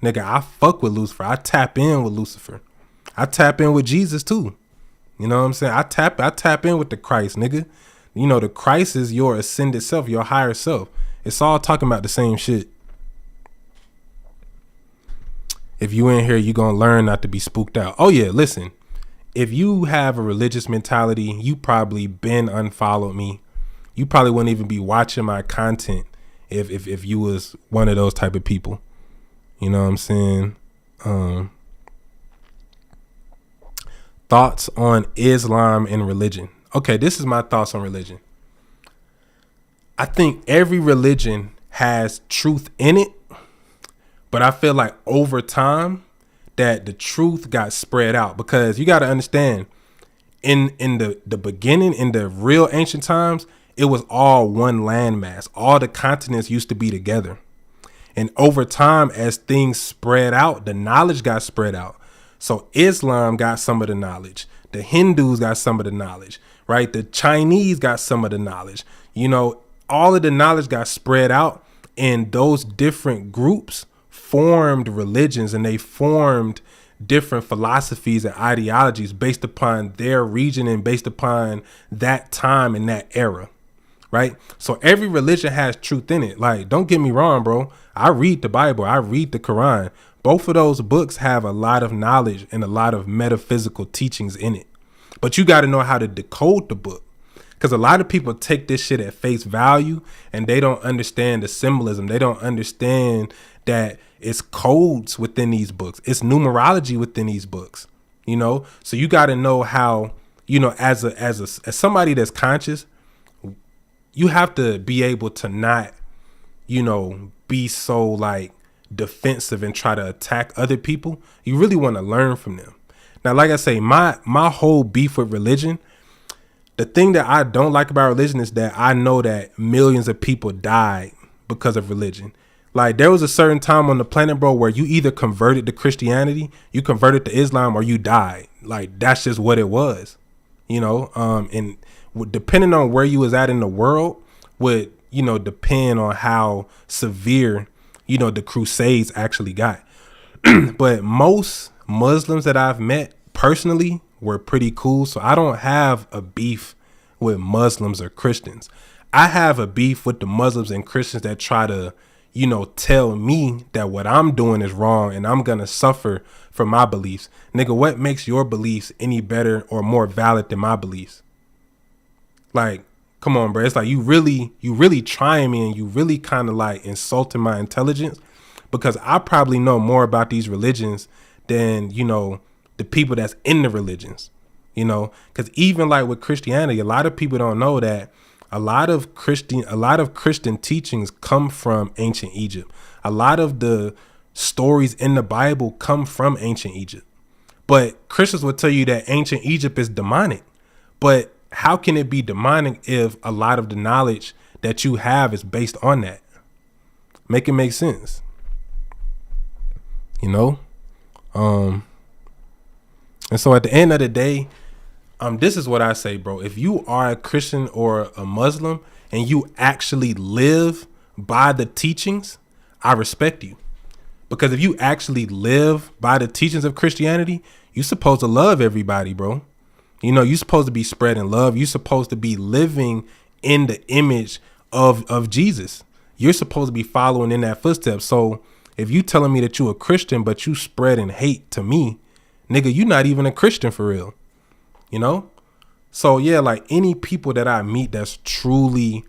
nigga, I fuck with Lucifer. I tap in with Lucifer. I tap in with Jesus too. You know what I'm saying? I tap in with the Christ, nigga. The Christ is your ascended self, your higher self. It's all talking about the same shit. If you in here, you gonna learn not to be spooked out. Oh yeah, listen. If you have a religious mentality, you probably been unfollowed me. You probably wouldn't even be watching my content if you was one of those type of people. You know what I'm saying? Thoughts on Islam and religion. Okay, this is my thoughts on religion. I think every religion has truth in it, but I feel like over time that the truth got spread out because you got to understand in the beginning, in the real ancient times, it was all one landmass. All the continents used to be together. And over time, as things spread out, the knowledge got spread out. So Islam got some of the knowledge. The Hindus got some of the knowledge, right? The Chinese got some of the knowledge. All of the knowledge got spread out, and those different groups formed religions, and they formed different philosophies and ideologies based upon their region and based upon that time and that era. Right. So every religion has truth in it. Like, don't get me wrong, bro. I read the Bible. I read the Quran. Both of those books have a lot of knowledge and a lot of metaphysical teachings in it. But you got to know how to decode the book, because a lot of people take this shit at face value and they don't understand the symbolism. They don't understand that it's codes within these books. It's numerology within these books, So you got to know how, as somebody that's conscious, you have to be able to not, be so like defensive and try to attack other people. You really want to learn from them. Now, like I say, my whole beef with religion, the thing that I don't like about religion is that I know that millions of people died because of religion. Like, there was a certain time on the planet, bro, where you either converted to Christianity, you converted to Islam, or you died. Like, that's just what it was, and depending on where you was at in the world would, depend on how severe, the Crusades actually got. But most Muslims that I've met personally were pretty cool. So I don't have a beef with Muslims or Christians. I have a beef with the Muslims and Christians that try to, tell me that what I'm doing is wrong and I'm going to suffer for my beliefs. Nigga, what makes your beliefs any better or more valid than my beliefs? Like, come on, bro. It's like you really trying me, and you really kind of like insulting my intelligence, because I probably know more about these religions than, the people that's in the religions, because even like with Christianity, a lot of people don't know that a lot of Christian teachings come from ancient Egypt. A lot of the stories in the Bible come from ancient Egypt. But Christians will tell you that ancient Egypt is demonic. But how can it be demonic if a lot of the knowledge that you have is based on that? Make it make sense. And so at the end of the day, this is what I say, bro. If you are a Christian or a Muslim and you actually live by the teachings, I respect you. Because if you actually live by the teachings of Christianity, you're supposed to love everybody, bro. You're supposed to be spreading love. You're supposed to be living in the image of Jesus. You're supposed to be following in that footsteps. So if you telling me that you a Christian, but you spreading hate to me, nigga, you not even a Christian for real. So yeah, like any people that I meet that's truly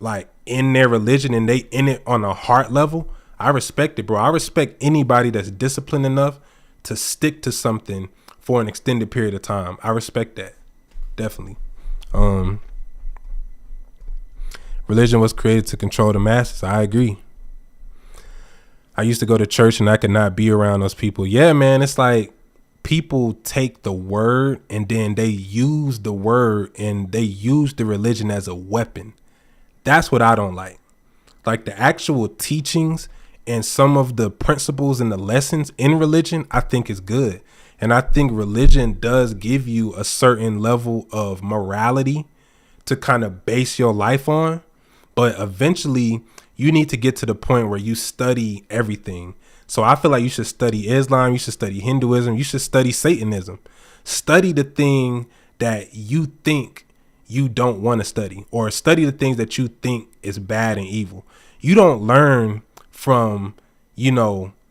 like in their religion and they in it on a heart level, I respect it, bro. I respect anybody that's disciplined enough to stick to something for an extended period of time. I respect that. Definitely. Religion was created to control the masses. I agree. I used to go to church and I could not be around those people. Yeah, man, it's like people take the word and then they use the word and they use the religion as a weapon. That's what I don't like. Like the actual teachings and some of the principles and the lessons in religion, I think is good. And I think religion does give you a certain level of morality to kind of base your life on. But eventually you need to get to the point where you study everything. So I feel like you should study Islam. You should study Hinduism. You should study Satanism. Study the thing that you think you don't want to study, or study the things that you think is bad and evil. You don't learn from,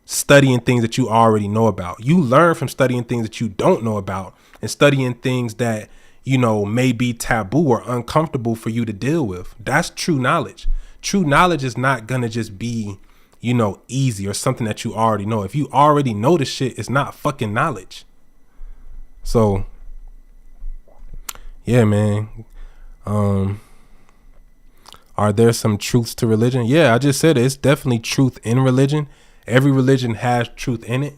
studying things that you already know about. You learn from studying things that you don't know about and studying things that, may be taboo or uncomfortable for you to deal with. That's true knowledge. True knowledge is not going to just be, easy or something that you already know. If you already know the shit, it's not fucking knowledge. So, yeah, man. Are there some truths to religion? Yeah, I just said it. It's definitely truth in religion. Every religion has truth in it.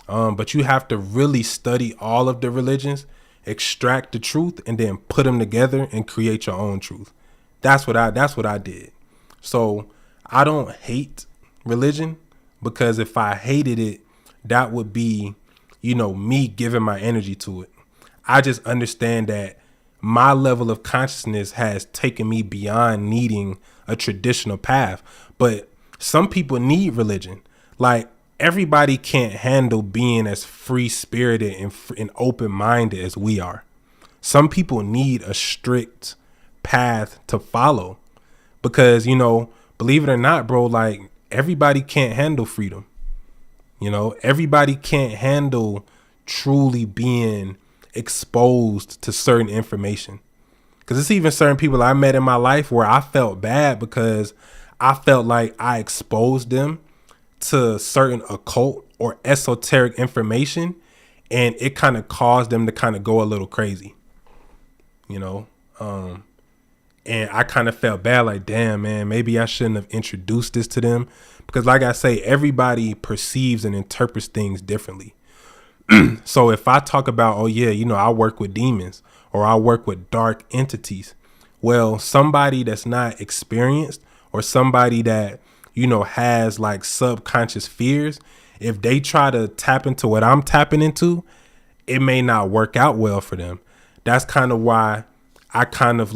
But you have to really study all of the religions, extract the truth, and then put them together and create your own truth. That's what I did. So I don't hate religion, because if I hated it, that would be, me giving my energy to it. I just understand that my level of consciousness has taken me beyond needing a traditional path. But some people need religion. Like everybody can't handle being as free spirited and open minded as we are. Some people need a strict path to follow, because, believe it or not, bro, like everybody can't handle freedom. Everybody can't handle truly being exposed to certain information. Because it's even certain people I met in my life where I felt bad because I felt like I exposed them to certain occult or esoteric information, and it kind of caused them to kind of go a little crazy, and I kind of felt bad, like, damn, man, maybe I shouldn't have introduced this to them, because like I say, everybody perceives and interprets things differently. So if I talk about, I work with demons or I work with dark entities, well, somebody that's not experienced or somebody that, has like subconscious fears, if they try to tap into what I'm tapping into, it may not work out well for them. That's kind of why I kind of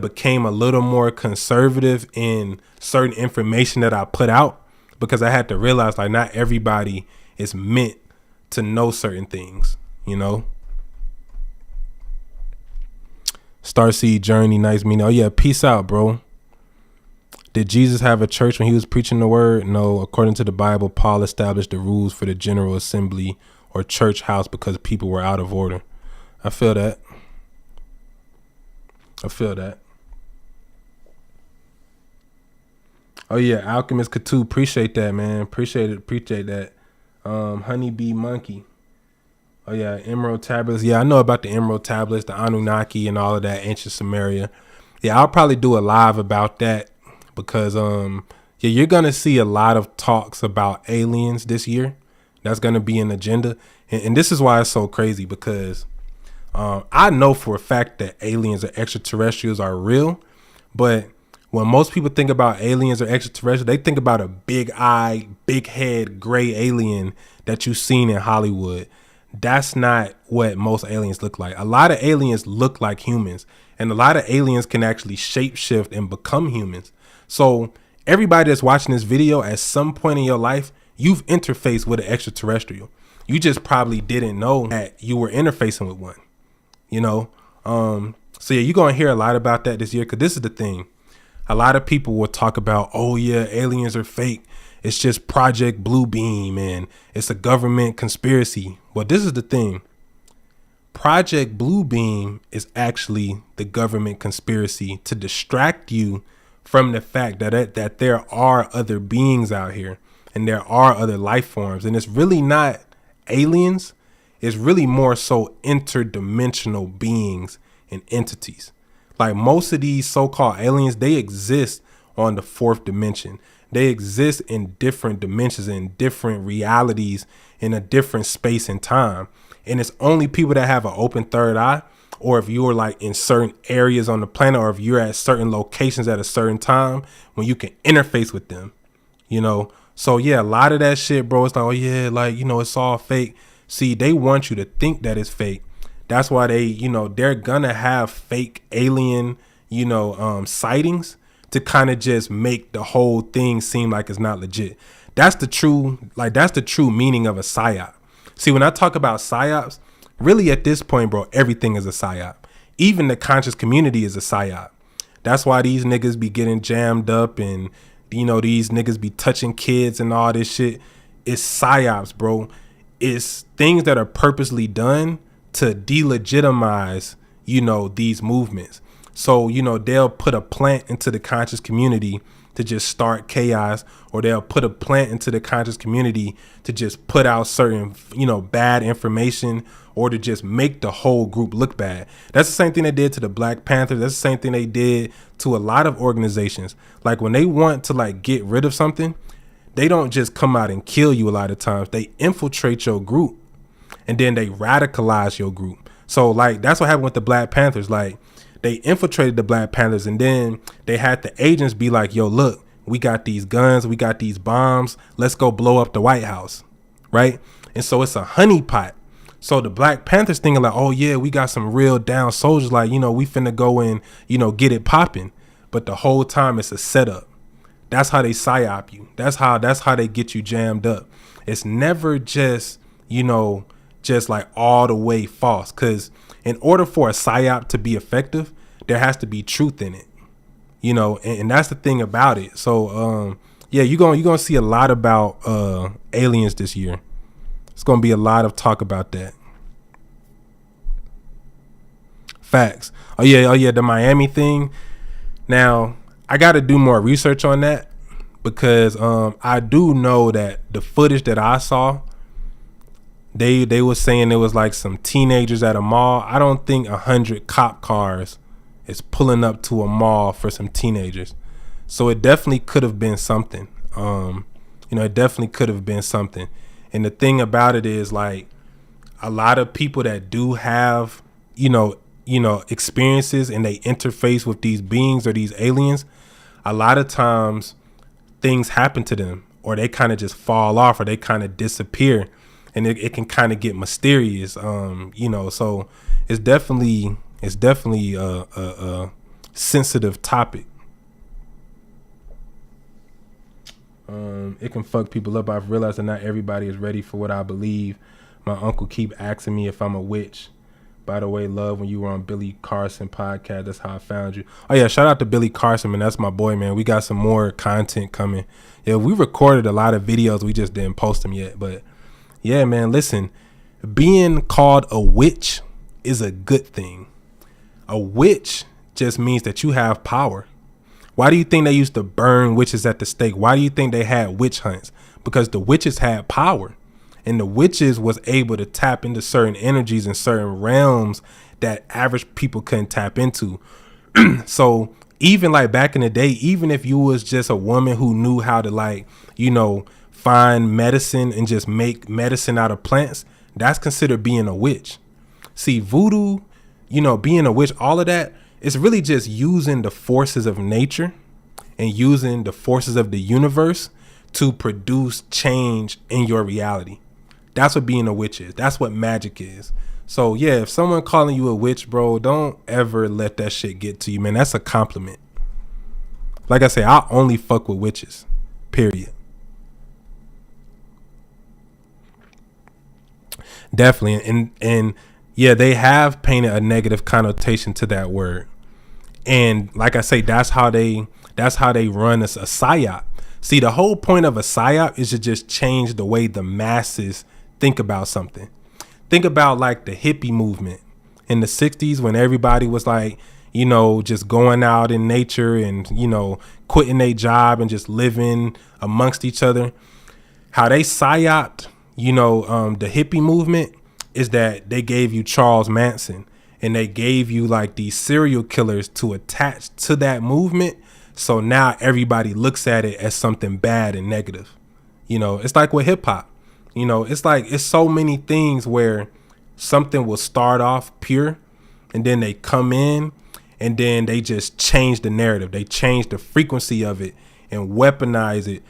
became a little more conservative in certain information that I put out, because I had to realize like not everybody is meant to know certain things, Starseed Journey, nice meeting. Oh yeah, peace out, bro. Did Jesus have a church when he was preaching the word? No, according to the Bible, Paul established the rules for the general assembly or church house because people were out of order. I feel that. Oh yeah, Alchemist Katu, appreciate that, man. Appreciate that. Honeybee Monkey. Oh yeah, Emerald Tablets. Yeah, I know about the Emerald Tablets, the Anunnaki and all of that, ancient Sumeria. Yeah, I'll probably do a live about that, because you're gonna see a lot of talks about aliens this year. That's gonna be an agenda, and this is why it's so crazy, because I know for a fact that aliens or extraterrestrials are real, but when most people think about aliens or extraterrestrials, they think about a big eye, big head, gray alien that you've seen in Hollywood. That's not what most aliens look like. A lot of aliens look like humans, and a lot of aliens can actually shapeshift and become humans. So everybody that's watching this video, at some point in your life, you've interfaced with an extraterrestrial. You just probably didn't know that you were interfacing with one, So yeah, you're going to hear a lot about that this year, because this is the thing. A lot of people will talk about, oh yeah, aliens are fake. It's just Project Blue Beam and it's a government conspiracy. Well, this is the thing. Project Bluebeam is actually the government conspiracy to distract you from the fact that there are other beings out here and there are other life forms. And it's really not aliens. It's really more so interdimensional beings and entities. Like most of these so-called aliens, they exist on the fourth dimension. They exist in different dimensions, in different realities, in a different space and time. And it's only people that have an open third eye, or if you're like in certain areas on the planet, or if you're at certain locations at a certain time, when you can interface with them, you know? So yeah, a lot of that shit, bro, it's like, oh yeah, like, you know, it's all fake. See, they want you to think that it's fake. That's why they, you know, they're gonna have fake alien, you know, sightings to kind of just make the whole thing seem like it's not legit. That's the true meaning of a psyop. See, when I talk about psyops, really at this point, bro, everything is a psyop. Even the conscious community is a psyop. That's why these niggas be getting jammed up and, you know, these niggas be touching kids and all this shit. It's psyops, bro. It's things that are purposely done to delegitimize, you know, these movements. So, you know, they'll put a plant into the conscious community to just start chaos, or they'll put a plant into the conscious community to just put out certain, you know, bad information, or to just make the whole group look bad. That's the same thing they did to the Black Panthers. That's the same thing they did to a lot of organizations. Like when they want to like get rid of something, they don't just come out and kill you a lot of times. They infiltrate your group and then they radicalize your group. So like that's what happened with the Black Panthers. Like they infiltrated the Black Panthers and then they had the agents be like, yo, look, we got these guns, we got these bombs, let's go blow up the White House, right? And so it's a honeypot. So the Black Panthers thinking like, oh yeah, we got some real down soldiers, like, you know, we finna go and, you know, get it popping. But the whole time it's a setup. That's how they psyop you. That's how they get you jammed up. It's never just, you know, just like all the way false. Cause in order for a psyop to be effective, there has to be truth in it, you know, and that's the thing about it. So, yeah, you're gonna see a lot about aliens this year. It's gonna be a lot of talk about that. Facts. Oh yeah, the Miami thing. Now, I got to do more research on that because I do know that the footage that I saw, they were saying it was like some teenagers at a mall. I don't think 100 cop cars is pulling up to a mall for some teenagers. So it definitely could have been something. You know, it definitely could have been something. And the thing about it is, like, a lot of people that do have, you know, experiences and they interface with these beings or these aliens, a lot of times things happen to them, or they kind of just fall off, or they kind of disappear, and it can kind of get mysterious. You know, so it's definitely a sensitive topic. It can fuck people up. I've realized that not everybody is ready for what I believe. My uncle keep asking me if I'm a witch. By the way, love, when you were on Billy Carson podcast, that's how I found you. Oh yeah, shout out to Billy Carson, man. That's my boy, man. We got some more content coming. Yeah, we recorded a lot of videos. We just didn't post them yet. But yeah, man, listen, being called a witch is a good thing. A witch just means that you have power. Why do you think they used to burn witches at the stake? Why do you think they had witch hunts? Because the witches had power. And the witches was able to tap into certain energies in certain realms that average people couldn't tap into. So even like back in the day, even if you was just a woman who knew how to, like, you know, find medicine and just make medicine out of plants, that's considered being a witch. See, voodoo, you know, being a witch, all of that, it's really just using the forces of nature and using the forces of the universe to produce change in your reality. That's what being a witch is. That's what magic is. So yeah, if someone calling you a witch, bro, don't ever let that shit get to you, man. That's a compliment. Like I say, I only fuck with witches, period. Definitely. And yeah, they have painted a negative connotation to that word. And like I say, that's how they run a psyop. See, the whole point of a psyop is to just change the way the masses think about something. Think about like the hippie movement. in the 60s when everybody was like, you know, just going out in nature and, you know, quitting their job and just living amongst each other. How they psyoped, you know, the hippie movement is that they gave you Charles Manson and they gave you like these serial killers to attach to that movement. So now everybody looks at it as something bad and negative. You know, it's like with hip hop, you know, it's like it's so many things where something will start off pure and then they come in and then they just change the narrative. They change the frequency of it and weaponize it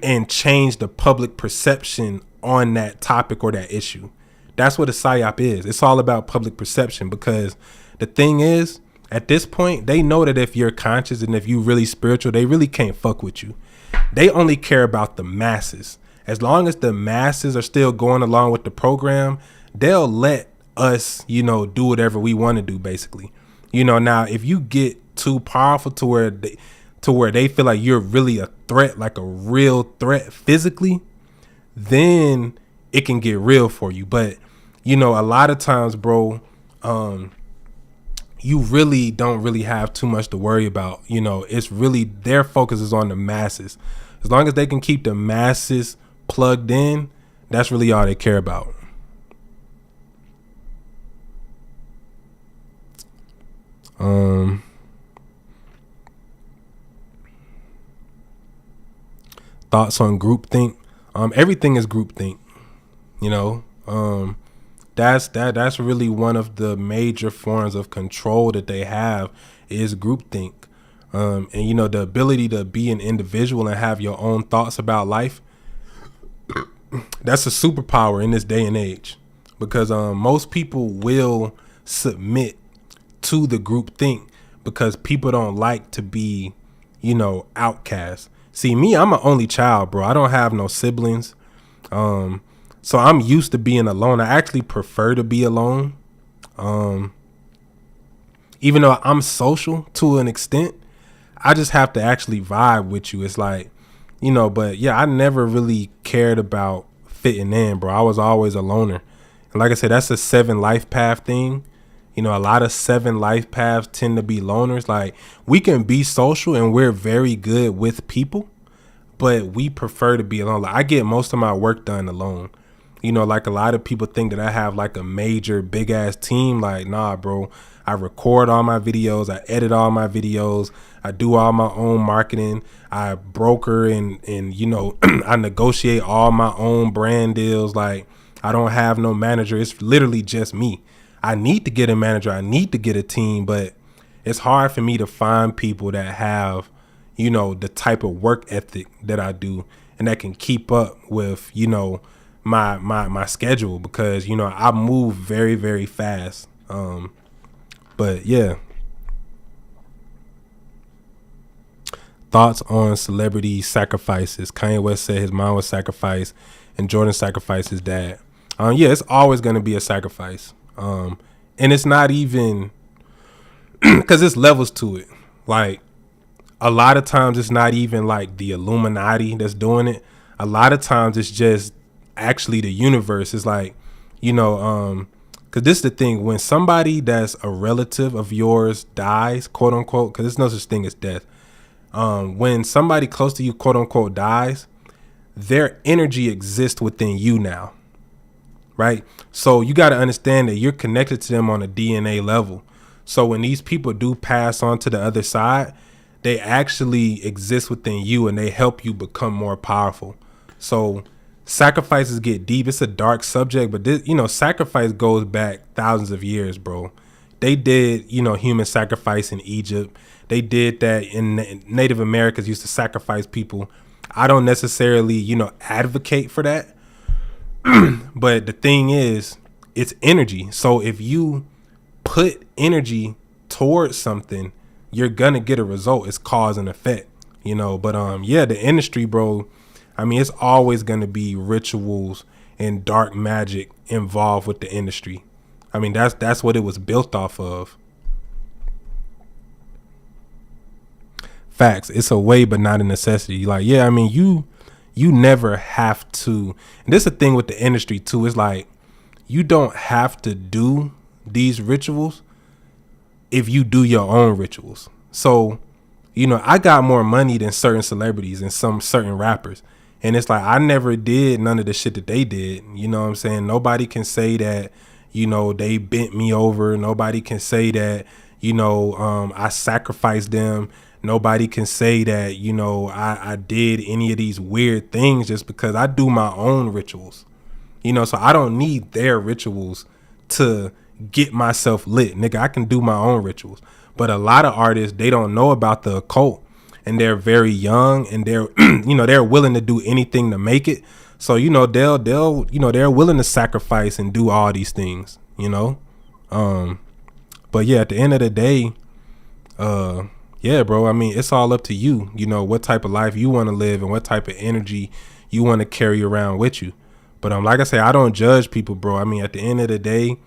and change the public perception on that topic or that issue. That's what a psyop is. It's all about public perception, because the thing is, at this point, they know that if you're conscious and if you really spiritual, they really can't fuck with you. They only care about the masses. As long as the masses are still going along with the program, they'll let us, you know, do whatever we want to do, basically. You know, now if you get too powerful to where they feel like you're really a threat, like a real threat physically, then it can get real for you. But, you know, a lot of times, bro, you really don't really have too much to worry about. You know, it's really their focus is on the masses. As long as they can keep the masses plugged in, that's really all they care about. Thoughts on groupthink? Everything is groupthink. You know, that's really one of the major forms of control that they have is groupthink. And you know, the ability to be an individual and have your own thoughts about life, that's a superpower in this day and age, because most people will submit to the groupthink because people don't like to be, you know, outcasts. See, me, I'm an only child, bro. I don't have no siblings. So I'm used to being alone. I actually prefer to be alone. Even though I'm social to an extent, I just have to actually vibe with you. It's like, you know, but yeah, I never really cared about fitting in, bro. I was always a loner. And like I said, that's a 7 life path thing. You know, a lot of 7 life paths tend to be loners. Like, we can be social and we're very good with people, but we prefer to be alone. Like, I get most of my work done alone. You know, like a lot of people think that I have like a major big ass team. Like, nah, bro. I record all my videos. I edit all my videos. I do all my own marketing. I broker and you know, I negotiate all my own brand deals. Like, I don't have no manager. It's literally just me. I need to get a manager. I need to get a team, but it's hard for me to find people that have, you know, the type of work ethic that I do and that can keep up with, you know, my schedule, because, you know, I move very, very fast. But yeah. Thoughts on celebrity sacrifices? Kanye West said his mom was sacrificed and Jordan sacrificed his dad. Yeah, it's always going to be a sacrifice. And it's not even because it's levels to it. Like, a lot of times it's not even like the Illuminati that's doing it. A lot of times it's just actually the universe. Is like, you know, because this is the thing, when somebody that's a relative of yours dies, quote unquote, because there's no such thing as death. When somebody close to you, quote unquote, dies, their energy exists within you now. Right. So you got to understand that you're connected to them on a DNA level. So when these people do pass on to the other side, they actually exist within you and they help you become more powerful. So sacrifices get deep. It's a dark subject, but this, you know, sacrifice goes back thousands of years, bro. They did, you know, human sacrifice in Egypt. They did that in Native Americans used to sacrifice people. I don't necessarily, you know, advocate for that. But the thing is, it's energy. So if you put energy towards something, you're gonna get a result. It's cause and effect, you know. But yeah, the industry, bro, I mean, it's always gonna be rituals and dark magic involved with the industry. I mean, that's what it was built off of. Facts. It's a way, but not a necessity. Like, yeah, I mean, you never have to. And this is the thing with the industry too. It's like, you don't have to do these rituals if you do your own rituals. So, you know, I got more money than certain celebrities and some certain rappers. And it's like, I never did none of the shit that they did. You know what I'm saying? Nobody can say that, you know, they bent me over. Nobody can say that, you know, I sacrificed them. Nobody can say that, you know, I did any of these weird things just because I do my own rituals. You know, so I don't need their rituals to get myself lit. Nigga, I can do my own rituals. But a lot of artists, they don't know about the occult, and they're very young, and they're, you know, they're willing to do anything to make it. So, you know, they'll, you know, they're willing to sacrifice and do all these things, you know? But yeah, at the end of the day, yeah, bro, I mean, it's all up to you, you know, what type of life you want to live and what type of energy you want to carry around with you. But like I say, I don't judge people, bro. I mean, at the end of the day,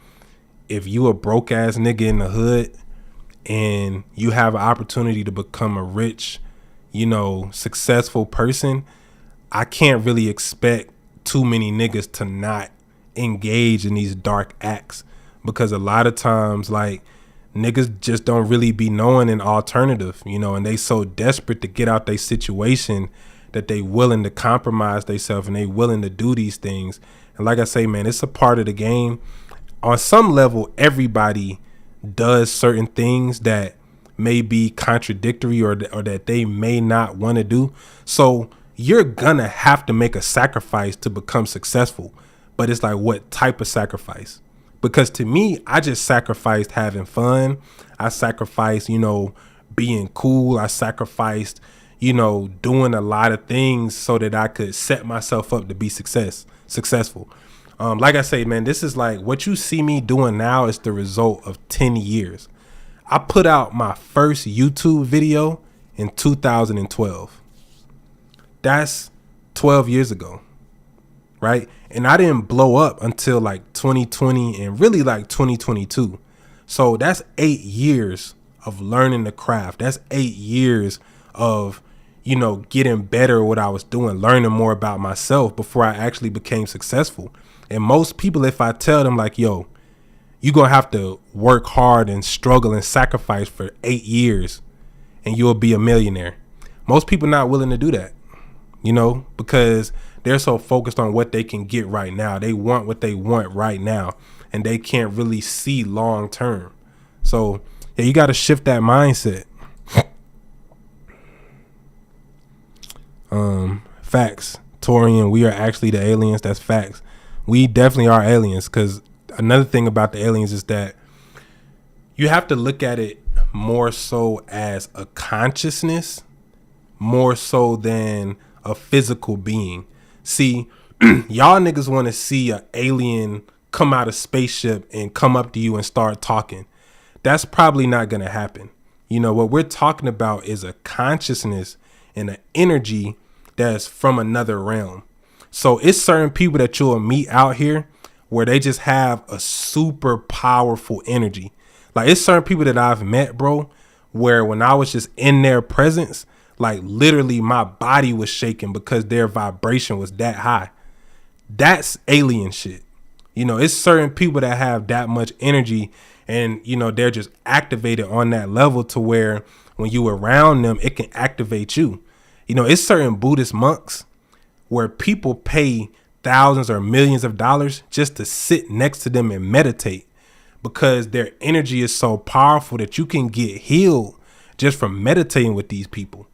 if you a broke ass nigga in the hood and you have an opportunity to become a rich, you know, successful person, I can't really expect too many niggas to not engage in these dark acts, because a lot of times, like, niggas just don't really be knowing an alternative, you know, and they so desperate to get out their situation that they willing to compromise themselves and they willing to do these things. And like I say, man, it's a part of the game. On some level, everybody does certain things that may be contradictory or that they may not want to do. So you're gonna have to make a sacrifice to become successful. But it's like, what type of sacrifice? Because to me, I just sacrificed having fun. I sacrificed, you know, being cool. I sacrificed, you know, doing a lot of things so that I could set myself up to be successful. Like I say, man, this is like what you see me doing now is the result of 10 years. I put out my first YouTube video in 2012. That's 12 years ago, right? And I didn't blow up until like 2020 and really like 2022. So that's 8 years of learning the craft. That's 8 years of, you know, getting better at what I was doing, learning more about myself before I actually became successful. And most people, if I tell them like, yo, you're going to have to work hard and struggle and sacrifice for 8 years and you'll be a millionaire. Most people not willing to do that, you know, because they're so focused on what they can get right now. They want what they want right now, and they can't really see long term. So yeah, you got to shift that mindset. Facts. Torian, we are actually the aliens. That's facts. We definitely are aliens, because another thing about the aliens is that you have to look at it more so as a consciousness, more so than a physical being. See, y'all niggas want to see an alien come out of spaceship and come up to you and start talking. That's probably not going to happen. You know, what we're talking about is a consciousness and an energy that's from another realm. So it's certain people that you'll meet out here where they just have a super powerful energy. Like, it's certain people that I've met, bro, where when I was just in their presence, like literally my body was shaking because their vibration was that high. That's alien shit. You know, it's certain people that have that much energy, and, you know, they're just activated on that level to where when you around them, it can activate you. You know, it's certain Buddhist monks where people pay thousands or millions of dollars just to sit next to them and meditate, because their energy is so powerful that you can get healed just from meditating with these people.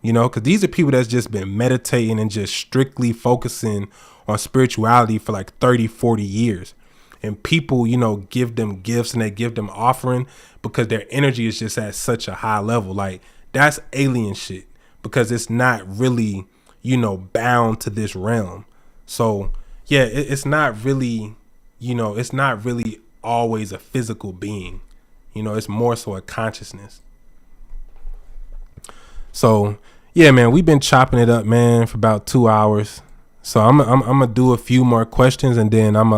You know, because these are people that's just been meditating and just strictly focusing on spirituality for like 30, 40 years. And people, you know, give them gifts and they give them offering because their energy is just at such a high level. Like, that's alien shit, because it's not really, you know, bound to this realm. So, yeah, it's not really, you know, it's not really always a physical being. You know, it's more so a consciousness. So, yeah, man, we've been chopping it up, man, for about 2 hours. So I'm gonna do a few more questions, and then I'm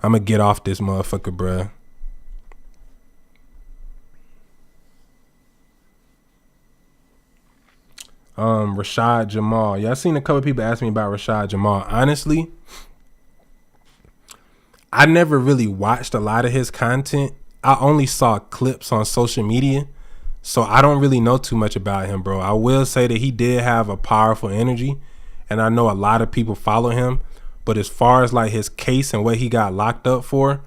gonna get off this motherfucker, bruh. Rashad Jamal. Yeah, I seen a couple people ask me about Rashad Jamal. Honestly, I never really watched a lot of his content. I only saw clips on social media. So I don't really know too much about him, bro. I will say that he did have a powerful energy, and I know a lot of people follow him. But as far as like his case and what he got locked up for,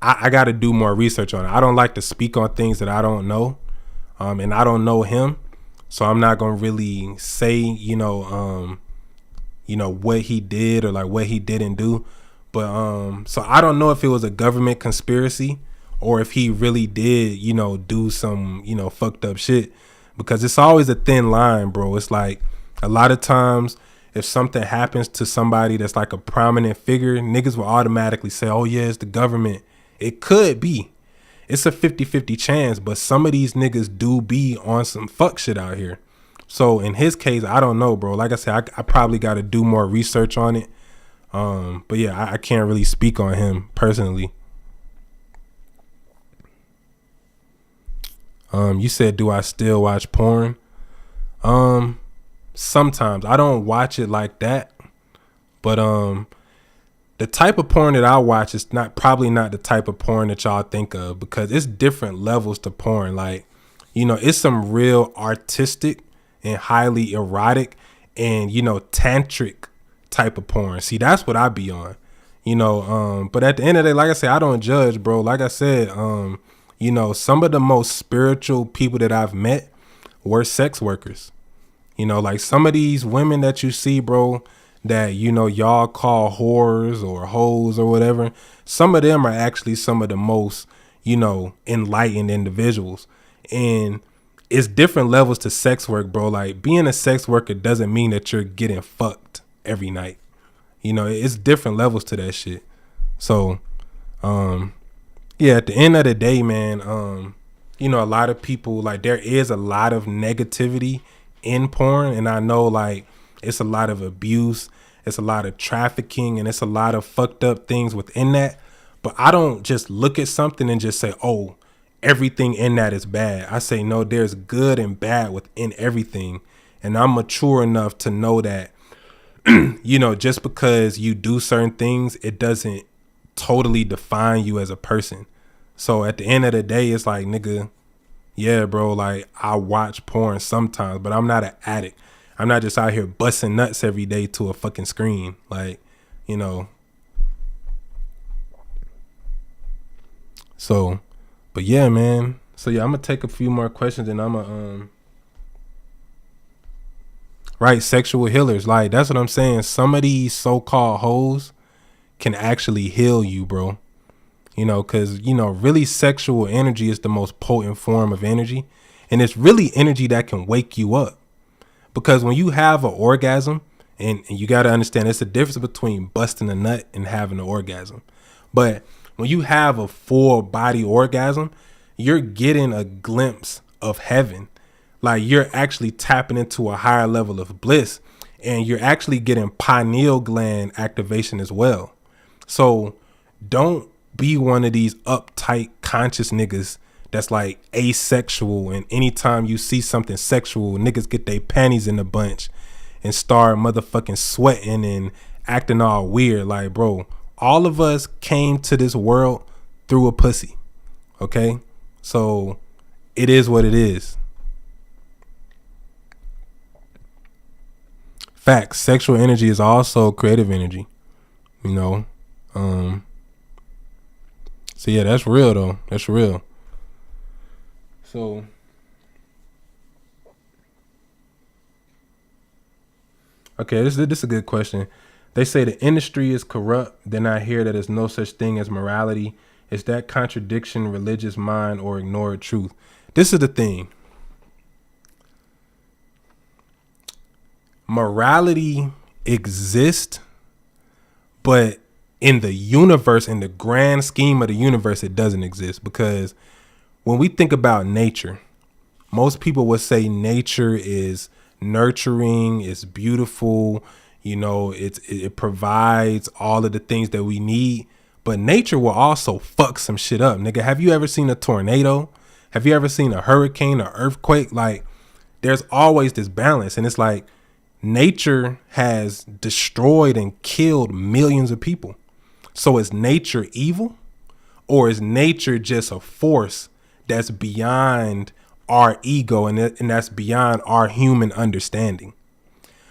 I got to do more research on it. I don't like to speak on things that I don't know, and I don't know him, so I'm not gonna really say, you know, what he did or like what he didn't do. But so I don't know if it was a government conspiracy or if he really did, you know, do some, you know, fucked up shit, because it's always a thin line, bro. It's like a lot of times if something happens to somebody that's like a prominent figure, niggas will automatically say, oh yeah, it's the government. It could be. It's a 50-50 chance, but some of these niggas do be on some fuck shit out here. So in his case, I don't know, bro. Like I said, I probably got to do more research on it. But yeah, I can't really speak on him personally. You said, do I still watch porn? Sometimes. I don't watch it like that, but the type of porn that I watch is probably not the type of porn that y'all think of, because it's different levels to porn. Like, you know, it's some real artistic and highly erotic and, you know, tantric type of porn. See, that's what I be on, you know. But at the end of the day, like I said, I don't judge, bro. Like I said, you know, some of the most spiritual people that I've met were sex workers. You know, like some of these women that you see, bro, that, you know, y'all call whores or hoes or whatever, some of them are actually some of the most, you know, enlightened individuals. And it's different levels to sex work, bro. Like, being a sex worker doesn't mean that you're getting fucked every night. You know, it's different levels to that shit. So, yeah, at the end of the day, man, you know, a lot of people, like, there is a lot of negativity in porn, and I know, like, it's a lot of abuse, it's a lot of trafficking, and it's a lot of fucked up things within that. But I don't just look at something and just say, oh, everything in that is bad. I say, no, there's good and bad within everything. And I'm mature enough to know that, you know, just because you do certain things, it doesn't totally define you as a person. So at the end of the day, it's like, nigga, yeah, bro, like, I watch porn sometimes, but I'm not an addict. I'm not just out here busting nuts every day to a fucking screen. Like, you know. So, but yeah, man. So yeah, I'm gonna take a few more questions, and I'm gonna right, sexual healers. Like, that's what I'm saying. Some of these so-called hoes can actually heal you, bro. You know, because, you know, really sexual energy is the most potent form of energy. And it's really energy that can wake you up. Because when you have an orgasm, and you got to understand, it's a difference between busting a nut and having an orgasm. But when you have a full body orgasm, you're getting a glimpse of heaven. Like, you're actually tapping into a higher level of bliss, and you're actually getting pineal gland activation as well. So don't be one of these uptight conscious niggas that's like asexual, and anytime you see something sexual, niggas get their panties in a bunch and start motherfucking sweating and acting all weird. Like, bro, all of us came to this world through a pussy. Okay? So it is what it is. Facts. Sexual energy is also creative energy. You know? So yeah, that's real though. That's real. So okay, this is a good question. They say the industry is corrupt. Then I hear that there's no such thing as morality. Is that contradiction religious mind or ignored truth? This is the thing. Morality exists, but in the universe, in the grand scheme of the universe, it doesn't exist. Because when we think about nature, most people would say nature is nurturing, it's beautiful, you know, it provides all of the things that we need. But nature will also fuck some shit up, nigga. Have you ever seen a tornado? Have you ever seen a hurricane or earthquake? Like, there's always this balance. And it's like, nature has destroyed and killed millions of people. So is nature evil, or is nature just a force that's beyond our ego and that's beyond our human understanding?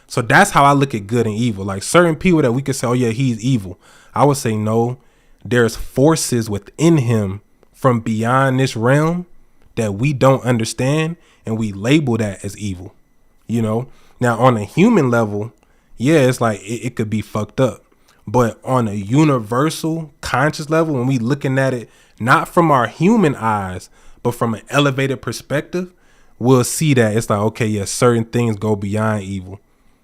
So that's how I look at good and evil. Like certain people that we could say, oh yeah, he's evil. I would say no, there's forces within him from beyond this realm that we don't understand, and we label that as evil. You know, now on a human level, yeah, it's like it could be fucked up. But on a universal conscious level, when we looking at it, not from our human eyes, but from an elevated perspective, we'll see that it's like, okay, yeah, certain things go beyond evil.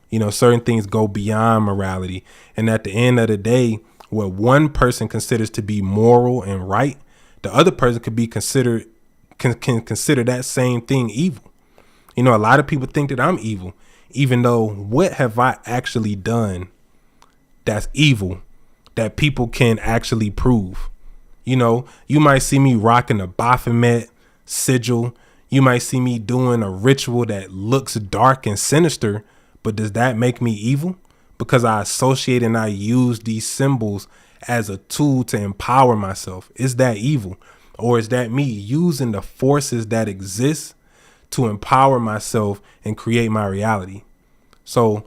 You know, certain things go beyond morality. And at the end of the day, what one person considers to be moral and right, the other person could be considered, can consider that same thing evil. You know, a lot of people think that I'm evil, even though what have I actually done that's evil that people can actually prove? You know, you might see me rocking a Baphomet sigil. You might see me doing a ritual that looks dark and sinister, but does that make me evil? Because I associate and I use these symbols as a tool to empower myself. Is that evil? Or is that me using the forces that exist to empower myself and create my reality? So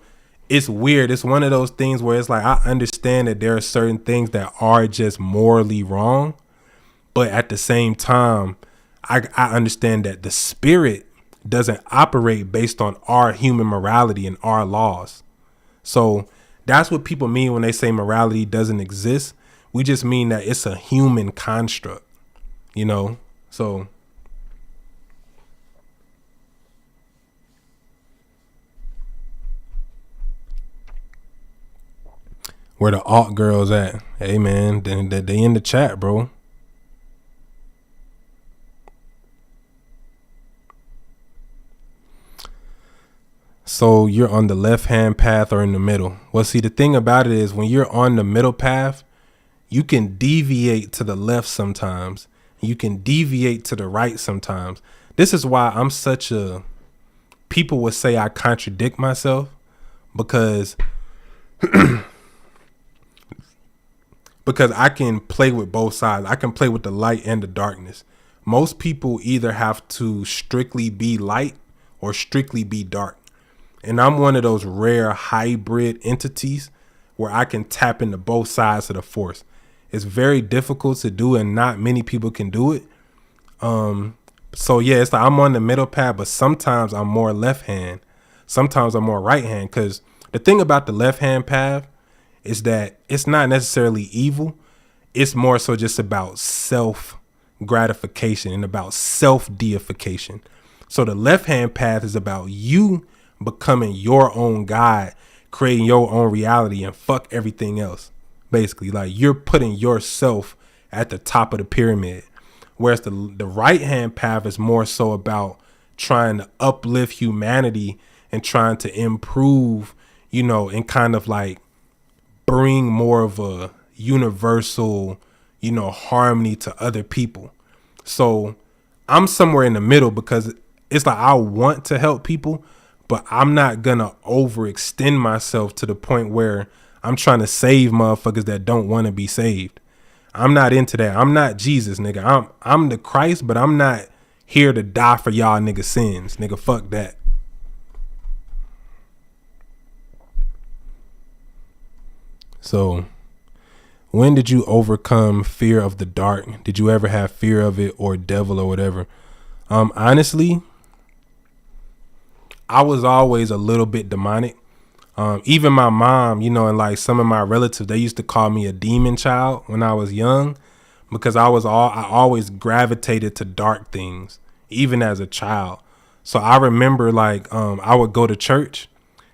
it's weird. It's one of those things where it's like, I understand that there are certain things that are just morally wrong, but at the same time, I understand that the spirit doesn't operate based on our human morality and our laws. So that's what people mean when they say morality doesn't exist. We just mean that it's a human construct, you know? So where the alt girls at? Hey man, they in the chat, bro. So you're on the left-hand path or in the middle? Well, see, the thing about it is when you're on the middle path, you can deviate to the left sometimes. You can deviate to the right sometimes. This is why I'm such a, people would say I contradict myself, because because I can play with both sides. I can play with the light and the darkness. Most people either have to strictly be light or strictly be dark. And I'm one of those rare hybrid entities where I can tap into both sides of the force. It's very difficult to do, and not many people can do it. So yeah, it's like I'm on the middle path, but sometimes I'm more left hand. Sometimes I'm more right hand. Because the thing about the left hand path is that it's not necessarily evil. It's more so just about self gratification and about self deification. So the left hand path is about you becoming your own God, creating your own reality, and fuck everything else. Basically, like you're putting yourself at the top of the pyramid. Whereas the right hand path is more so about trying to uplift humanity and trying to improve, you know, and kind of like bring more of a universal, you know, harmony to other people. So I'm somewhere in the middle because it's like I want to help people, but I'm not gonna overextend myself to the point where I'm trying to save motherfuckers that don't want to be saved. I'm not into that. I'm not Jesus, nigga. I'm the Christ, but I'm not here to die for y'all nigga sins. Nigga, fuck that. So, when did you overcome fear of the dark? Did you ever have fear of it or devil or whatever? Honestly, I was always a little bit demonic. Even my mom, you know, and like some of my relatives, they used to call me a demon child when I was young, because I always gravitated to dark things, even as a child. So I remember like I would go to church,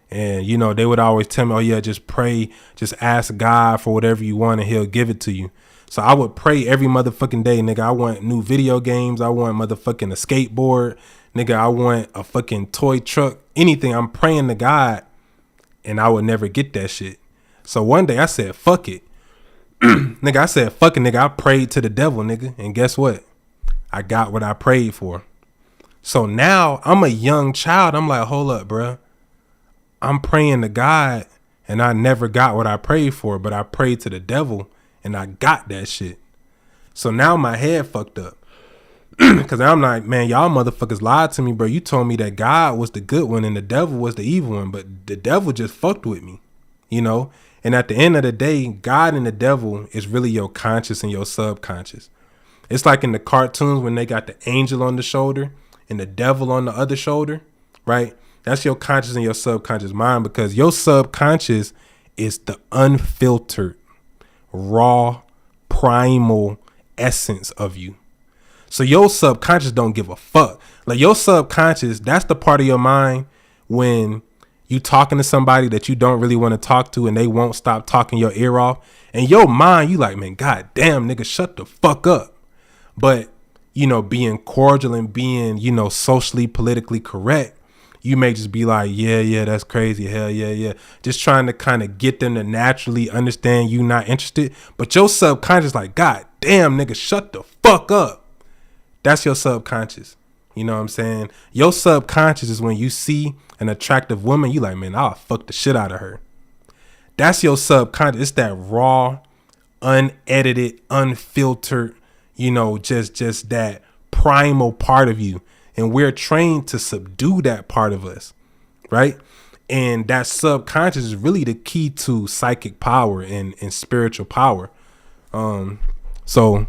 and you know they would always tell me, oh yeah, just pray, just ask God for whatever you want and he'll give it to you. So I would pray every motherfucking day, nigga. I want new video games. I want motherfucking a skateboard, nigga. I want a fucking toy truck, anything. I'm praying to God. And I would never get that shit. So one day I said, fuck it. Nigga, I said, fuck it, nigga. I prayed to the devil, nigga. And guess what? I got what I prayed for. So now I'm a young child. I'm like, hold up, bruh. I'm praying to God and I never got what I prayed for, but I prayed to the devil and I got that shit. So now my head fucked up. Because I'm like, man, y'all motherfuckers lied to me, bro. You told me that God was the good one and the devil was the evil one, but the devil just fucked with me, you know? And at the end of the day, God and the devil is really your conscious and your subconscious. It's like in the cartoons when they got the angel on the shoulder and the devil on the other shoulder, right? That's your conscious and your subconscious mind, because your subconscious is the unfiltered, raw, primal essence of you. So your subconscious don't give a fuck. Like your subconscious, that's the part of your mind when you talking to somebody that you don't really want to talk to and they won't stop talking your ear off. And your mind, you like, man, god damn, nigga, shut the fuck up. But, you know, being cordial and being, you know, socially, politically correct, you may just be like, yeah, that's crazy. Hell yeah. Just trying to kind of get them to naturally understand you not interested. But your subconscious like, god damn, nigga, shut the fuck up. That's your subconscious. You know what I'm saying? Your subconscious is when you see an attractive woman, you like, man, I'll fuck the shit out of her. That's your subconscious. It's that raw, unedited, unfiltered, you know, just that primal part of you. And we're trained to subdue that part of us, right? And that subconscious is really the key to psychic power and spiritual power. So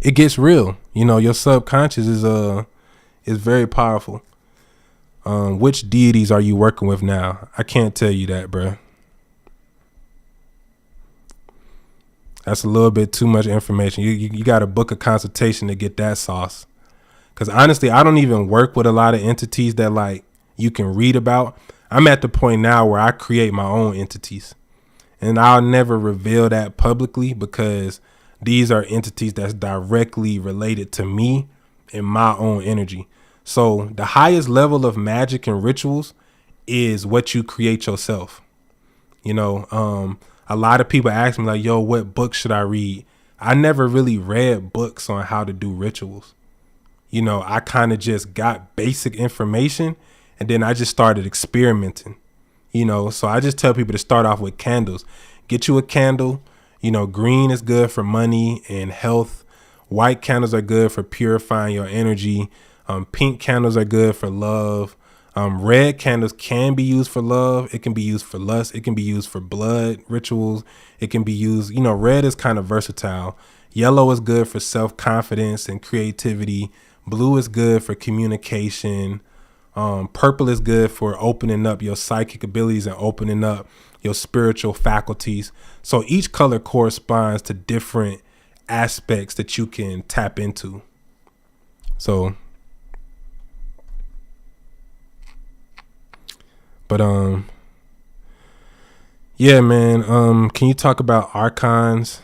it gets real. You know, your subconscious is very powerful. Which deities are you working with now? I can't tell you that, bro. That's a little bit too much information. You got to book a consultation to get that sauce. Because honestly, I don't even work with a lot of entities that like you can read about. I'm at the point now where I create my own entities. And I'll never reveal that publicly because these are entities that's directly related to me and my own energy. So the highest level of magic and rituals is what you create yourself. You know, a lot of people ask me like, yo, what book should I read? I never really read books on how to do rituals. You know, I kind of just got basic information and then I just started experimenting, you know. So I just tell people to start off with candles. Get you a candle. You know, green is good for money and health. White candles are good for purifying your energy. Pink candles are good for love. Red candles can be used for love. It can be used for lust. It can be used for blood rituals. It can be used, you know, red is kind of versatile. Yellow is good for self-confidence and creativity. Blue is good for communication. Purple is good for opening up your psychic abilities and opening up your spiritual faculties. So each color corresponds to different aspects that you can tap into. So, but, yeah, man, can you talk about archons?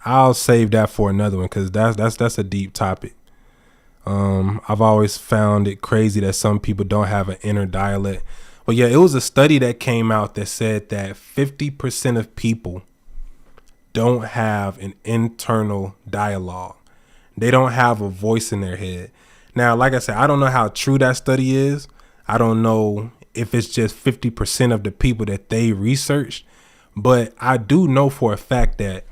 I'll save that for another one, because that's a deep topic. I've always found it crazy that some people don't have an inner dialect. But yeah, it was a study that came out that said that 50% of people don't have an internal dialogue. They don't have a voice in their head. Now, like I said, I don't know how true that study is. I don't know if it's just 50% of the people that they researched, but I do know for a fact that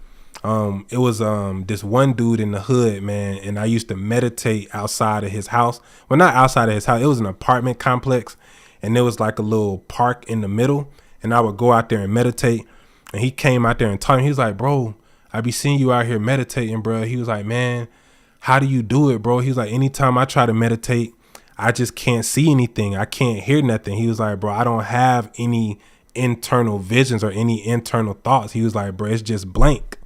it was this one dude in the hood, man, and I used to meditate outside of his house. Well, not outside of his house. It was an apartment complex, and there was like a little park in the middle, and I would go out there and meditate. And he came out there and told me, he was like, bro, I be seeing you out here meditating, bro. He was like, man, how do you do it, bro? He was like, anytime I try to meditate, I just can't see anything. I can't hear nothing. He was like, bro, I don't have any internal visions or any internal thoughts. He was like, bro, it's just blank.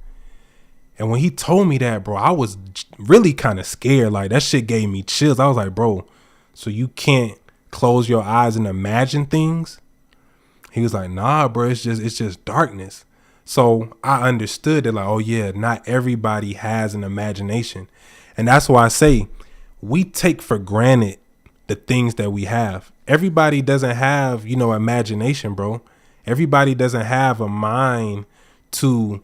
And when he told me that, bro, I was really kind of scared. Like, that shit gave me chills. I was like, bro, so you can't close your eyes and imagine things? He was like, nah, bro, it's just darkness. So I understood that, like, oh yeah, not everybody has an imagination. And that's why I say we take for granted the things that we have. Everybody doesn't have, you know, imagination, bro. Everybody doesn't have a mind to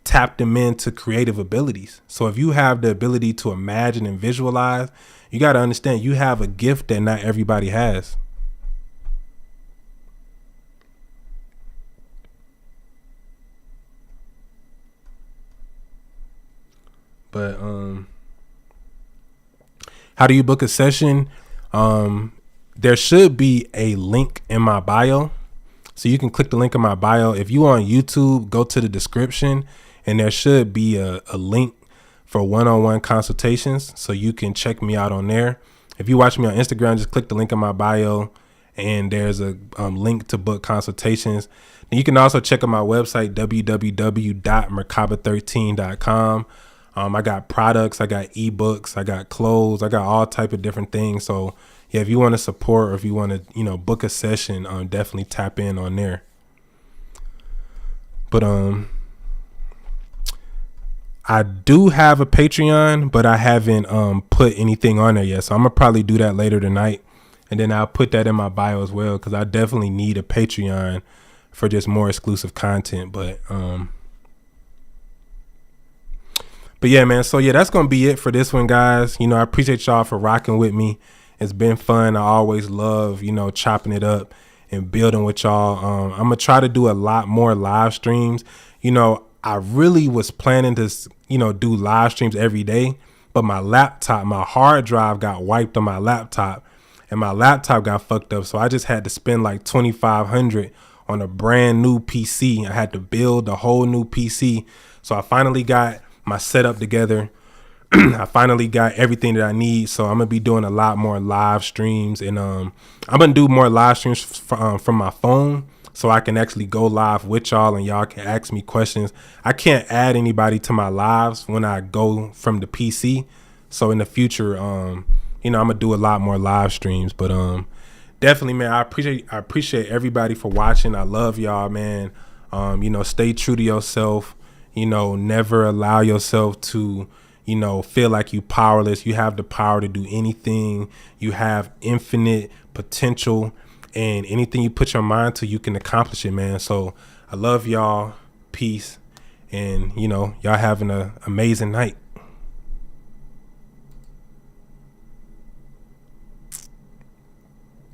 tap them into creative abilities. So if you have the ability to imagine and visualize, you got to understand you have a gift that not everybody has. But how do you book a session? There should be a link in my bio. So you can click the link in my bio. If you on YouTube, go to the description and there should be a link for one-on-one consultations. So you can check me out on there. If you watch me on Instagram, just click the link in my bio and there's a link to book consultations. And you can also check out my website, www.merkaba13.com. I got products, I got ebooks, I got clothes, I got all type of different things. So yeah, if you want to support or if you want to, book a session, definitely tap in on there. But I do have a Patreon, but I haven't put anything on there yet. So I'm gonna probably do that later tonight, and then I'll put that in my bio as well because I definitely need a Patreon for just more exclusive content. But yeah, man. So yeah, that's gonna be it for this one, guys. I appreciate y'all for rocking with me. It's been fun. I always love, chopping it up and building with y'all. I'm gonna try to do a lot more live streams. I really was planning to, do live streams every day, but my hard drive got wiped on my laptop and my laptop got fucked up. So I just had to spend like $2,500 on a brand new PC. I had to build a whole new PC. So I finally got my setup together. I finally got everything that I need. So I'm going to be doing a lot more live streams, and I'm going to do more live streams from my phone so I can actually go live with y'all and y'all can ask me questions. I can't add anybody to my lives when I go from the PC. So in the future, I'm going to do a lot more live streams, but definitely, man, I appreciate everybody for watching. I love y'all, man. Stay true to yourself. Never allow yourself to feel like you powerless. You have the power to do anything. You have infinite potential, and anything you put your mind to, you can accomplish it, man. So I love y'all. Peace. And, y'all having an amazing night.